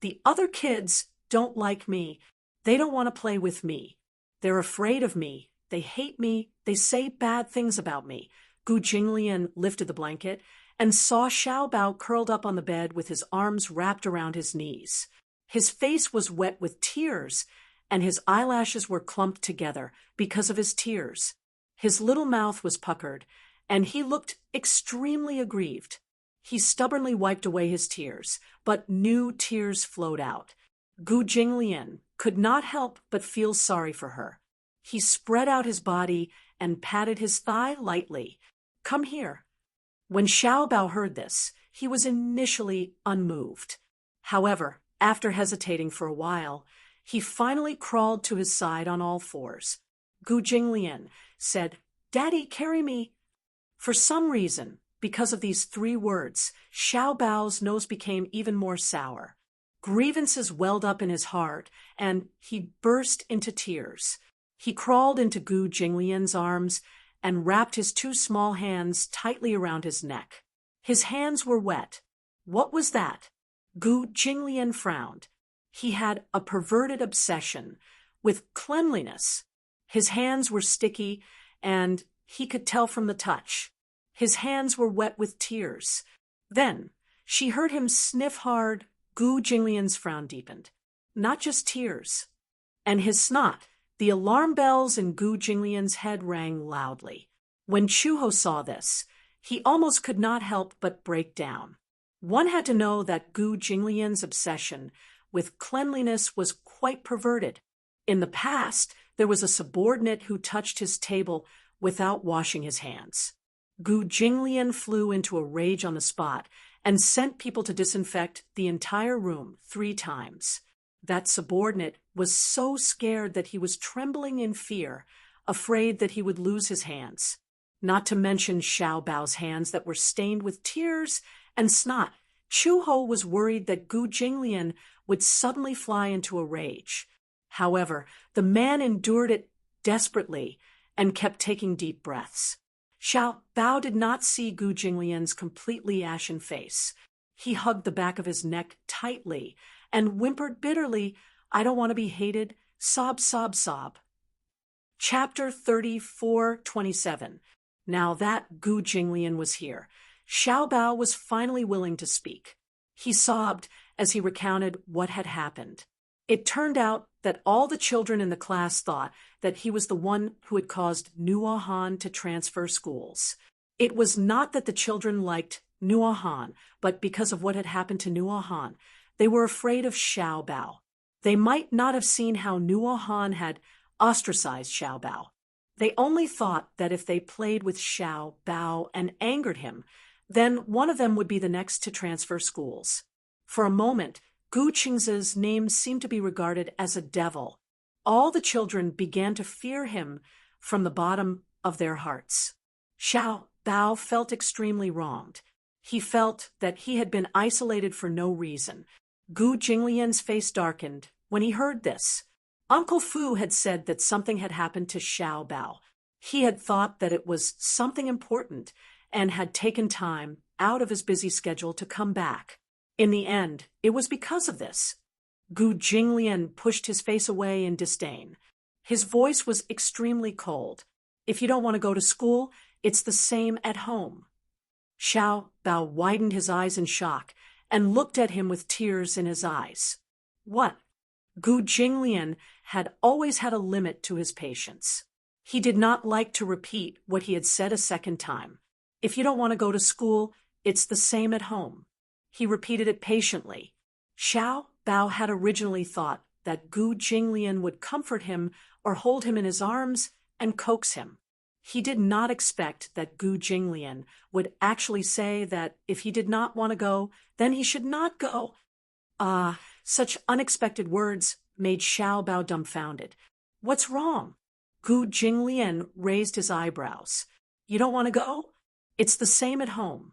"The other kids don't like me. They don't want to play with me. They're afraid of me. They hate me. They say bad things about me." Gu Jinglian lifted the blanket and saw Xiao Bao curled up on the bed with his arms wrapped around his knees. His face was wet with tears, and his eyelashes were clumped together because of his tears. His little mouth was puckered, and he looked extremely aggrieved. He stubbornly wiped away his tears, but new tears flowed out. Gu Jinglian could not help but feel sorry for her. He spread out his body and patted his thigh lightly. "Come here." When Xiao Bao heard this, he was initially unmoved. However, after hesitating for a while, he finally crawled to his side on all fours. Gu Jinglian said, "Daddy, carry me." For some reason, because of these 3 words, Xiao Bao's nose became even more sour. Grievances welled up in his heart, and he burst into tears. He crawled into Gu Jinglian's arms and wrapped his 2 small hands tightly around his neck. His hands were wet. What was that? Gu Jinglian frowned. He had a perverted obsession with cleanliness. His hands were sticky, and he could tell from the touch. His hands were wet with tears. Then she heard him sniff hard. Gu Jinglian's frown deepened. Not just tears. And his snot. The alarm bells in Gu Jinglian's head rang loudly. When Chu Ho saw this, he almost could not help but break down. One had to know that Gu Jinglian's obsession with cleanliness was quite perverted. In the past, there was a subordinate who touched his table without washing his hands. Gu Jinglian flew into a rage on the spot and sent people to disinfect the entire room 3 times. That subordinate was so scared that he was trembling in fear, afraid that he would lose his hands. Not to mention Xiao Bao's hands that were stained with tears and snot. Chu Ho was worried that Gu Jinglian would suddenly fly into a rage. However, the man endured it desperately and kept taking deep breaths. Xiao Bao did not see Gu Jinglian's completely ashen face. He hugged the back of his neck tightly and whimpered bitterly, "I don't want to be hated. Sob, sob, sob." Chapter 34:27. Now that Gu Jinglian was here, Xiao Bao was finally willing to speak. He sobbed as he recounted what had happened. It turned out that all the children in the class thought that he was the one who had caused Nuo Han to transfer schools. It was not that the children liked Nuo Han, but because of what had happened to Nuo Han, they were afraid of Xiao Bao. They might not have seen how Nuo Han had ostracized Xiao Bao. They only thought that if they played with Xiao Bao and angered him, then one of them would be the next to transfer schools. For a moment, Gu Qingzi's name seemed to be regarded as a devil. All the children began to fear him from the bottom of their hearts. Xiao Bao felt extremely wronged. He felt that he had been isolated for no reason. Gu Jinglian's face darkened when he heard this. Uncle Fu had said that something had happened to Xiao Bao. He had thought that it was something important and had taken time out of his busy schedule to come back. In the end, it was because of this. Gu Jinglian pushed his face away in disdain. His voice was extremely cold. "If you don't want to go to school, it's the same at home." Xiao Bao widened his eyes in shock and looked at him with tears in his eyes. What? Gu Jinglian had always had a limit to his patience. He did not like to repeat what he had said a second time. If you don't want to go to school, it's the same at home. He repeated it patiently. Xiao Bao had originally thought that Gu Jinglian would comfort him or hold him in his arms and coax him. He did not expect that Gu Jinglian would actually say that if he did not want to go, then he should not go. Such unexpected words made Xiao Bao dumbfounded. What's wrong? Gu Jinglian raised his eyebrows. You don't want to go? It's the same at home.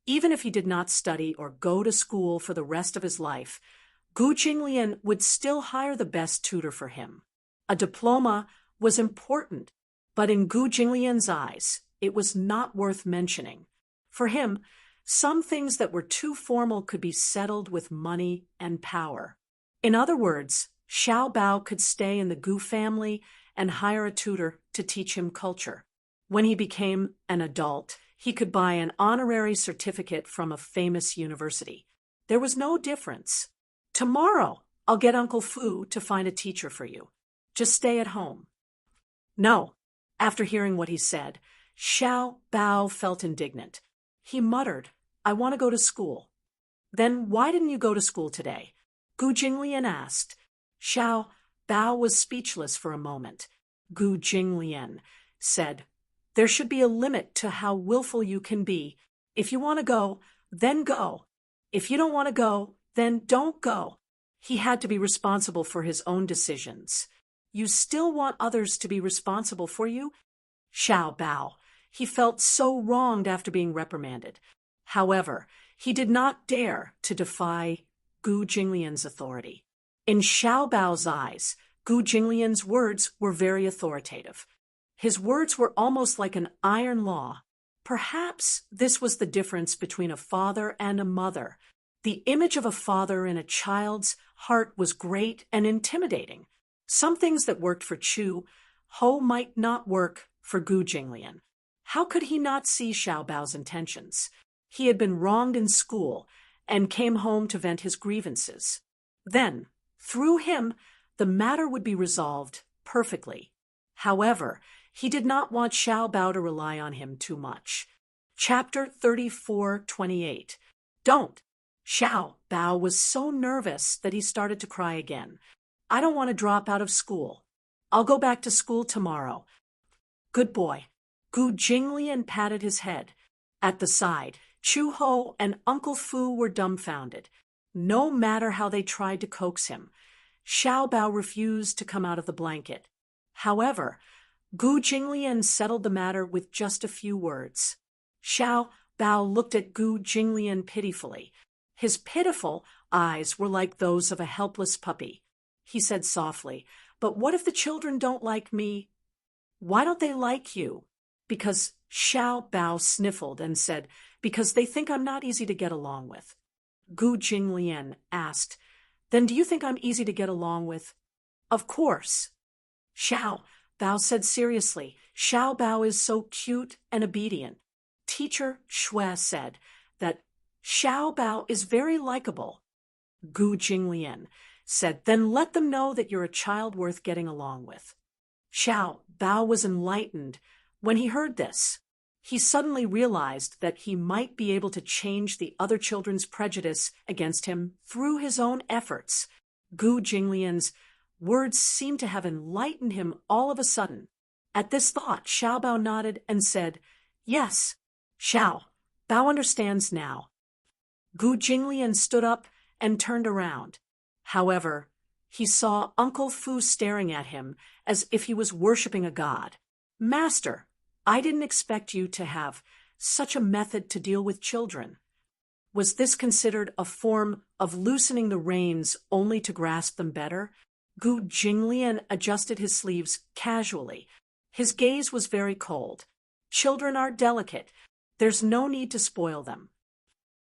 Even if he did not study or go to school for the rest of his life, Gu Jinglian would still hire the best tutor for him. A diploma was important, but in Gu Jinglian's eyes, it was not worth mentioning. For him, some things that were too formal could be settled with money and power. In other words, Xiao Bao could stay in the Gu family and hire a tutor to teach him culture. When he became an adult, he could buy an honorary certificate from a famous university. There was no difference. Tomorrow, I'll get Uncle Fu to find a teacher for you. Just stay at home. No. After hearing what he said, Xiao Bao felt indignant. He muttered, I want to go to school. Then why didn't you go to school today? Gu Jinglian asked. Xiao Bao was speechless for a moment. Gu Jinglian said, there should be a limit to how willful you can be. If you want to go, then go. If you don't want to go, then don't go. He had to be responsible for his own decisions. You still want others to be responsible for you? Xiao Bao. He felt so wronged after being reprimanded. However, he did not dare to defy Gu Jinglian's authority. In Xiao Bao's eyes, Gu Jinglian's words were very authoritative. His words were almost like an iron law. Perhaps this was the difference between a father and a mother. The image of a father in a child's heart was great and intimidating. Some things that worked for Chu Ho might not work for Gu Jinglian. How could he not see Xiao Bao's intentions? He had been wronged in school and came home to vent his grievances. Then, through him, the matter would be resolved perfectly. However, he did not want Xiao Bao to rely on him too much. Chapter 34:28. Don't. Xiao Bao was so nervous that he started to cry again. I don't want to drop out of school. I'll go back to school tomorrow. Good boy. Gu Jinglian patted his head. At the side, Chu Ho and Uncle Fu were dumbfounded. No matter how they tried to coax him, Xiao Bao refused to come out of the blanket. However, Gu Jinglian settled the matter with just a few words. Xiao Bao looked at Gu Jinglian pitifully. His pitiful eyes were like those of a helpless puppy. He said softly, but what if the children don't like me? Why don't they like you? Because Xiao Bao sniffled and said, because they think I'm not easy to get along with. Gu Jinglian asked, then do you think I'm easy to get along with? Of course. Xiao Bao said seriously, Xiao Bao is so cute and obedient. Teacher Shui said that Xiao Bao is very likable. Gu Jinglian said, then let them know that you're a child worth getting along with. Xiao Bao was enlightened when he heard this. He suddenly realized that he might be able to change the other children's prejudice against him through his own efforts. Gu Jinglian's words seemed to have enlightened him all of a sudden. At this thought, Xiao Bao nodded and said, yes, Xiao Bao understands now. Gu Jinglian stood up and turned around. However, he saw Uncle Fu staring at him as if he was worshipping a god. Master, I didn't expect you to have such a method to deal with children. Was this considered a form of loosening the reins only to grasp them better? Gu Jinglian adjusted his sleeves casually. His gaze was very cold. Children are delicate. There's no need to spoil them.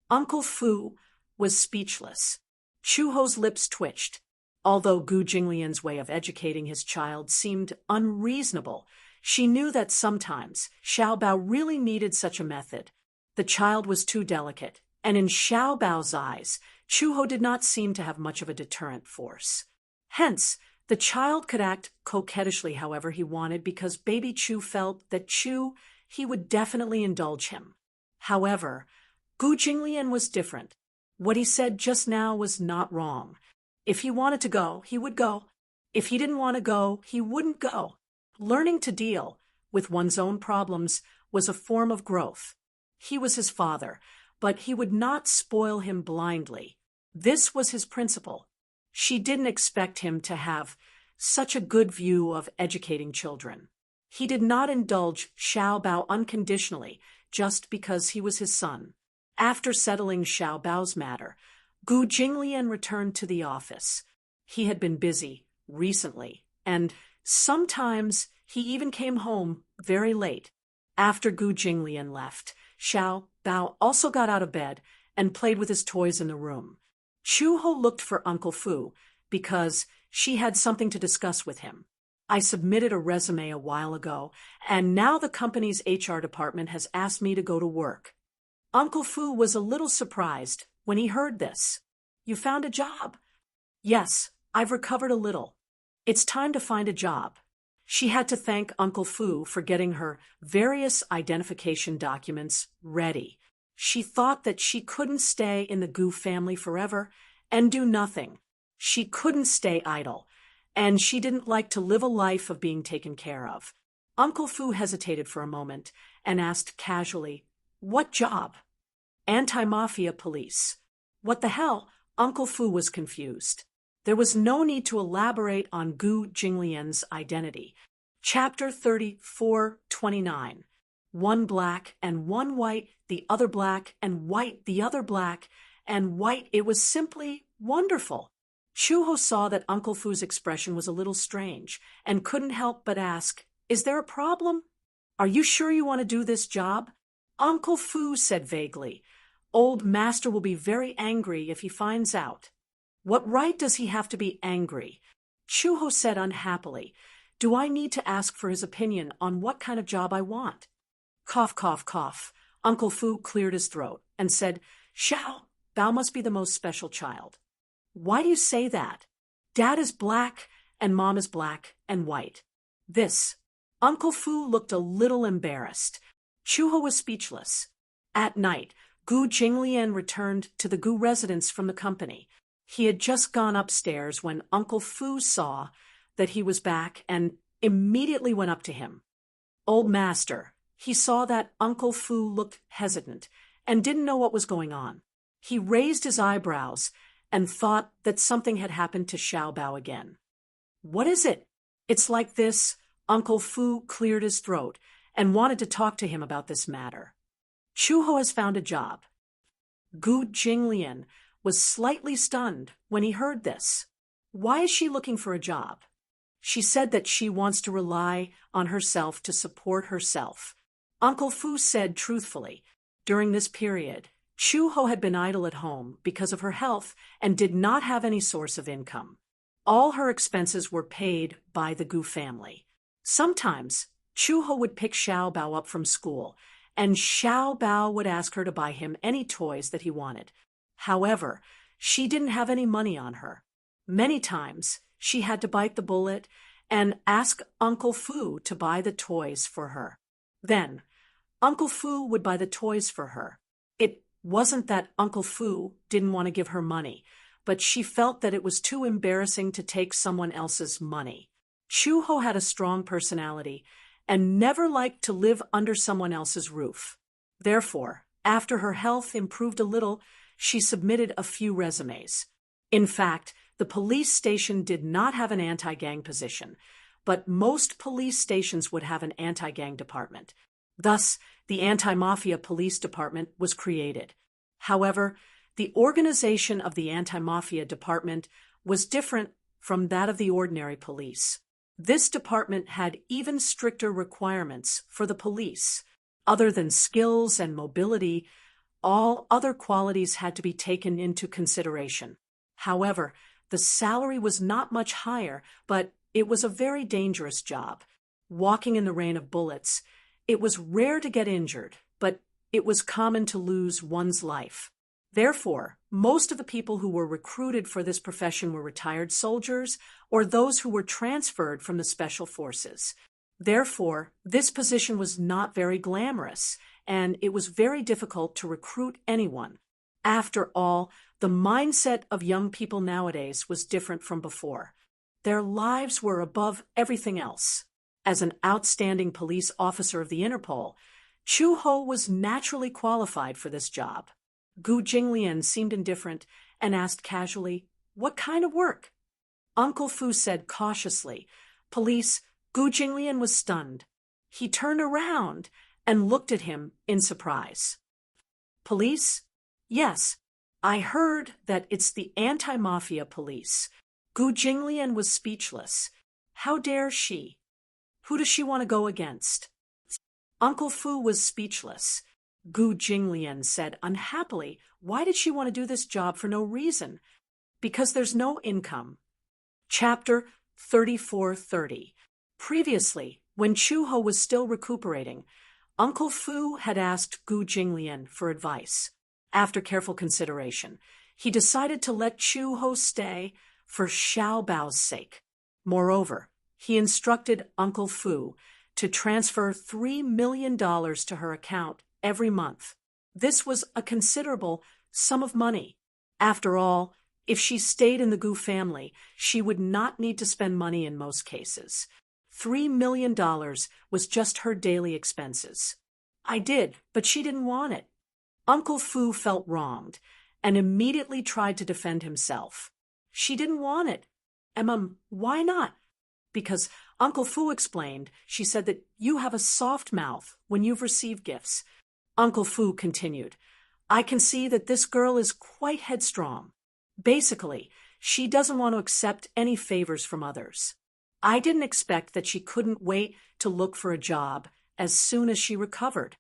Uncle Fu was speechless. Chu Ho's lips twitched. Although Gu Jinglian's way of educating his child seemed unreasonable, she knew that sometimes Xiao Bao really needed such a method. The child was too delicate, and in Xiao Bao's eyes, Chu Ho did not seem to have much of a deterrent force. Hence, The child could act coquettishly however he wanted because baby Chu felt that he would definitely indulge him. However, Gu Jinglian was different. What he said just now was not wrong. If he wanted to go, he would go. If he didn't want to go, he wouldn't go. Learning to deal with one's own problems was a form of growth. He was his father, but he would not spoil him blindly. This was his principle. She didn't expect him to have such a good view of educating children. He did not indulge Xiao Bao unconditionally just because he was his son. After settling Xiao Bao's matter, Gu Jinglian returned to the office. He had been busy recently, and sometimes he even came home very late. After Gu Jinglian left, Xiao Bao also got out of bed and played with his toys in the room. Chu Ho looked for Uncle Fu because she had something to discuss with him. I submitted a resume a while ago, and now the company's HR department has asked me to go to work. Uncle Fu was a little surprised when he heard this. You found a job? Yes, I've recovered a little. It's time to find a job. She had to thank Uncle Fu for getting her various identification documents ready. She thought that she couldn't stay in the Gu family forever and do nothing. She couldn't stay idle, and she didn't like to live a life of being taken care of. Uncle Fu hesitated for a moment and asked casually, "What job?" "Anti-mafia police." What the hell? Uncle Fu was confused. There was no need to elaborate on Gu Jinglian's identity. Chapter 34:29. One black and one white, the other black and white, the other black and white. It was simply wonderful. Chu Ho saw that Uncle Fu's expression was a little strange and couldn't help but ask, "Is there a problem? Are you sure you want to do this job?" Uncle Fu said vaguely, "Old master will be very angry if he finds out." "What right does he have to be angry?" Chu Ho said unhappily, "Do I need to ask for his opinion on what kind of job I want?" Cough, cough, cough. Uncle Fu cleared his throat and said, "Xiao Bao must be the most special child." "Why do you say that? Dad is black and Mom is black and white." This. Uncle Fu looked a little embarrassed. Chu Ho was speechless. At night, Gu Jinglian returned to the Gu residence from the company. He had just gone upstairs when Uncle Fu saw that he was back and immediately went up to him. "Old master." He saw that Uncle Fu looked hesitant and didn't know what was going on. He raised his eyebrows and thought that something had happened to Xiao Bao again. "What is it?" "It's like this." Uncle Fu cleared his throat and wanted to talk to him about this matter. "Chu Ho has found a job." Gu Jinglian was slightly stunned when he heard this. Why is she looking for a job? She said that she wants to rely on herself to support herself. Uncle Fu said truthfully, during this period, Chu Ho had been idle at home because of her health and did not have any source of income. All her expenses were paid by the Gu family. Sometimes, Chu Ho would pick Xiao Bao up from school, and Xiao Bao would ask her to buy him any toys that he wanted. However, she didn't have any money on her. Many times, she had to bite the bullet and ask Uncle Fu to buy the toys for her. Then, Uncle Fu would buy the toys for her. It wasn't that Uncle Fu didn't want to give her money, but she felt that it was too embarrassing to take someone else's money. Chu Ho had a strong personality and never liked to live under someone else's roof. Therefore, after her health improved a little, she submitted a few resumes. In fact, the police station did not have an anti-gang position, but most police stations would have an anti-gang department. Thus, the Anti-Mafia Police Department was created. However, the organization of the Anti-Mafia Department was different from that of the ordinary police. This department had even stricter requirements for the police. Other than skills and mobility, all other qualities had to be taken into consideration. However, the salary was not much higher, but it was a very dangerous job. Walking in the rain of bullets, it was rare to get injured, but it was common to lose one's life. Therefore, most of the people who were recruited for this profession were retired soldiers or those who were transferred from the special forces. Therefore, this position was not very glamorous, and it was very difficult to recruit anyone. After all, the mindset of young people nowadays was different from before. Their lives were above everything else. As an outstanding police officer of the Interpol, Chu Ho was naturally qualified for this job. Gu Jinglian seemed indifferent and asked casually, "What kind of work?" Uncle Fu said cautiously, "Police." Gu Jinglian was stunned. He turned around and looked at him in surprise. "Police? Yes, I heard that it's the anti-mafia police." Gu Jinglian was speechless. How dare she? Who does she want to go against? Uncle Fu was speechless. Gu Jinglian said unhappily, "Why did she want to do this job for no reason?" "Because there's no income." Chapter 3430. Previously, when Chu Ho was still recuperating, Uncle Fu had asked Gu Jinglian for advice. After careful consideration, he decided to let Chu Ho stay for Xiao Bao's sake. Moreover, he instructed Uncle Fu to transfer $3 million to her account every month. This was a considerable sum of money. After all, if she stayed in the Gu family, she would not need to spend money in most cases. $3 million was just her daily expenses. "I did, but she didn't want it." Uncle Fu felt wronged and immediately tried to defend himself. "She didn't want it." Why not?" "Because," Uncle Fu explained, "she said that you have a soft mouth when you've received gifts." Uncle Fu continued, "I can see that this girl is quite headstrong. Basically, she doesn't want to accept any favors from others. I didn't expect that she couldn't wait to look for a job as soon as she recovered."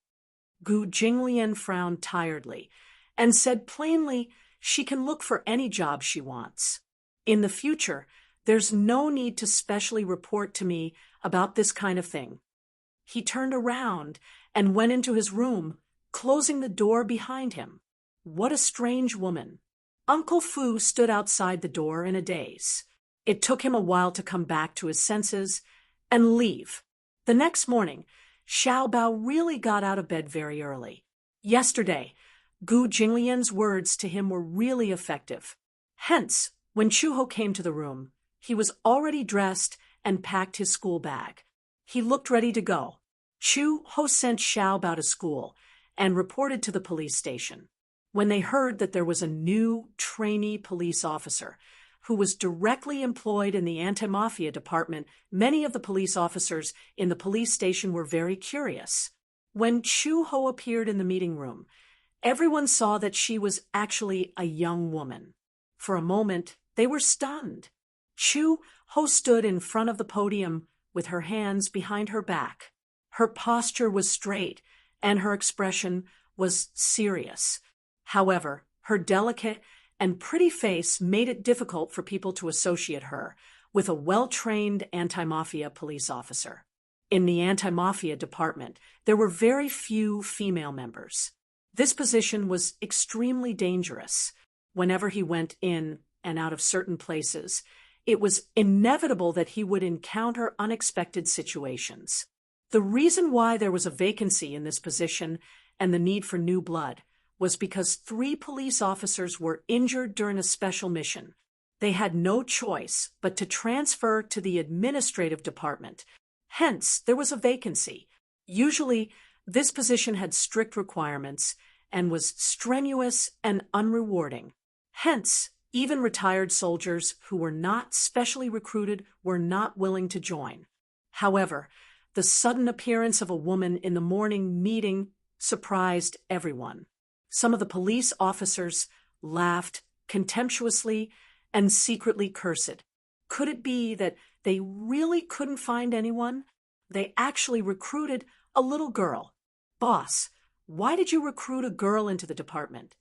Gu Jinglian frowned tiredly and said plainly she can look for any job she wants. "In the future, there's no need to specially report to me about this kind of thing." He turned around and went into his room, closing the door behind him. What a strange woman. Uncle Fu stood outside the door in a daze. It took him a while to come back to his senses and leave. The next morning, Xiao Bao really got out of bed very early. Yesterday, Gu Jinglian's words to him were really effective. Hence, when Chu Ho came to the room, he was already dressed and packed his school bag. He looked ready to go. Chu Ho sent Xiao Bao to school and reported to the police station. When they heard that there was a new trainee police officer who was directly employed in the anti-mafia department, many of the police officers in the police station were very curious. When Chu Ho appeared in the meeting room, everyone saw that she was actually a young woman. For a moment, they were stunned. Chu Ho stood in front of the podium with her hands behind her back. Her posture was straight, and her expression was serious. However, her delicate and pretty face made it difficult for people to associate her with a well-trained anti-mafia police officer. In the anti-mafia department, there were very few female members. This position was extremely dangerous. Whenever he went in and out of certain places, it was inevitable that he would encounter unexpected situations. The reason why there was a vacancy in this position and the need for new blood was because 3 police officers were injured during a special mission. They had no choice but to transfer to the administrative department. Hence, there was a vacancy. Usually, this position had strict requirements and was strenuous and unrewarding. Hence, even retired soldiers who were not specially recruited were not willing to join. However, the sudden appearance of a woman in the morning meeting surprised everyone. Some of the police officers laughed contemptuously and secretly cursed. Could it be that they really couldn't find anyone? They actually recruited a little girl. "Boss, why did you recruit a girl into the department?"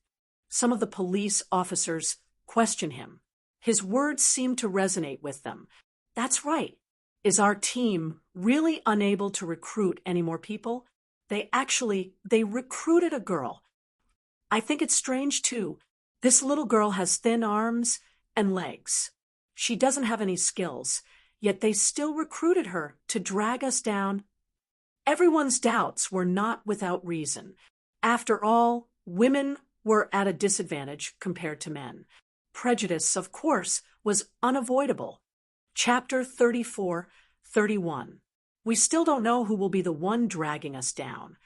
Some of the police officers questioned him. His words seemed to resonate with them. "That's right. Is our team really unable to recruit any more people? They recruited a girl." I think it's strange, too. This little girl has thin arms and legs. She doesn't have any skills, yet they still recruited her to drag us down. Everyone's doubts were not without reason. After all, women were at a disadvantage compared to men. Prejudice, of course, was unavoidable. Chapter 34:31. We still don't know who will be the one dragging us down.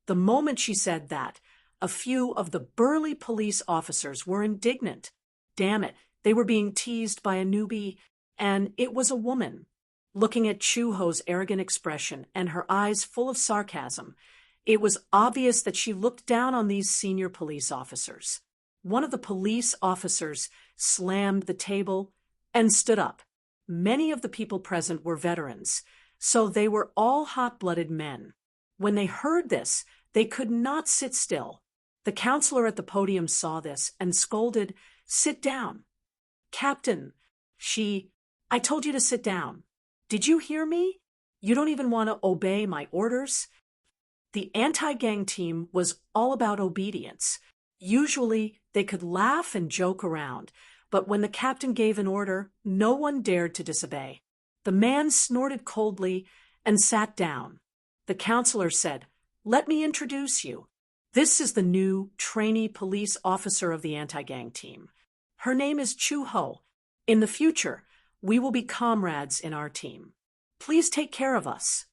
The moment she said that, a few of the burly police officers were indignant. Damn it, they were being teased by a newbie, and it was a woman. Looking at Chu-Ho's arrogant expression and her eyes full of sarcasm, it was obvious that she looked down on these senior police officers. One of the police officers slammed the table and stood up. Many of the people present were veterans, so they were all hot-blooded men. When they heard this, they could not sit still. The counselor at the podium saw this and scolded, "Sit down." "Captain," I told you to sit down. Did you hear me? You don't even want to obey my orders?" The anti-gang team was all about obedience. Usually, they could laugh and joke around, but when the captain gave an order, no one dared to disobey. The man snorted coldly and sat down. The counselor said, "Let me introduce you. This is the new trainee police officer of the anti-gang team. Her name is Chu-Ho. In the future, we will be comrades in our team. Please take care of us."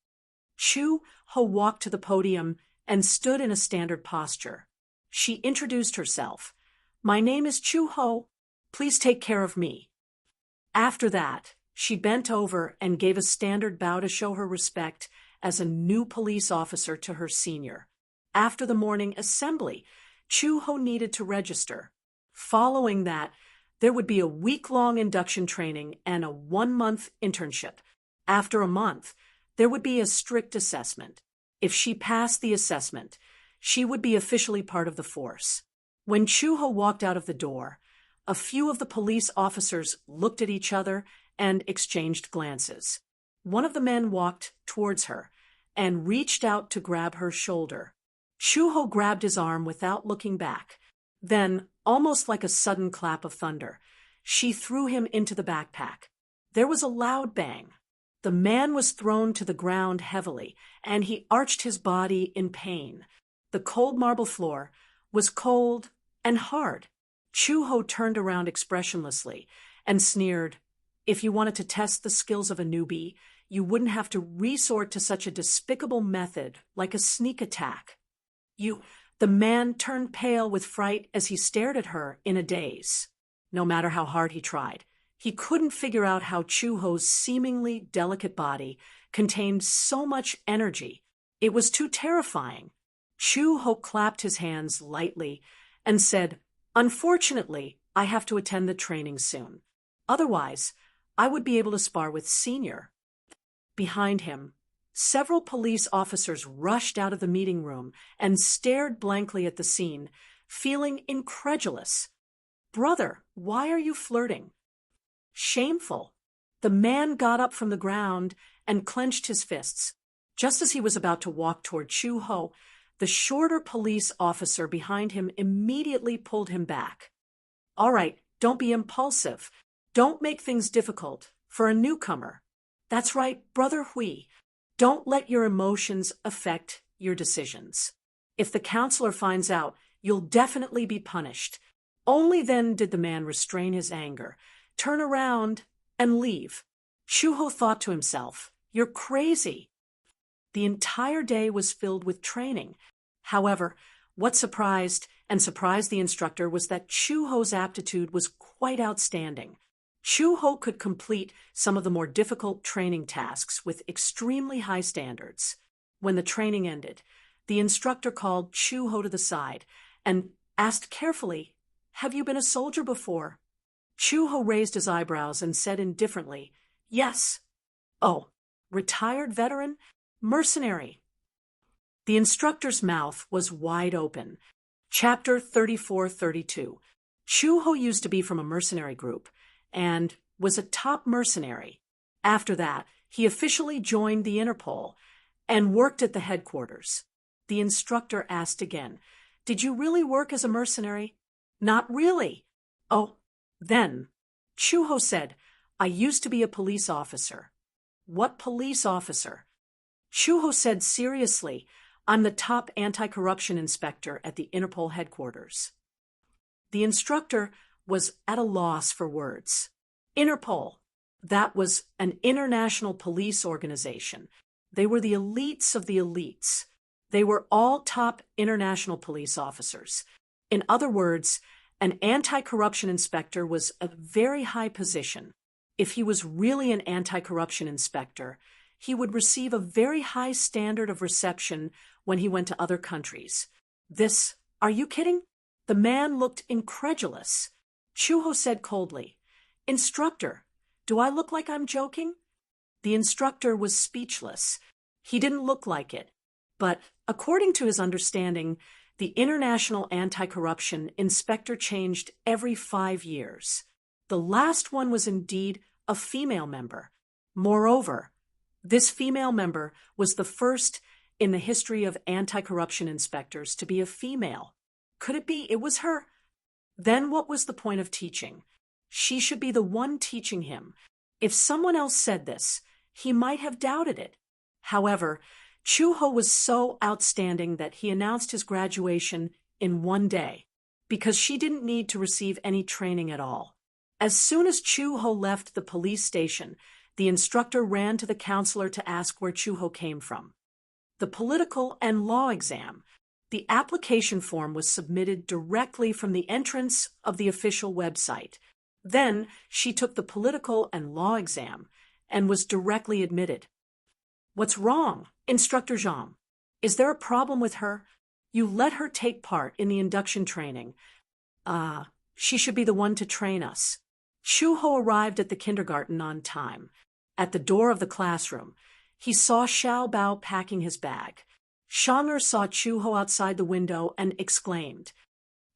Chu-Ho walked to the podium and stood in a standard posture. She introduced herself. "My name is Chu-Ho. Please take care of me." After that, she bent over and gave a standard bow to show her respect as a new police officer to her senior. After the morning assembly, Chu-Ho needed to register. Following that, there would be a week-long induction training and a 1-month internship. After a month, there would be a strict assessment. If she passed the assessment, she would be officially part of the force. When Chu-Ho walked out of the door, a few of the police officers looked at each other and exchanged glances. One of the men walked towards her and reached out to grab her shoulder. Chu-Ho grabbed his arm without looking back. Then, almost like a sudden clap of thunder, she threw him into the backpack. There was a loud bang. The man was thrown to the ground heavily, and he arched his body in pain. The cold marble floor was cold and hard. Chu-Ho turned around expressionlessly and sneered, "If you wanted to test the skills of a newbie, you wouldn't have to resort to such a despicable method like a sneak attack." The man turned pale with fright as he stared at her in a daze. No matter how hard he tried, he couldn't figure out how Chu-Ho's seemingly delicate body contained so much energy. It was too terrifying. Chu-Ho clapped his hands lightly and said, "Unfortunately, I have to attend the training soon. Otherwise, I would be able to spar with Senior." Behind him, several police officers rushed out of the meeting room and stared blankly at the scene, feeling incredulous. "Brother, why are you flirting?" "Shameful." The man got up from the ground and clenched his fists. Just as he was about to walk toward Chu-Ho, the shorter police officer behind him immediately pulled him back. "All right, don't be impulsive. Don't make things difficult for a newcomer. That's right, Brother Hui. Don't let your emotions affect your decisions. If the counselor finds out, you'll definitely be punished." Only then did the man restrain his anger, turn around, and leave. Chu-Ho thought to himself, "You're crazy." The entire day was filled with training. However, what surprised the instructor was that Chu-Ho's aptitude was quite outstanding. Chu-Ho could complete some of the more difficult training tasks with extremely high standards. When the training ended, the instructor called Chu-Ho to the side and asked carefully, "Have you been a soldier before?" Chu-Ho raised his eyebrows and said indifferently, "Yes." "Oh, retired veteran? Mercenary?" The instructor's mouth was wide open. Chapter 34:32. Chu-Ho used to be from a mercenary group and was a top mercenary. After that, he officially joined the Interpol and worked at the headquarters. The instructor asked again, Did you really work as a mercenary? Not really. Oh, then. Chuho said, I used to be a police officer. What police officer? Chuho said seriously, I'm the top anti-corruption inspector at the Interpol headquarters. The instructor was at a loss for words. Interpol. That was an international police organization. They were the elites of the elites. They were all top international police officers. In other words, an anti-corruption inspector was a very high position. If he was really an anti-corruption inspector, he would receive a very high standard of reception when he went to other countries. Are you kidding? The man looked incredulous. Chuho said coldly, Instructor, do I look like I'm joking? The instructor was speechless. He didn't look like it. But according to his understanding, the International Anti-Corruption Inspector changed every 5 years. The last one was indeed a female member. Moreover, this female member was the first in the history of anti-corruption inspectors to be a female. Could it be it was her? Then what was the point of teaching? She should be the one teaching him. If someone else said this, he might have doubted it. However, Chuho was so outstanding that he announced his graduation in 1 day, because she didn't need to receive any training at all. As soon as Chuho left the police station, the instructor ran to the counselor to ask where Chuho came from. The political and law exam. The application form was submitted directly from the entrance of the official website. Then she took the political and law exam and was directly admitted. What's wrong, Instructor Jean? Is there a problem with her? You let her take part in the induction training. She should be the one to train us. Chuho arrived at the kindergarten on time. At the door of the classroom, he saw Xiao Bao packing his bag. Shonger saw Chuho outside the window and exclaimed,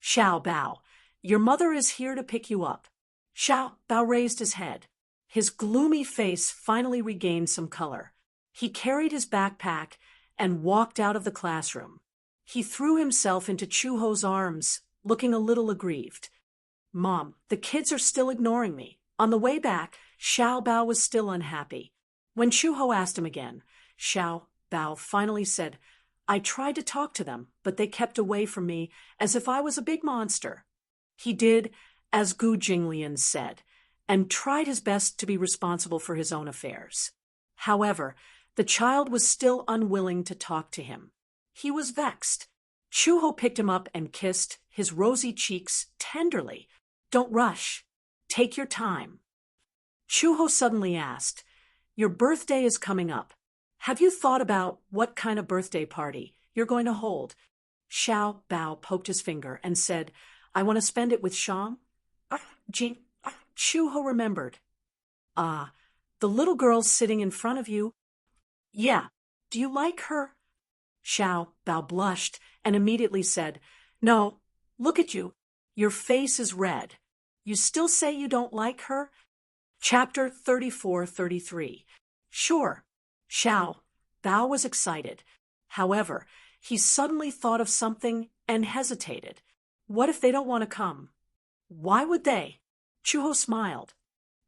Xiao Bao, your mother is here to pick you up. Xiao Bao raised his head. His gloomy face finally regained some color. He carried his backpack and walked out of the classroom. He threw himself into Chuho's arms, looking a little aggrieved. Mom, the kids are still ignoring me. On the way back, Xiao Bao was still unhappy. When Chuho asked him again, Xiao Bao finally said, I tried to talk to them, but they kept away from me as if I was a big monster. He did as Gu Jinglian said, and tried his best to be responsible for his own affairs. However, the child was still unwilling to talk to him. He was vexed. Chuho picked him up and kissed his rosy cheeks tenderly. Don't rush. Take your time. Chuho suddenly asked, Your birthday is coming up. Have you thought about what kind of birthday party you're going to hold? Xiao Bao poked his finger and said, I want to spend it with Shang. Chuho remembered. The little girl sitting in front of you. Yeah. Do you like her? Xiao Bao blushed and immediately said, No, look at you. Your face is red. You still say you don't like her? Chapter 34-33. Sure. Xiao Bao was excited. However, he suddenly thought of something and hesitated. What if they don't want to come? Why would they? Chuho smiled.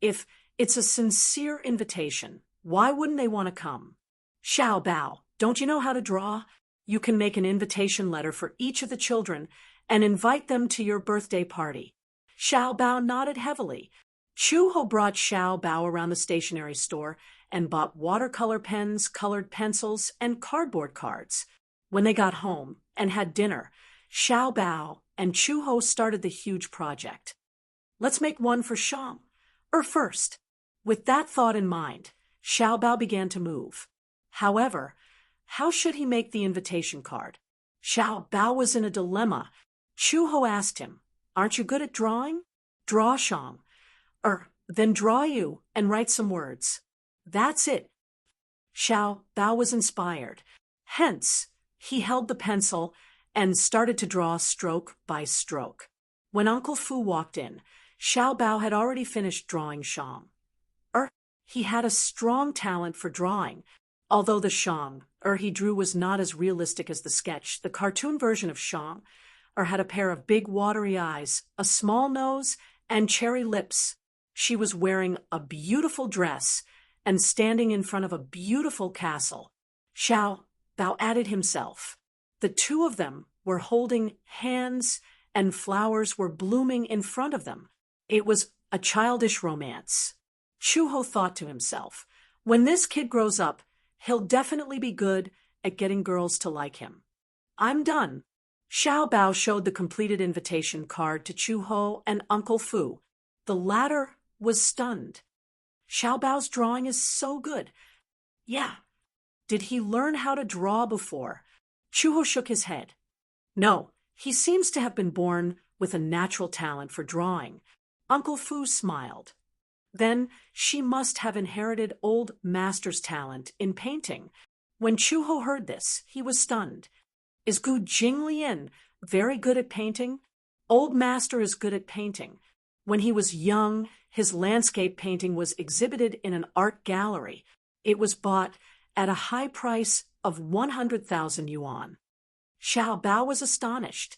If it's a sincere invitation, why wouldn't they want to come? Xiao Bao, don't you know how to draw? You can make an invitation letter for each of the children and invite them to your birthday party. Xiao Bao nodded heavily. Chuho brought Xiao Bao around the stationery store and bought watercolor pens, colored pencils, and cardboard cards. When they got home and had dinner, Xiao Bao and Chuho started the huge project. Let's make one for Shang. First. With that thought in mind, Xiao Bao began to move. However, how should he make the invitation card? Xiao Bao was in a dilemma. Chuho asked him, Aren't you good at drawing? Draw, Shang. Then draw you and write some words. That's it. Xiao Bao was inspired. Hence, he held the pencil and started to draw stroke by stroke. When Uncle Fu walked in, Xiao Bao had already finished drawing Shang. He had a strong talent for drawing, although the Shang he drew was not as realistic as the sketch, the cartoon version of Shang, had a pair of big watery eyes, a small nose, and cherry lips. She was wearing a beautiful dress and standing in front of a beautiful castle. Xiao Bao added himself. The two of them were holding hands and flowers were blooming in front of them. It was a childish romance. Chuho thought to himself, when this kid grows up, he'll definitely be good at getting girls to like him. I'm done. Xiao Bao showed the completed invitation card to Chuho and Uncle Fu. The latter was stunned. Xiao Bao's drawing is so good. Yeah. Did he learn how to draw before? Chuho shook his head. No, he seems to have been born with a natural talent for drawing. Uncle Fu smiled. Then she must have inherited old master's talent in painting. When Chuho heard this, he was stunned. Is Gu Jinglian very good at painting? Old master is good at painting. When he was young, his landscape painting was exhibited in an art gallery. It was bought at a high price of 100,000 yuan. Xiao Bao was astonished.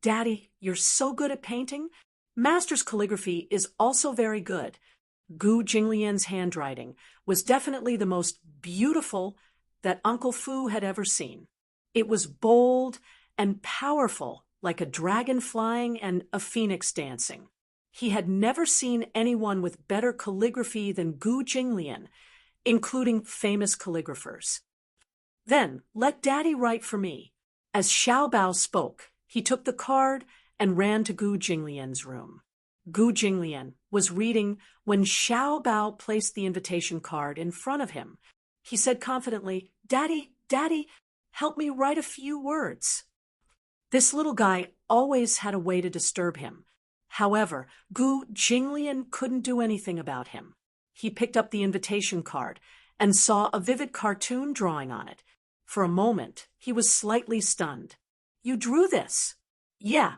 Daddy, you're so good at painting? Master's calligraphy is also very good. Gu Jinglian's handwriting was definitely the most beautiful that Uncle Fu had ever seen. It was bold and powerful, like a dragon flying and a phoenix dancing. He had never seen anyone with better calligraphy than Gu Jinglian, including famous calligraphers. Then let Daddy write for me. As Xiao Bao spoke, he took the card and ran to Gu Jinglian's room. Gu Jinglian was reading when Xiao Bao placed the invitation card in front of him. He said confidently, Daddy, Daddy, help me write a few words. This little guy always had a way to disturb him. However, Gu Jinglian couldn't do anything about him. He picked up the invitation card and saw a vivid cartoon drawing on it. For a moment, he was slightly stunned. You drew this? Yeah.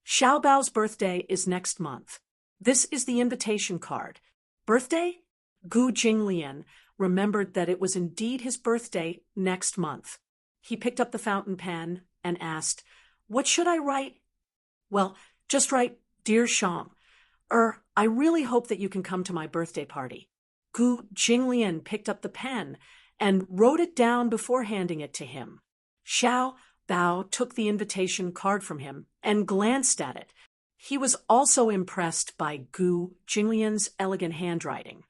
Xiao Bao's birthday is next month. This is the invitation card. Birthday? Gu Jinglian remembered that it was indeed his birthday next month. He picked up the fountain pen and asked, What should I write? Well, just write, Dear Shang. I really hope that you can come to my birthday party. Gu Jinglian picked up the pen and wrote it down before handing it to him. Xiao Bao took the invitation card from him and glanced at it. He was also impressed by Gu Jinglian's elegant handwriting.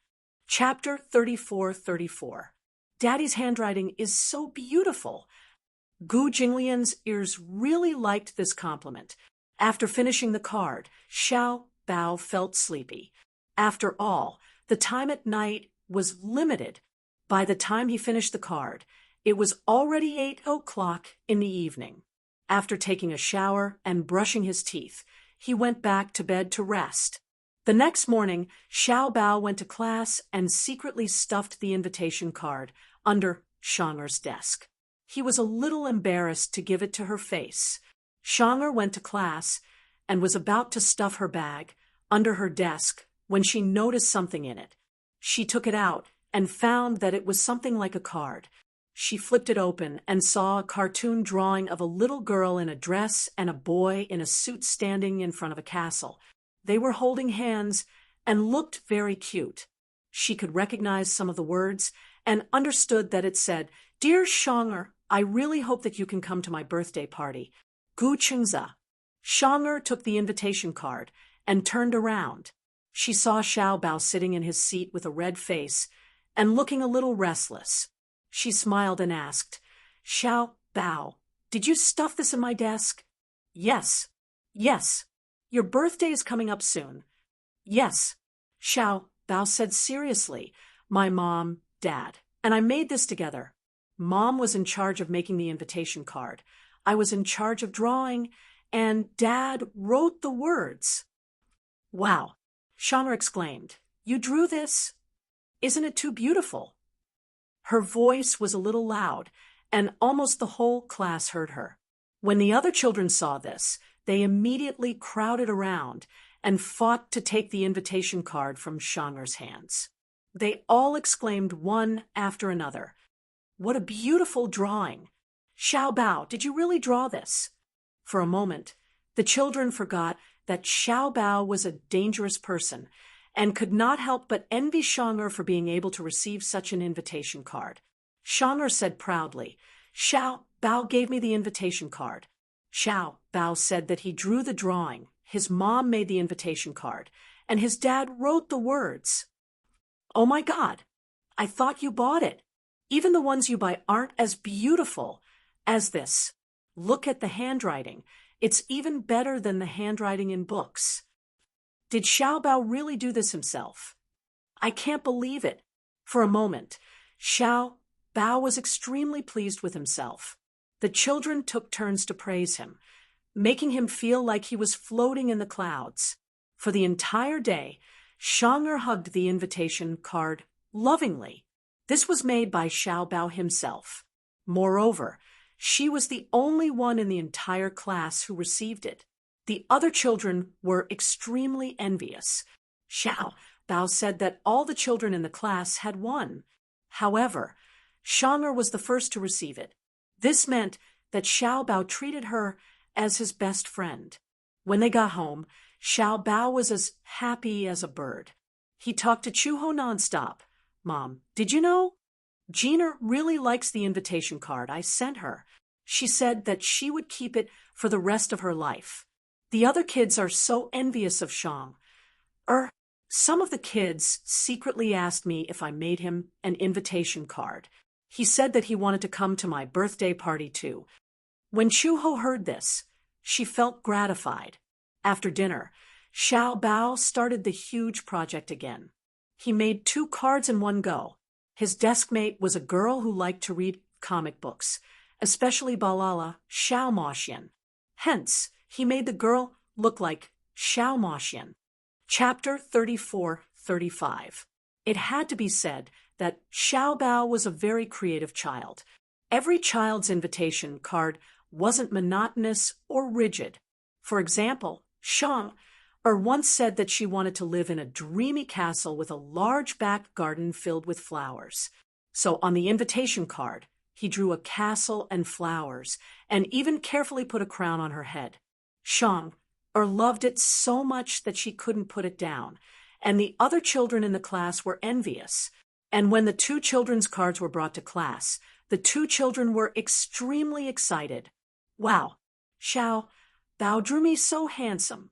Chapter 34:34. Daddy's handwriting is so beautiful. Gu Jinglian's ears really liked this compliment. After finishing the card, Xiao Bao felt sleepy. After all, the time at night was limited. By the time he finished the card, it was already 8 o'clock in the evening. After taking a shower and brushing his teeth, he went back to bed to rest. The next morning, Xiao Bao went to class and secretly stuffed the invitation card under Shang'er's desk. He was a little embarrassed to give it to her face. Shang'er went to class and was about to stuff her bag under her desk when she noticed something in it. She took it out and found that it was something like a card. She flipped it open and saw a cartoon drawing of a little girl in a dress and a boy in a suit standing in front of a castle. They were holding hands and looked very cute. She could recognize some of the words and understood that it said, Dear Shang'er, I really hope that you can come to my birthday party. Gu Chengza. Shang'er took the invitation card and turned around. She saw Xiao Bao sitting in his seat with a red face and looking a little restless. She smiled and asked, Xiao Bao, did you stuff this in my desk? Yes. Yes. Your birthday is coming up soon. Yes. Xiao Bao said seriously, My mom, Dad, and I made this together. Mom was in charge of making the invitation card. I was in charge of drawing, and Dad wrote the words. Wow. Shang'er exclaimed, You drew this? Isn't it too beautiful? Her voice was a little loud, and almost the whole class heard her. When the other children saw this, they immediately crowded around and fought to take the invitation card from Shang'er's hands. They all exclaimed one after another, What a beautiful drawing! Xiao Bao, did you really draw this? For a moment, The children forgot that Xiao Bao was a dangerous person and could not help but envy Shang'er for being able to receive such an invitation card. Shang'er said proudly, "Xiao Bao gave me the invitation card." Xiao Bao said that he drew the drawing, his mom made the invitation card, and his dad wrote the words. "Oh my God, I thought you bought it. Even the ones you buy aren't as beautiful as this. Look at the handwriting. It's even better than the handwriting in books." Did Xiao Bao really do this himself? I can't believe it. For a moment, Xiao Bao was extremely pleased with himself. The children took turns to praise him, making him feel like he was floating in the clouds. For the entire day, Shang'er hugged the invitation card lovingly. This was made by Xiao Bao himself. Moreover, she was the only one in the entire class who received it. The other children were extremely envious. Xiao Bao said that all the children in the class had won. However, Shang'er was the first to receive it. This meant that Xiao Bao treated her as his best friend. When they got home, Xiao Bao was as happy as a bird. He talked to Chuho nonstop. "Mom, did you know? Gina really likes the invitation card I sent her. She said that she would keep it for the rest of her life. The other kids are so envious of Shang. Some of the kids secretly asked me if I made him an invitation card. He said that he wanted to come to my birthday party too." When Chuho heard this, she felt gratified. After dinner, Xiao Bao started the huge project again. He made 2 cards in one go. His deskmate was a girl who liked to read comic books, especially Balala Xiao Moxian. Hence, he made the girl look like Xiao Moxian. Chapter 34-35. It had to be said that Xiao Bao was a very creative child. Every child's invitation card wasn't monotonous or rigid. For example, Shang once said that she wanted to live in a dreamy castle with a large back garden filled with flowers. So on the invitation card, he drew a castle and flowers, and even carefully put a crown on her head. Shang loved it so much that she couldn't put it down, and the other children in the class were envious. And when the 2 children's cards were brought to class, the 2 children were extremely excited. "Wow, Xiao Bao drew me so handsome."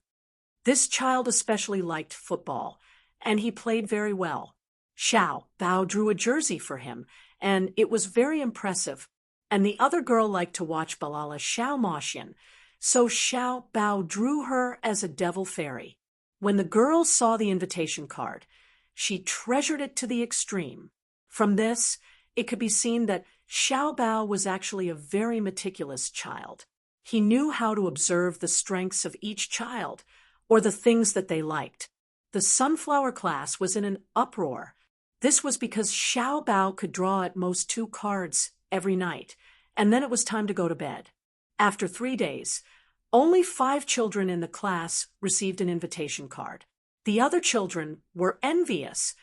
This child especially liked football, and he played very well. Xiao Bao drew a jersey for him, and it was very impressive. And the other girl liked to watch Balala Xiao Moxian, so Xiao Bao drew her as a devil fairy. When the girl saw the invitation card, she treasured it to the extreme. From this, it could be seen that Xiao Bao was actually a very meticulous child. He knew how to observe the strengths of each child, or the things that they liked. The sunflower class was in an uproar. This was because Xiao Bao could draw at most 2 cards every night, and then it was time to go to bed. After 3 days, only 5 children in the class received an invitation card. The other children were envious,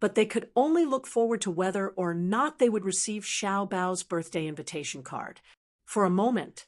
but they could only look forward to whether or not they would receive Xiao Bao's birthday invitation card. For a moment,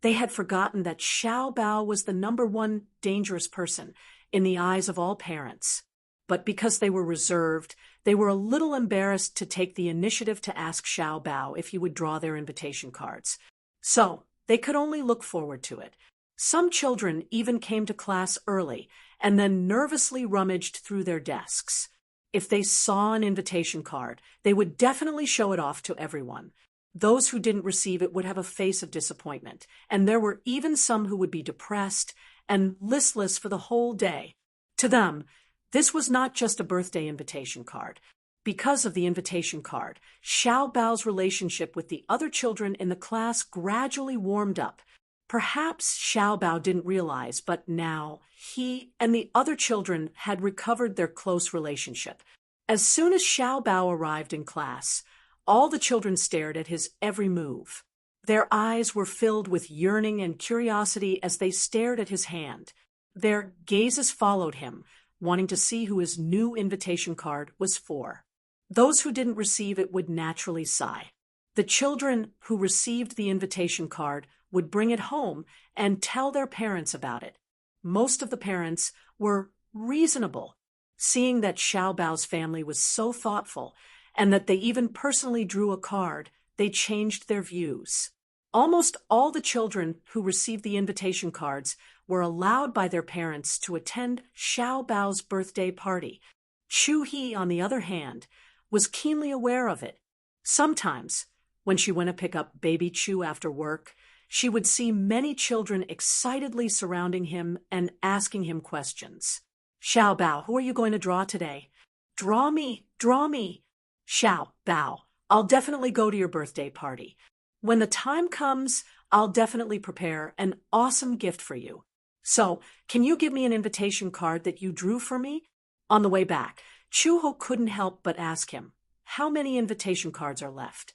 they had forgotten that Xiao Bao was the #1 dangerous person in the eyes of all parents. But because they were reserved, they were a little embarrassed to take the initiative to ask Xiao Bao if he would draw their invitation cards. So, they could only look forward to it. Some children even came to class early and then nervously rummaged through their desks. If they saw an invitation card, they would definitely show it off to everyone. Those who didn't receive it would have a face of disappointment, and there were even some who would be depressed and listless for the whole day. To them, this was not just a birthday invitation card. Because of the invitation card, Xiao Bao's relationship with the other children in the class gradually warmed up. Perhaps Xiao Bao didn't realize, but now he and the other children had recovered their close relationship. As soon as Xiao Bao arrived in class, all the children stared at his every move. Their eyes were filled with yearning and curiosity as they stared at his hand. Their gazes followed him, wanting to see who his new invitation card was for. Those who didn't receive it would naturally sigh. The children who received the invitation card would bring it home and tell their parents about it. Most of the parents were reasonable, seeing that Xiao Bao's family was so thoughtful and that they even personally drew a card. They changed their views. Almost all the children who received the invitation cards were allowed by their parents to attend Xiao Bao's birthday party. Chu He, on the other hand, was keenly aware of it. Sometimes, when she went to pick up baby Chu after work, she would see many children excitedly surrounding him and asking him questions. Xiao Bao, who are you going to draw today? Draw me, draw me. Xiao Bao, I'll definitely go to your birthday party. When the time comes, I'll definitely prepare an awesome gift for you. So, can you give me an invitation card that you drew for me? On the way back, Chuho couldn't help but ask him, how many invitation cards are left?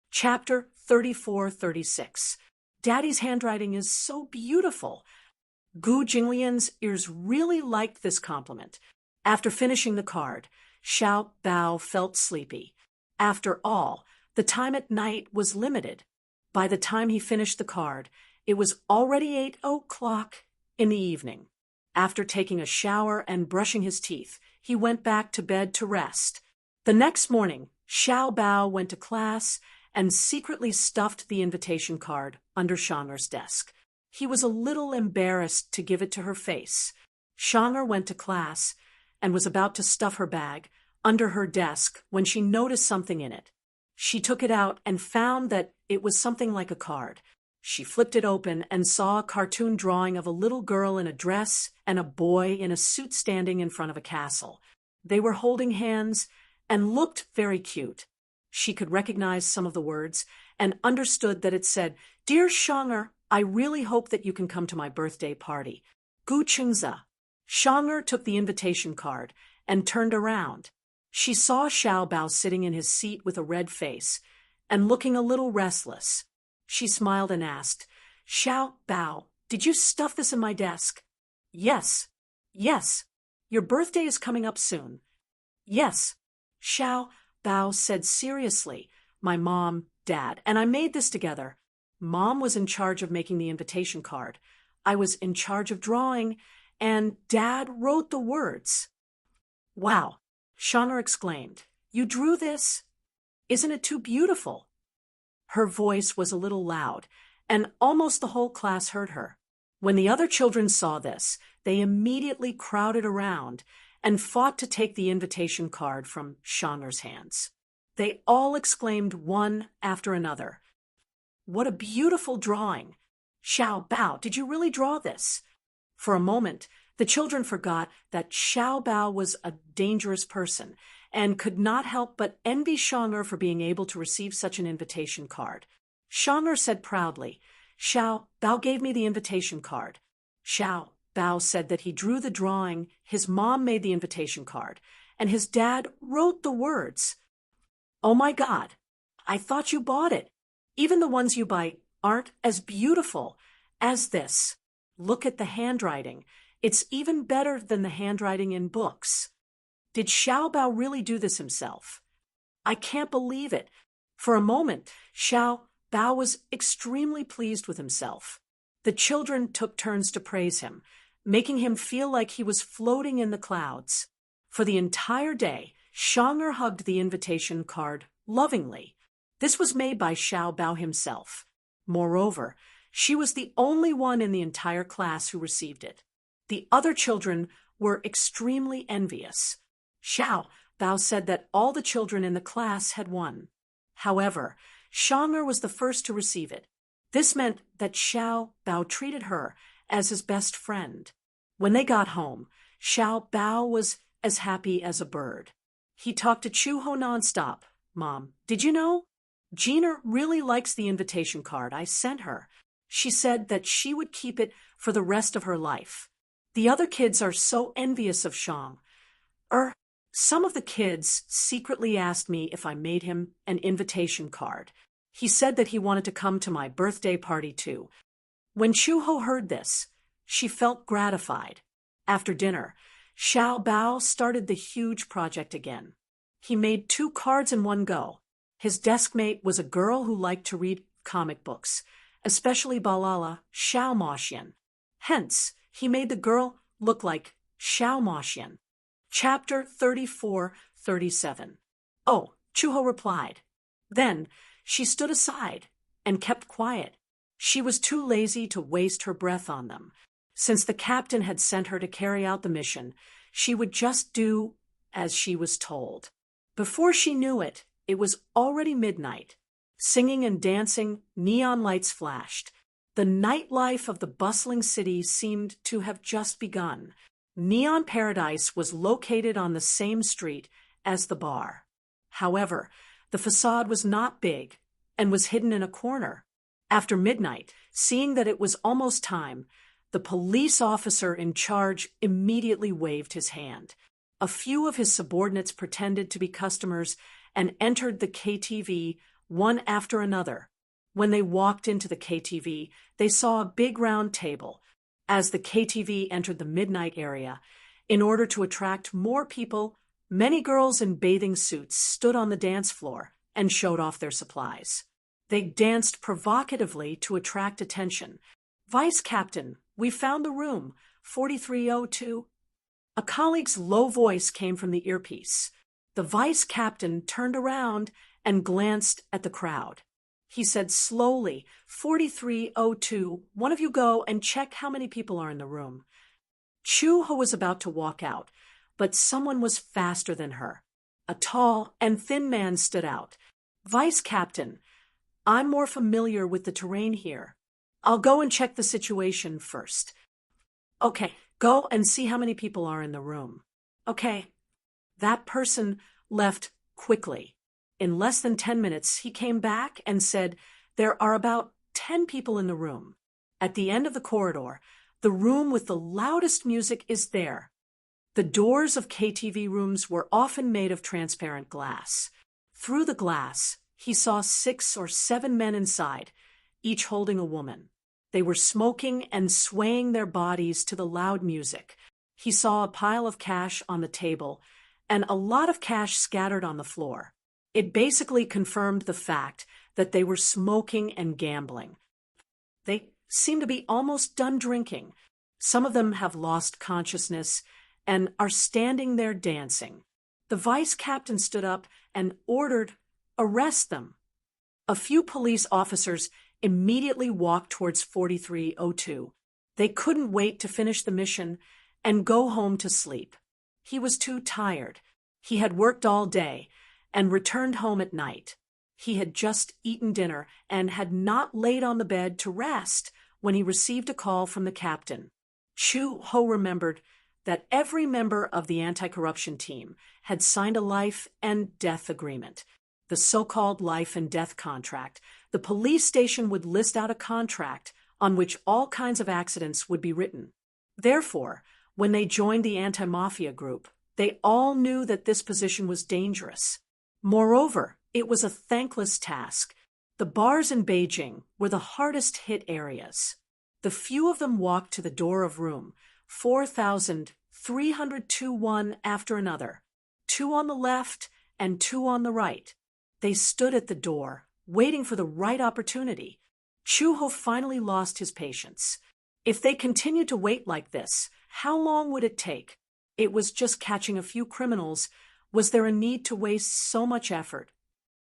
Chapter 34-36. Daddy's handwriting is so beautiful. Gu Jinglian's ears really liked this compliment. After finishing the card, Xiao Bao felt sleepy. After all, the time at night was limited. By the time he finished the card, it was already 8 o'clock in the evening. After taking a shower and brushing his teeth, he went back to bed to rest. The next morning, Xiao Bao went to class and secretly stuffed the invitation card under Shang'er's desk. He was a little embarrassed to give it to her face. Shang'er went to class and was about to stuff her bag under her desk when she noticed something in it. She took it out and found that it was something like a card. She flipped it open and saw a cartoon drawing of a little girl in a dress and a boy in a suit standing in front of a castle. They were holding hands and looked very cute. She could recognize some of the words and understood that it said, "Dear Shang'er, I really hope that you can come to my birthday party. Gu Chengza." Shang'er took the invitation card and turned around. She saw Xiao Bao sitting in his seat with a red face and looking a little restless. She smiled and asked, "Xiao Bao, did you stuff this in my desk?" "Yes. Yes. Your birthday is coming up soon." "Yes." Xiao Bao said seriously, "My mom, Dad, and I made this together. Mom was in charge of making the invitation card. I was in charge of drawing, and Dad wrote the words." "Wow," Shang'er exclaimed. "You drew this? Isn't it too beautiful?" Her voice was a little loud, and almost the whole class heard her. When the other children saw this, they immediately crowded around and fought to take the invitation card from Shang'er's hands. They all exclaimed one after another, "What a beautiful drawing! Xiao Bao, did you really draw this?" For a moment, the children forgot that Xiao Bao was a dangerous person and could not help but envy Shang'er for being able to receive such an invitation card. Shang'er said proudly, "Xiao Bao gave me the invitation card." Xiao Bao said that he drew the drawing, his mom made the invitation card, and his dad wrote the words. "Oh my God, I thought you bought it. Even the ones you buy aren't as beautiful as this. Look at the handwriting. It's even better than the handwriting in books. Did Xiao Bao really do this himself? I can't believe it." For a moment, Xiao Bao was extremely pleased with himself. The children took turns to praise him, making him feel like he was floating in the clouds. For the entire day, Shang'er hugged the invitation card lovingly. This was made by Xiao Bao himself. Moreover, she was the only one in the entire class who received it. The other children were extremely envious. Xiao Bao said that all the children in the class had won. However, Shang'er was the first to receive it. This meant that Xiao Bao treated her as his best friend. When they got home, Xiao Bao was as happy as a bird. He talked to Chuho nonstop. "Mom, did you know? Gina really likes the invitation card I sent her. She said that she would keep it for the rest of her life. The other kids are so envious of Shang. Some of the kids secretly asked me if I made him an invitation card. He said that he wanted to come to my birthday party too." When Chuho heard this, she felt gratified. After dinner, Xiao Bao started the huge project again. He made 2 cards in one go. His deskmate was a girl who liked to read comic books, especially Balala Xiaomoxian. Hence, he made the girl look like Xiaomoxian. Chapter 34-37. Oh, Chuho replied. Then she stood aside and kept quiet. She was too lazy to waste her breath on them. Since the captain had sent her to carry out the mission, she would just do as she was told. Before she knew it, it was already midnight. Singing and dancing, neon lights flashed. The nightlife of the bustling city seemed to have just begun. Neon Paradise was located on the same street as the bar. However, the facade was not big and was hidden in a corner. After midnight, seeing that it was almost time, the police officer in charge immediately waved his hand. A few of his subordinates pretended to be customers and entered the KTV one after another. When they walked into the KTV, they saw a big round table. As the KTV entered the midnight area, in order to attract more people, many girls in bathing suits stood on the dance floor and showed off their supplies. They danced provocatively to attract attention. "Vice Captain, we found the room, 4302. A colleague's low voice came from the earpiece. The vice captain turned around and glanced at the crowd. He said slowly, 4302, one of you go and check how many people are in the room. Chuho was about to walk out, but someone was faster than her. A tall and thin man stood out. "Vice Captain, I'm more familiar with the terrain here. I'll go and check the situation first." "Okay, go and see how many people are in the room." "Okay." That person left quickly. In less than 10 minutes, he came back and said, "There are about 10 people in the room. At the end of the corridor, the room with the loudest music is there." The doors of KTV rooms were often made of transparent glass. Through the glass, he saw 6 or 7 men inside, each holding a woman. They were smoking and swaying their bodies to the loud music. He saw a pile of cash on the table and a lot of cash scattered on the floor. It basically confirmed the fact that they were smoking and gambling. They seem to be almost done drinking. Some of them have lost consciousness and are standing there dancing. The vice captain stood up and ordered, "Arrest them." A few police officers immediately walked towards 4302. They couldn't wait to finish the mission and go home to sleep. He was too tired. He had worked all day and returned home at night. He had just eaten dinner and had not laid on the bed to rest when he received a call from the captain. Chu Ho remembered that every member of the anti-corruption team had signed a life and death agreement, the so-called life and death contract. The police station would list out a contract on which all kinds of accidents would be written. Therefore, when they joined the anti-mafia group, they all knew that this position was dangerous. Moreover, it was a thankless task. The bars in Beijing were the hardest hit areas. The few of them walked to the door of room 4302 one after another, 2 on the left and 2 on the right. They stood at the door, waiting for the right opportunity. Chuho finally lost his patience. If they continued to wait like this, how long would it take? It was just catching a few criminals. Was there a need to waste so much effort?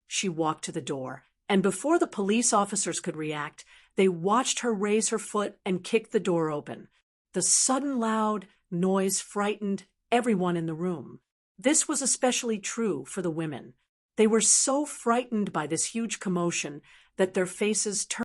She walked to the door, and before the police officers could react, they watched her raise her foot and kick the door open. The sudden loud noise frightened everyone in the room. This was especially true for the women. They were so frightened by this huge commotion that their faces turned